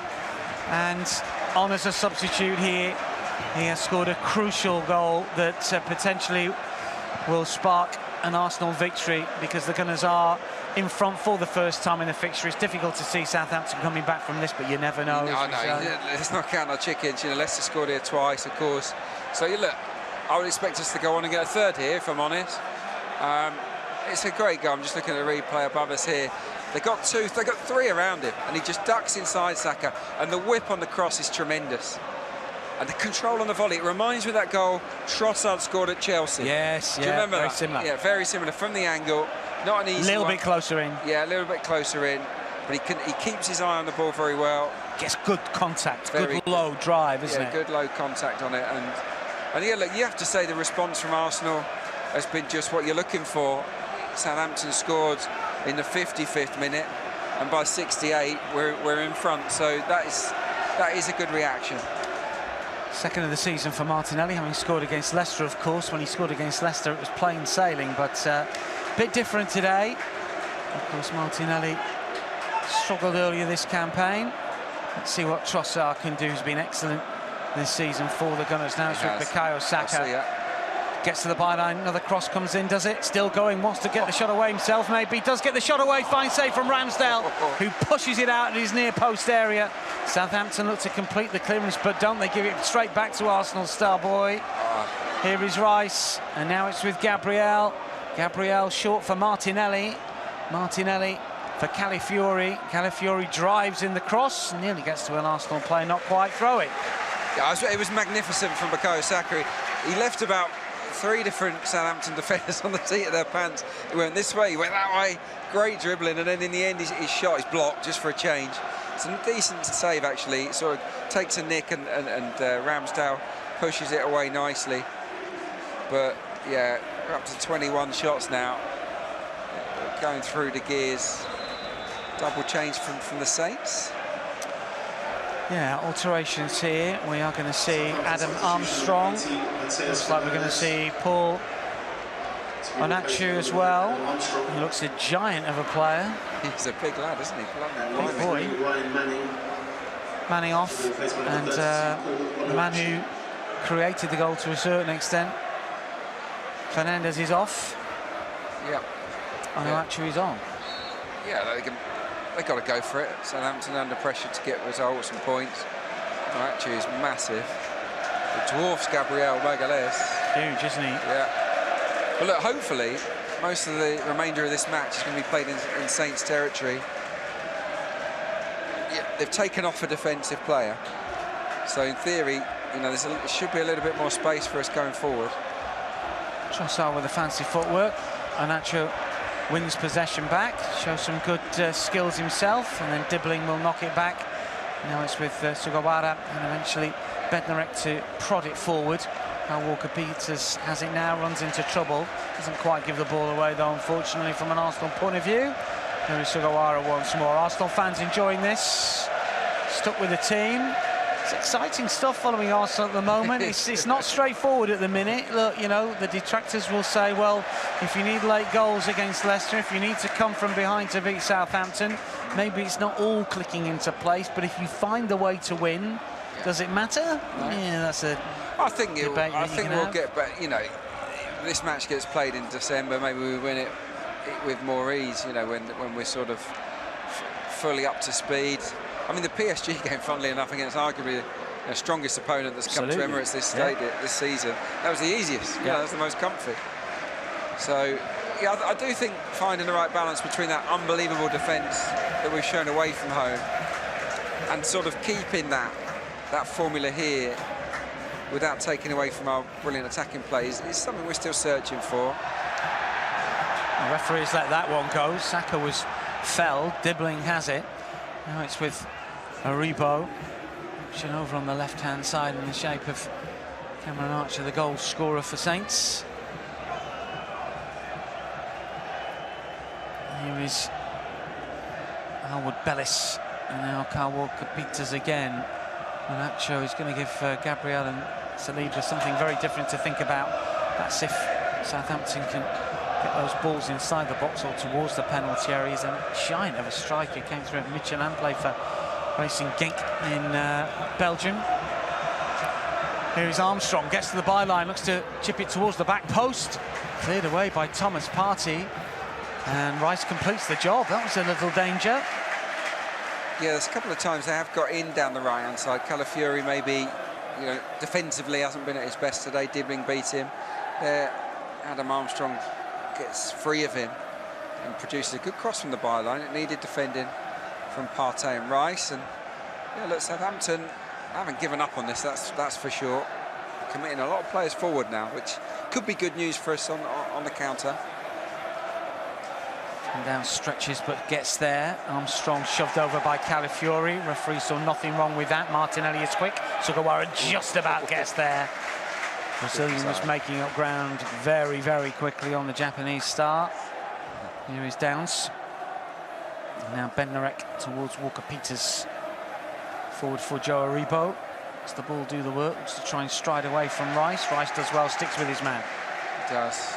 and on as a substitute here, he has scored a crucial goal that potentially will spark an Arsenal victory, because the Gunners are in front for the first time in the fixture. It's difficult to see Southampton coming back from this, but you never know. No, let's not count our chickens. You know, Leicester scored here twice, of course. So you look, I would expect us to go on and get a third here, if I'm honest. It's a great goal. I'm just looking at the replay above us here. They got 3 around him, and he just ducks inside Saka, and the whip on the cross is tremendous. And the control on the volley, it reminds me of that goal Trossard scored at Chelsea. Yes, do you remember very that? similar. Yeah, very similar from the angle. Not an easy one. A little bit closer in. Yeah, a little bit closer in, but he keeps his eye on the ball very well. Gets good contact, good low drive, isn't it? Yeah, good low contact on it, and yeah, look, you have to say the response from Arsenal has been just what you're looking for. Southampton scored in the 55th minute, and by 68 we're in front, so that is a good reaction. Second of the season for Martinelli, having scored against Leicester, of course. When he scored against Leicester, it was plain sailing, but a bit different today. Of course, Martinelli struggled earlier this campaign. Let's see what Trossard can do. He's been excellent this season for the Gunners. Now it's with Bukayo Saka. Gets to the byline, another cross comes in, does it? Still going, wants to get the shot away himself, maybe. Does get the shot away, fine save from Ramsdale, who pushes it out in his near post area. Southampton look to complete the clearance, but don't they give it straight back to Arsenal's star boy. Here is Rice, and now it's with Gabriel. Gabriel short for Martinelli. Martinelli for Calafiori. Calafiori drives in the cross, nearly gets to an Arsenal player, not quite throw it. Yeah, it was magnificent from Bukayo Saka. He left about 3 different Southampton defenders on the seat of their pants. He went this way, he went that way, great dribbling, and then in the end his shot is blocked just for a change. It's a decent save, actually. It sort of takes a nick, and Ramsdale pushes it away nicely. But yeah, we're up to 21 shots now, going through the gears. Double change from the Saints. Yeah, alterations here. We are going to see Adam Armstrong. Looks like we're going to see Paul Onachu as well. He looks a giant of a player. He's a big lad, isn't he? Big boy. Manning off, and the man who created the goal to a certain extent. Fernandez is off. Yeah. Onuachu is on. Yeah, they've got to go for it. Southampton under pressure to get results and points. Onuachu is massive. It dwarfs Gabriel Magalhaes. Huge, isn't he? Yeah. But look, hopefully, most of the remainder of this match is going to be played in Saints territory. Yeah, they've taken off a defensive player. So in theory, you know, there should be a little bit more space for us going forward. Trossard with the fancy footwork. Onuachu wins possession back, shows some good skills himself, and then Dibbling will knock it back. Now it's with Sugawara, and eventually Bednarek to prod it forward. Kyle Walker-Peters has it now, runs into trouble. Doesn't quite give the ball away, though, unfortunately, from an Arsenal point of view. Here is Sugawara once more. Arsenal fans enjoying this. Stuck with the team. It's exciting stuff following Arsenal at the moment. It's not straightforward at the minute. Look, you know, the detractors will say, well, if you need late goals against Leicester, if you need to come from behind to beat Southampton, maybe it's not all clicking into place, but if you find the way to win, does it matter? No. Yeah, that's a debate. I think we'll get back. You know, this match gets played in December. Maybe we win it with more ease. You know, when we're sort of fully up to speed. I mean, the PSG game, funnily enough, against arguably the strongest opponent that's come to Emirates this season, that was the easiest. Yeah, that was the most comfy. So, yeah, I do think finding the right balance between that unbelievable defence that we've shown away from home and sort of keeping that formula here without taking away from our brilliant attacking plays is something we're still searching for. The referees let that one go. Saka was felled. Dibbling has it. Now it's with Aribo, option over on the left-hand side in the shape of Cameron Archer, the goal scorer for Saints. Here is Alwood Bellis, and now Kyle Walker-Peters again. Onuachu is going to give Gabriel and Saliba something very different to think about. That's if Southampton can get those balls inside the box or towards the penalty areas. And a shine of a striker came through at Michelin, play for Racing Genk in Belgium. Here is Armstrong, gets to the byline, looks to chip it towards the back post. Cleared away by Thomas Partey. And Rice completes the job. That was a little danger. Yeah, there's a couple of times they have got in down the right-hand side. Calafiori maybe, you know, defensively hasn't been at his best today. Dibbling beat him. Adam Armstrong gets free of him and produces a good cross from the byline. It needed defending from Partey and Rice. And yeah, look, Southampton haven't given up on this. That's for sure. Committing a lot of players forward now, which could be good news for us on the counter. And down stretches, but gets there. Armstrong shoved over by Calafiori. Referee saw nothing wrong with that. Martinelli is quick. Sugawara just about gets there. Brazilian was making up ground very, very quickly on the Japanese start. Here is Downs. And now Bednarek towards Walker-Peters. Forward for Joe Aribo. Does the ball do the work? Looks to try and stride away from Rice. Rice does well, sticks with his man. He does.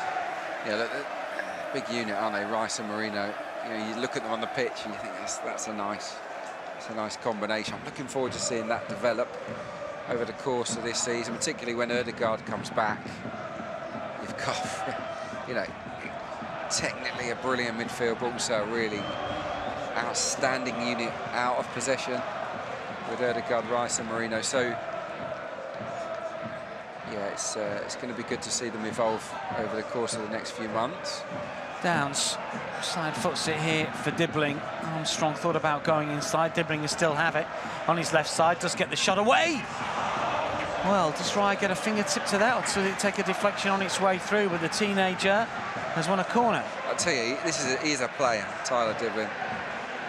Yeah, look, big unit, aren't they? Rice and Marino. You know, you look at them on the pitch and you think that's a nice combination. I'm looking forward to seeing that develop over the course of this season, particularly when Ødegaard comes back. You've got, you know, technically a brilliant midfield, but also a really outstanding unit out of possession with Ødegaard, Rice and Marino. So yeah, it's going to be good to see them evolve over the course of the next few months. Downs side foots it here for Dibbling. Armstrong thought about going inside. Dibbling will still have it on his left side. Does get the shot away. Well, does Rye get a fingertip to that, or does it take a deflection on its way through? But the teenager has won a corner. I tell you, he's a player, Tyler Dibbling.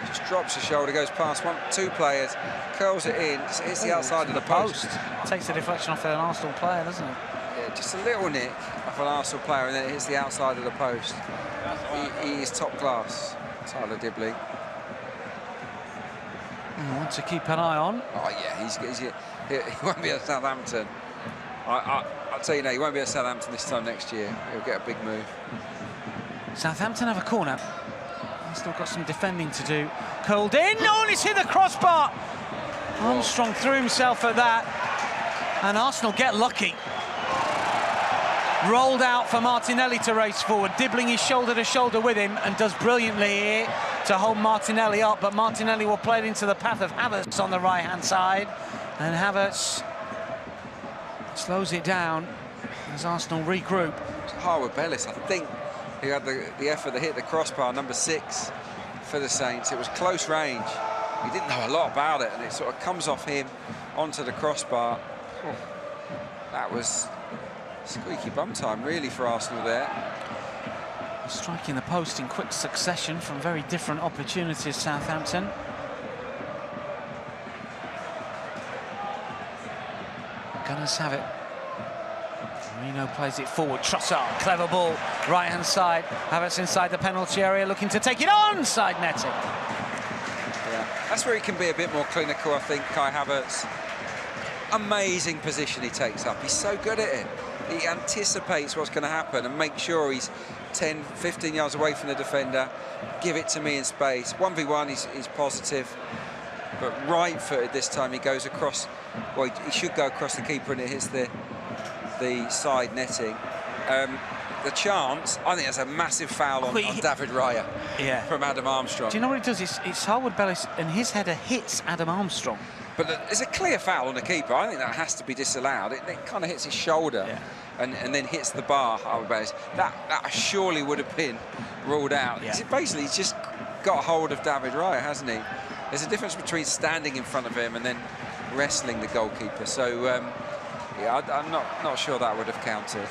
Just drops the shoulder, goes past two players, curls it in, just hits the outside of the post. Takes the deflection off an Arsenal player, doesn't it? Yeah, just a little nick off an Arsenal player, and then it hits the outside of the post. He is top class, Tyler Dibbling. One to keep an eye on. Oh yeah, he won't be at Southampton. I'll tell you now, he won't be at Southampton this time next year. He'll get a big move. Southampton have a corner. Still got some defending to do. Curled in. No, and it's hit the crossbar. Armstrong threw himself at that. And Arsenal get lucky. rolled out for Martinelli to race forward. Dibbling is shoulder to shoulder with him and does brilliantly here to hold Martinelli up, but Martinelli will play it into the path of Havertz on the right-hand side, and Havertz slows it down as Arsenal regroup. Harwood Bellis, I think, he had the effort to hit the crossbar, number 6 for the Saints. It was close range. He didn't know a lot about it, and it sort of comes off him onto the crossbar. That was squeaky bum time, really, for Arsenal there. Striking the post in quick succession from very different opportunities, Southampton. Gunners have it. Marino plays it forward. Trossard, clever ball, right-hand side. Havertz inside the penalty area, looking to take it on, side netting. Yeah, that's where he can be a bit more clinical, I think, Kai Havertz. Amazing position he takes up. He's so good at it. He anticipates what's going to happen and makes sure he's 10, 15 yards away from the defender. Give it to me in space. 1v1, he's positive. But right-footed this time, he goes across. Well, he should go across the keeper, and it hits the side netting. The chance, I think that's a massive foul on David Raya from Adam Armstrong. Do you know what it does? It's Harwood Bellis, and his header hits Adam Armstrong. But there's a clear foul on the keeper. I think that has to be disallowed. It kind of hits his shoulder and then hits the bar, Harwood Bellis. That surely would have been ruled out. Yeah. Basically, he's just got hold of David Raya, hasn't he? There's a difference between standing in front of him and then wrestling the goalkeeper. So, yeah, I'm not sure that would have counted.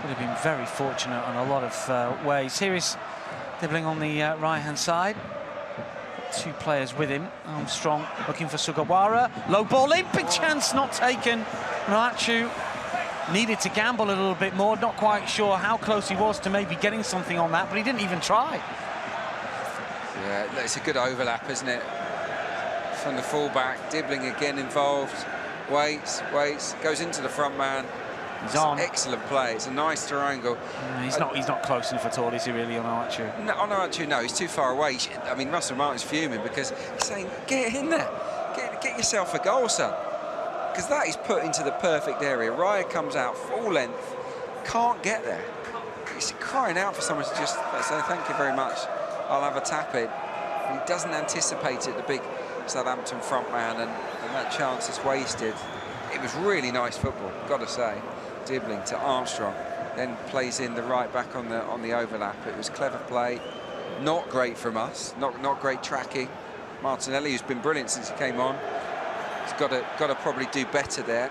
Would have been very fortunate on a lot of ways. Here is Dibbling on the right-hand side. 2 players with him. Armstrong looking for Sugawara. Low ball in, big chance not taken. Raichu needed to gamble a little bit more. Not quite sure how close he was to maybe getting something on that, but he didn't even try. Yeah, it's a good overlap, isn't it? From the fullback, Dibbling again involved. Waits, goes into the front man. He's on. Excellent play. It's a nice triangle. He's not close enough at all, is he really, on Archu? No, on Archu, no, he's too far away. I mean, Russell Martin's fuming because he's saying, get in there. Get yourself a goal, son. Because that is put into the perfect area. Raya comes out full length, can't get there. He's crying out for someone to just say, thank you very much, I'll have a tap in. And he doesn't anticipate it, the big Southampton front man, and that chance is wasted. It was really nice football, got to say. Dibbling to Armstrong, then plays in the right back on the overlap. It was clever play, not great from us, not great tracking. Martinelli, who's been brilliant since he came on, he's got to probably do better there.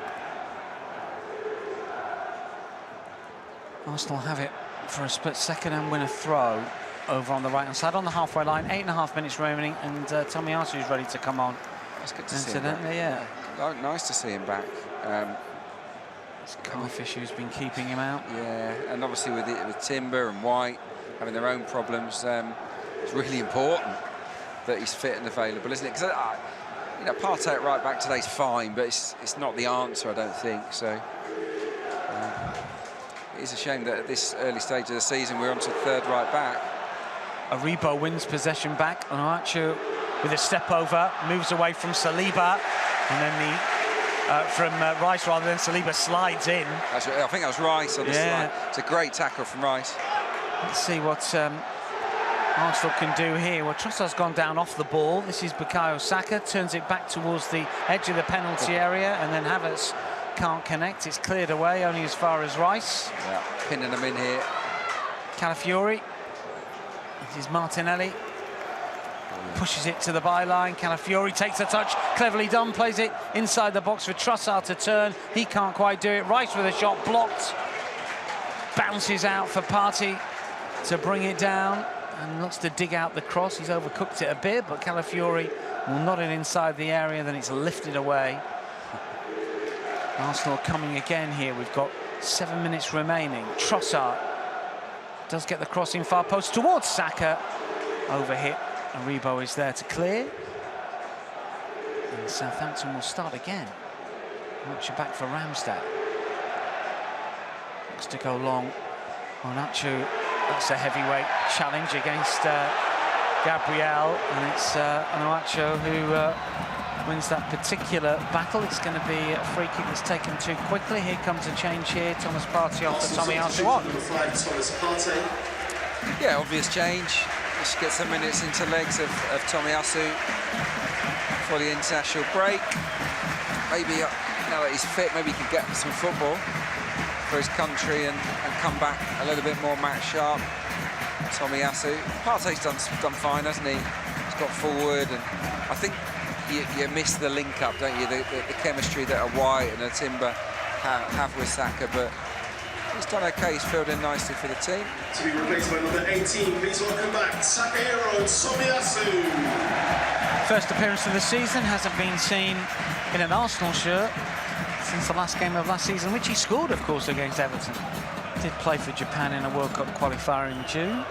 Arsenal have it for a split second and win a throw over on the right-hand side on the halfway line. 8.5 minutes remaining, and Tomiyasu is ready to come on. That's good to see him back. Yeah. Nice to see him back. Calf issue's been keeping him out. Yeah, and obviously with Timber and White having their own problems, it's really important that he's fit and available, isn't it? Because you know, Partey at right back today's fine, but it's not the answer, I don't think. So it is a shame that at this early stage of the season we're on to 3rd right back. Aribo wins possession back on Archu with a step over, moves away from Saliba, and then from Rice rather than Saliba slides in. I think that was Rice on the slide. It's a great tackle from Rice. Let's see what Arsenal can do here. Well, Trossard's gone down off the ball. This is Bukayo Saka, turns it back towards the edge of the penalty area, and then Havertz can't connect. It's cleared away only as far as Rice. Yeah, pinning them in here. Calafiori. This is Martinelli. Pushes it to the byline. Calafiori takes a touch, cleverly done, plays it inside the box for Trossard to turn. He can't quite do it. Rice with a shot blocked. Bounces out for Partey to bring it down and looks to dig out the cross. He's overcooked it a bit, but Calafiori will nod it inside the area, then it's lifted away. Arsenal coming again here. We've got 7 minutes remaining. Trossard does get the crossing far post towards Saka. Overhit. Aribo is there to clear. And Southampton will start again. Watch it back for Ramsdale. Looks to go long. Onachu, that's a heavyweight challenge against Gabriel. And it's Onachu who wins that particular battle. It's going to be a free kick that's taken too quickly. Here comes a change here. Thomas Partey off to Tommy Asu. Yeah, obvious change. Just get some minutes into legs of Tommy Asu for the international break. Maybe now that he's fit, maybe he can get some football for his country and come back a little bit more match sharp. Tommy Asu. Partey's done fine, hasn't he? He's got forward, and I think you miss the link-up, don't you? The chemistry that a White and a Timber have with Saka, but he's done okay. He's filled in nicely for the team. To be replaced by number 18, please welcome back Saka hero Tommy Asu. First appearance of the season, hasn't been seen in an Arsenal shirt since the last game of last season, which he scored, of course, against Everton. Did play for Japan in a World Cup qualifier in June.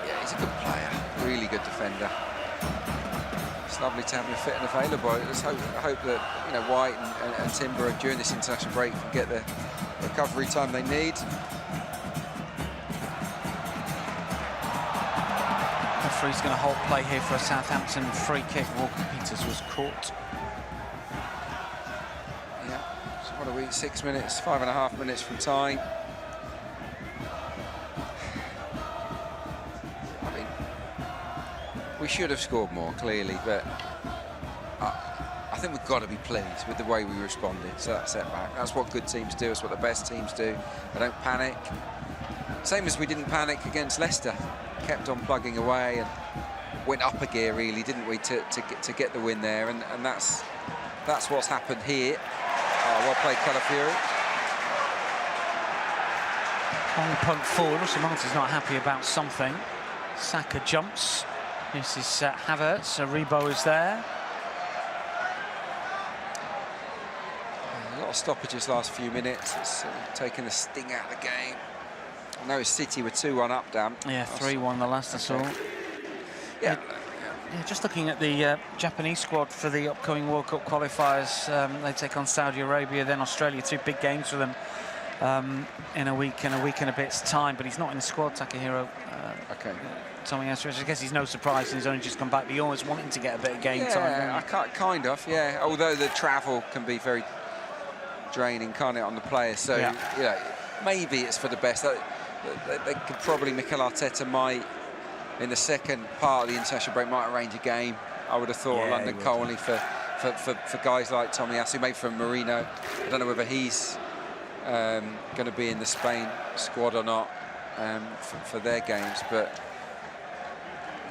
Yeah, he's a good player, really good defender. It's lovely to have him fit and available. I just hope that White and Timber during this international break can get the recovery time they need. The referee's going to hold play here for a Southampton free kick. Walker Peters was caught. Yeah, so what are we? 6 minutes, 5.5 minutes from time. We should have scored more, clearly, but I think we've got to be pleased with the way we responded to that setback. That's what good teams do. It's what the best teams do. They don't panic. Same as we didn't panic against Leicester. Kept on plugging away and went up a gear, really, didn't we, to get the win there? And that's what's happened here. Well played, Calafiori. Long punt forward. Russell Martin's not happy about something. Saka jumps. This is Havertz. Rebo is there. A lot of stoppages last few minutes. It's taking the sting out of the game. I know City were 2-1 up, Dan. Yeah, 3-1 the last I saw. Yeah. Just looking at the Japanese squad for the upcoming World Cup qualifiers. They take on Saudi Arabia, then Australia. 2 big games for them in a week and a bit's time. But he's not in the squad, Takahiro. Okay. Tommy Asu, I guess he's no surprise, and he's only just come back, but you're always wanting to get a bit of game time. Yeah, kind of, yeah. Although the travel can be very draining, can't it, on the players? So, maybe it's for the best. They could probably, Mikel Arteta might, in the second part of the international break, might arrange a game. I would have thought London Colney for guys like Tommy Asu, maybe for Marino. I don't know whether he's going to be in the Spain squad or not for their games, but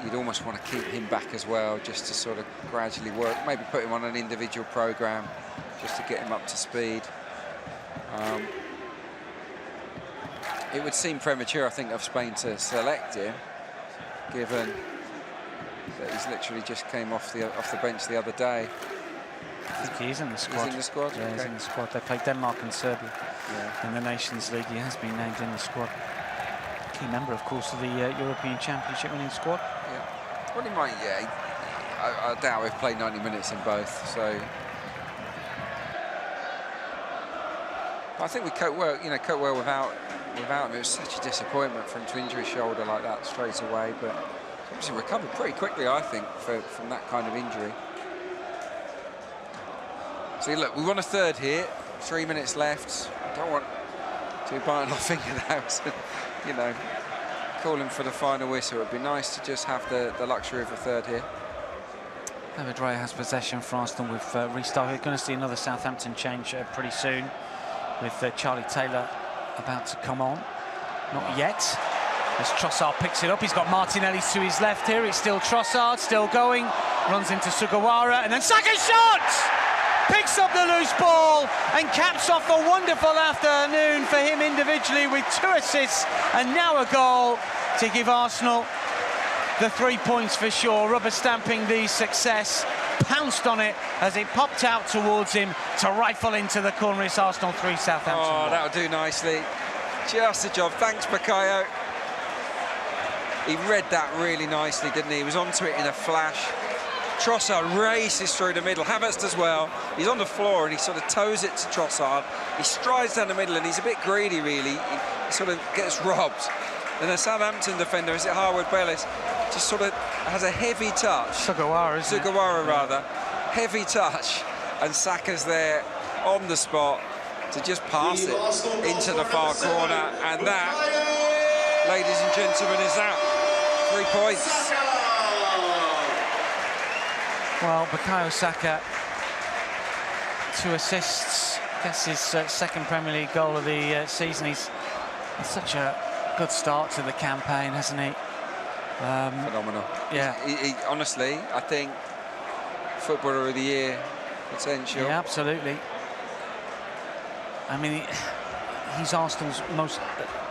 you'd almost want to keep him back as well, just to sort of gradually work, maybe put him on an individual programme just to get him up to speed. It would seem premature, I think, of Spain to select him, given that he's literally just came off the bench the other day. I think he is in the squad. He's in the squad? Yeah, he's in the squad. They played Denmark and Serbia in the Nations League. He has been named in the squad. Key member, of course, of the European Championship winning squad. Yeah. Well, he might, I doubt we've played 90 minutes in both, so... I think we cope well, cope well without him. It was such a disappointment for him to injure his shoulder like that straight away, but obviously recovered pretty quickly, I think, from that kind of injury. So look, we won a third here, 3 minutes left. I don't want to be biting our fingernails, calling for the final whistle. It'd be nice to just have the luxury of a third here. David Raya has possession for Aston. We've restarted. We're going to see another Southampton change pretty soon, with Charlie Taylor about to come on. Not yet. As Trossard picks it up, he's got Martinelli to his left here. It's still Trossard, still going. Runs into Sugawara, and then Saka's shot! Picks up the loose ball and caps off a wonderful afternoon for him individually, with 2 assists and now a goal to give Arsenal the 3 points for sure. Rubber stamping the success. Pounced on it as it popped out towards him to rifle into the corner. It's Arsenal 3, Southampton 1. That'll do nicely. Just the job. Thanks, Bakayo. He read that really nicely, didn't he? He was onto it in a flash. Trossard races through the middle. Havertz as well. He's on the floor and he sort of toes it to Trossard. He strides down the middle and he's a bit greedy, really. He sort of gets robbed. And the Southampton defender, is it Harwood Bellis, just sort of has a heavy touch. Sugawara, isn't it? Sugawara, rather. Heavy touch. And Saka's there on the spot to just pass it into the far corner. And that, ladies and gentlemen, is that. 3 points. Well, Bukayo Saka, 2 assists. That's his second Premier League goal of the season. He's had such a good start to the campaign, hasn't he? Phenomenal. Yeah. He honestly, I think, Footballer of the Year potential. Yeah, absolutely. I mean, he's Arsenal's most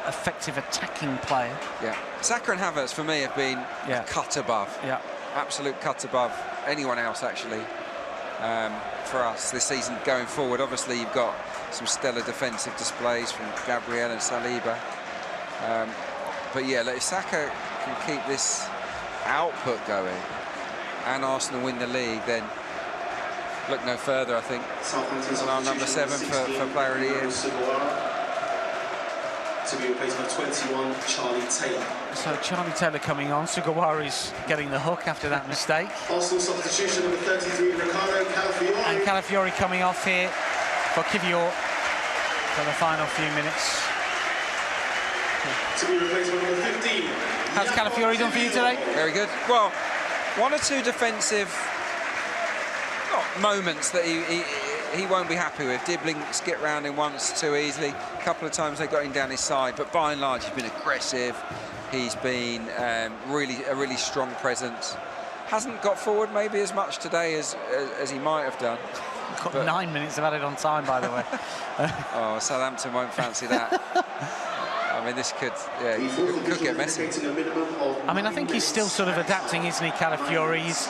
effective attacking player. Yeah. Saka and Havertz, for me, have been a cut above. Yeah. Absolute cut above anyone else, actually, for us this season going forward. Obviously, you've got some stellar defensive displays from Gabriel and Saliba. But yeah, if Saka can keep this output going and Arsenal win the league, then look no further, I think. And our number 7 for Player of the Year. To be replaced by 21, Charlie Taylor. So Charlie Taylor coming on. Sugawara is getting the hook after that mistake. Arsenal substitution number 33, Ricardo Calafiori. And Calafiori coming off here for Kivior for the final few minutes. To be replaced by number 15. How's Calafiori done for you today? Very good. Well, 1 or 2 defensive moments that he won't be happy with. Dibbling skipped round him once too easily. A couple of times they got him down his side, but by and large he's been aggressive. He's been a really strong presence. Hasn't got forward maybe as much today as he might have done. Got 9 minutes of added on time, by the way. Oh, Southampton won't fancy that. I mean, this could get messy. I mean, I think he's still sort of adapting, isn't he, Calafiori? He's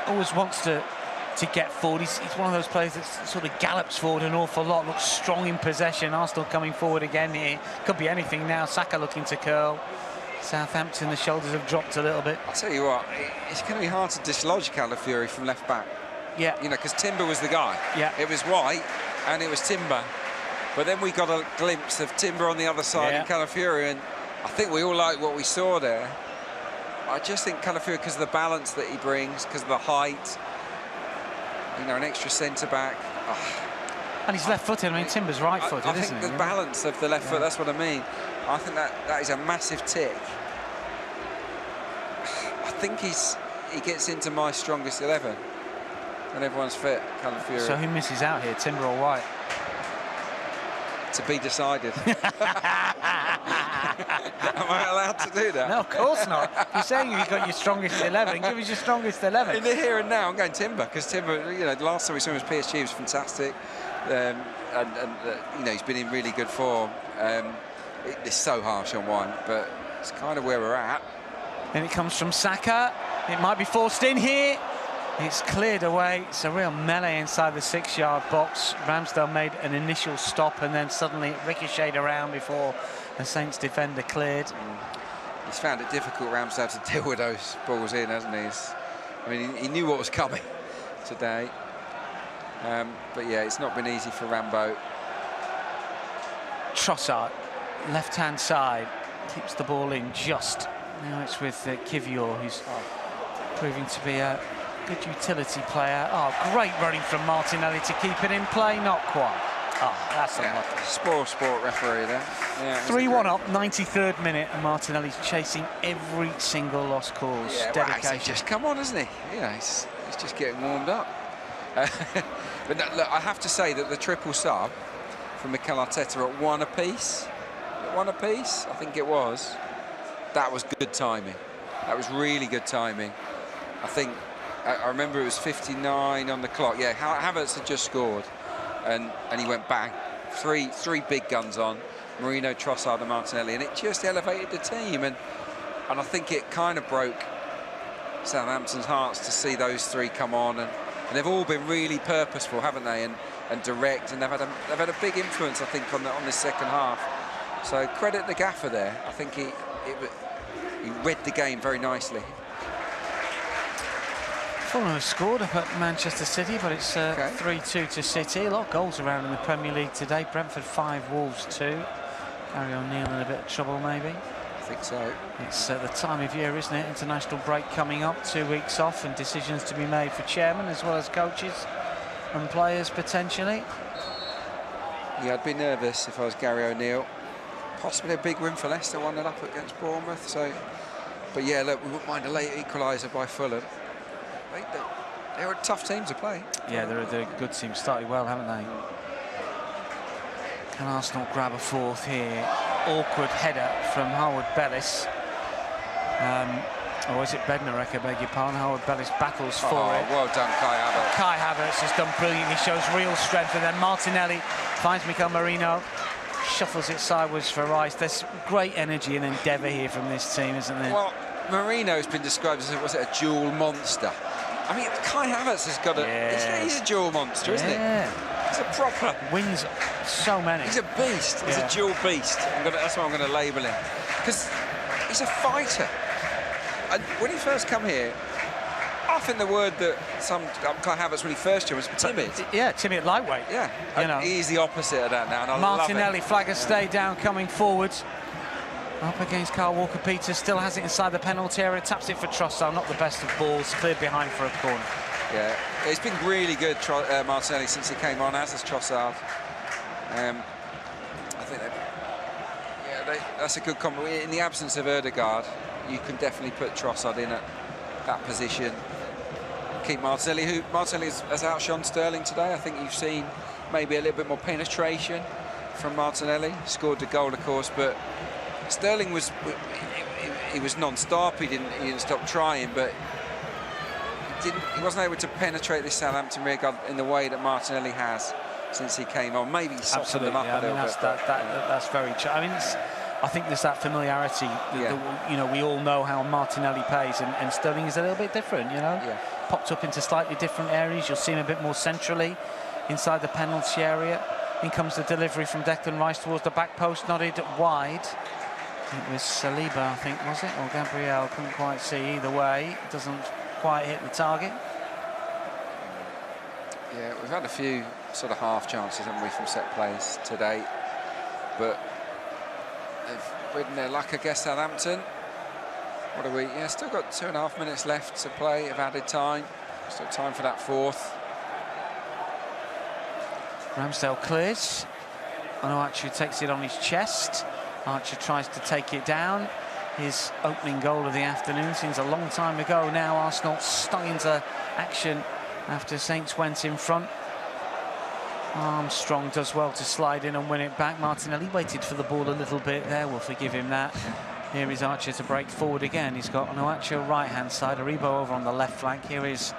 always wants to get forward. He's one of those players that sort of gallops forward an awful lot, looks strong in possession. Arsenal coming forward again here. Could be anything now. Saka looking to curl. Southampton, the shoulders have dropped a little bit. I'll tell you what, it's going to be hard to dislodge Calafiori from left back. Yeah. You know, because Timber was the guy. Yeah. It was White and it was Timber. But then we got a glimpse of Timber on the other side and Calafiori, and I think we all liked what we saw there. I just think Calafiori, because of the balance that he brings, because of the height, you know, an extra centre-back. And he's left-footed. I mean, Timber's right-footed, I isn't think he? the balance of the left foot, that's what I mean. I think that is a massive tick. I think he gets into my strongest 11 when everyone's fit, Calafiori. So who misses out here, Timber or White? To be decided. Am I allowed to do that? No, of course not. You're saying you've got your strongest 11. Give us your strongest 11. In the here and now, I'm going Timber, because Timber, you know, the last time we saw him was PSG, he was fantastic. And you know, he's been in really good form. It's so harsh on White, but it's kind of where we're at. And it comes from Saka. It might be forced in here. It's cleared away. It's a real melee inside the 6-yard box. Ramsdale made an initial stop and then suddenly it ricocheted around before the Saints defender cleared. He's found it difficult, Ramsdale, to deal with those balls in, hasn't he? I mean, he knew what was coming today. But yeah, it's not been easy for Rambo. Trossard, left-hand side, keeps the ball in just. Now it's with Kivior, who's proving to be a good utility player. Oh, great running from Martinelli to keep it in play. Not quite. Oh, that's unlucky. Spoil sport referee there. Yeah, 3-1 up, 93rd minute, and Martinelli's chasing every single lost cause. Yeah, Dedication. well, he's just come on, hasn't he? Yeah, he's just getting warmed up. But no, look, I have to say that the triple sub from Mikel Arteta at 1 apiece, I think it was, that was good timing. That was really good timing. I remember it was 59 on the clock. Yeah, Havertz had just scored, and he went bang. Three big guns on, Marino, Trossard and Martinelli, and it just elevated the team. And I think it kind of broke Southampton's hearts to see those 3 come on. And they've all been really purposeful, haven't they? And direct, and they've had a big influence, I think, on this second half. So credit the gaffer there. I think he read the game very nicely. Fulham have scored up at Manchester City, but it's 3-2 to City. A lot of goals around in the Premier League today. Brentford 5, Wolves 2. Gary O'Neill in a bit of trouble, maybe. I think so. It's the time of year, isn't it? International break coming up, 2 weeks off, and decisions to be made for chairman as well as coaches and players potentially. Yeah, I'd be nervous if I was Gary O'Neill. Possibly a big win for Leicester, 1-0 up against Bournemouth. So, but yeah, look, we wouldn't mind a late equaliser by Fulham. They're a tough team to play. Yeah, they're a good team. Started well, haven't they? Can Arsenal grab a fourth here? Awkward header from Howard Bellis. Or is it Bednarek, I beg your pardon? Howard Bellis battles for it. Well done, Kai Havertz. Kai Havertz has done brilliantly, shows real strength, and then Martinelli finds Mikel Merino, shuffles it sideways for Rice. There's great energy and endeavour here from this team, isn't there? Well, Merino's been described as, was it a dual monster? I mean, Kai Havertz has got he's a dual monster, isn't he? He's a proper... Wins so many. He's a beast. He's a dual beast. That's what I'm going to label him. Because he's a fighter. And when he first come here, I think the word that Kai Havertz when he first joined was timid. Yeah, timid lightweight. Yeah, you know. He's the opposite of that now, and I Martinelli, love it. flag has stayed down, coming forward. Up against Kyle Walker-Peters, still has it inside the penalty area, taps it for Trossard, not the best of balls, cleared behind for a corner. Yeah, it's been really good, Martinelli, since he came on, as has Trossard. I think that's a good compliment. In the absence of Ødegaard, you can definitely put Trossard in at that position. Keep Martinelli, Martinelli has outshone Sterling today. I think you've seen maybe a little bit more penetration from Martinelli. Scored the goal, of course, but Sterling was non-stop. He didn't stop trying, but he wasn't able to penetrate this Southampton rear guard in the way that Martinelli has since he came on. Maybe he softened them up a little bit. That's very true. I mean, I think there's that familiarity. You know, we all know how Martinelli plays, and Sterling is a little bit different. You know, popped up into slightly different areas. You'll see him a bit more centrally inside the penalty area. In comes the delivery from Declan Rice towards the back post, nodded wide. It was Saliba, I think, was it? Or Gabriel, couldn't quite see either way. It doesn't quite hit the target. Yeah, we've had a few sort of half chances, haven't we, from set plays today. But they've ridden their luck, I guess, Southampton. What are we? Yeah, still got 2.5 minutes left to play of added time. Still time for that fourth. Ramsdale clears. Onuachu takes it on his chest. Archer tries to take it down. His opening goal of the afternoon seems a long time ago now. Arsenal stung into action after Saints went in front. Armstrong does well to slide in and win it back. Martinelli waited for the ball a little bit there. We'll forgive him that. Here is Archer to break forward again. He's got Onuachu right-hand side. Aribo over on the left flank. Here is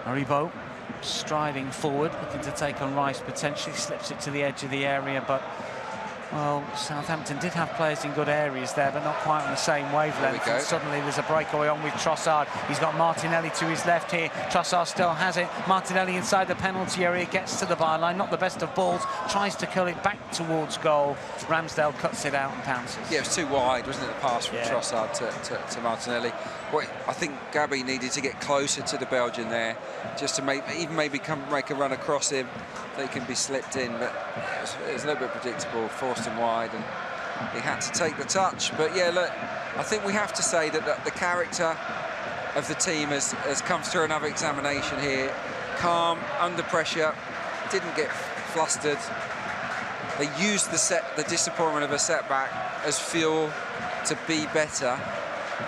Aribo striding forward, looking to take on Rice potentially. Slips it to the edge of the area, but... well, Southampton did have players in good areas there, but not quite on the same wavelength. And suddenly there's a breakaway on with Trossard. He's got Martinelli to his left here. Trossard still has it. Martinelli inside the penalty area, gets to the byline, not the best of balls, tries to curl it back towards goal. Ramsdale cuts it out and pounces. Yeah, it was too wide, wasn't it, the pass from Trossard to Martinelli. Well, I think Gabby needed to get closer to the Belgian there, just to make a run across him. They can be slipped in, but it was a little bit predictable. Forced him wide, and he had to take the touch. But yeah, look, I think we have to say that the character of the team has come through another examination here. Calm, under pressure, didn't get flustered. They used the disappointment of a setback as fuel to be better,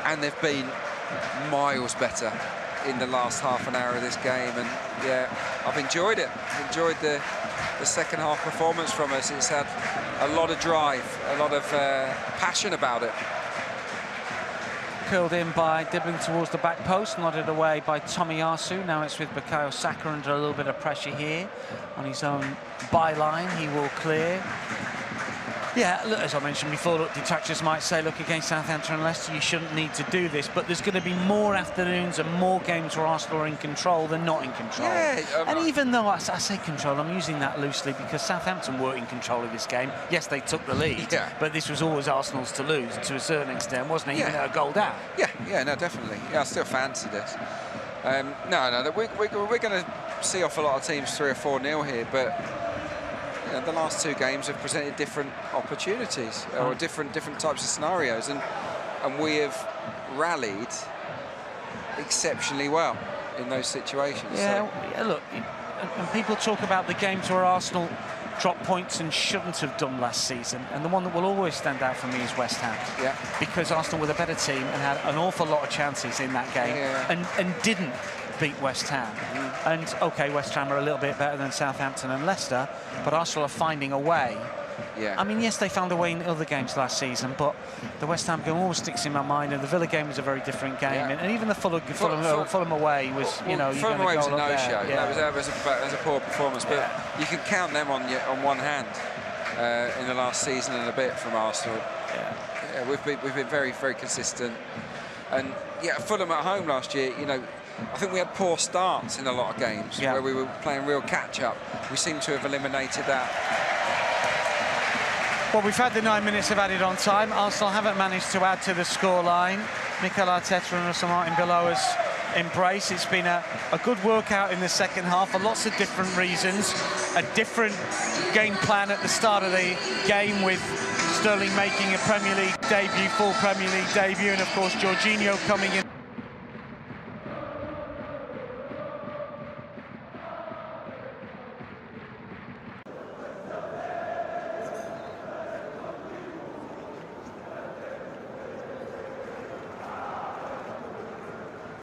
and they've been miles better in the last half an hour of this game. And yeah, I've enjoyed it. Enjoyed the second half performance from us. It's had a lot of drive, a lot of passion about it. Curled in by Dibbling towards the back post, nodded away by Tomiyasu. Now it's with Bukayo Saka under a little bit of pressure here on his own byline. He will clear. Yeah, look, as I mentioned before, look, detractors might say, look, against Southampton and Leicester, you shouldn't need to do this, but there's going to be more afternoons and more games where Arsenal are in control than not in control. Yeah, and even though I say control, I'm using that loosely because Southampton were in control of this game. Yes, they took the lead, but this was always Arsenal's to lose to a certain extent, wasn't it? Even at a goal down. Yeah, no, definitely. Yeah, I still fancy this. No, we're going to see off a lot of teams 3 or 4-0 here, but the last 2 games have presented different opportunities or different types of scenarios, and we have rallied exceptionally well in those situations. Yeah, look, and people talk about the games where Arsenal dropped points and shouldn't have done last season, and the one that will always stand out for me is West Ham. Yeah. Because Arsenal were the better team and had an awful lot of chances in that game, and didn't beat West Ham. And okay, West Ham are a little bit better than Southampton and Leicester, but Arsenal are finding a way. Yeah. I mean, yes, they found a way in other games last season, but the West Ham game always sticks in my mind, and the Villa game was a very different game, and even the Fulham away was, Fulham away was a no-show. Yeah. That was a poor performance, but you can count them on one hand in the last season and a bit from Arsenal. Yeah, we've been very, very consistent, and Fulham at home last year, I think we had poor starts in a lot of games where we were playing real catch-up. We seem to have eliminated that. Well, we've had the 9 minutes of added on time. Arsenal haven't managed to add to the scoreline. Mikel Arteta and Russell Martin below us embrace. It's been a good workout in the second half for lots of different reasons. A different game plan at the start of the game, with Sterling making a Premier League debut, full Premier League debut, and of course Jorginho coming in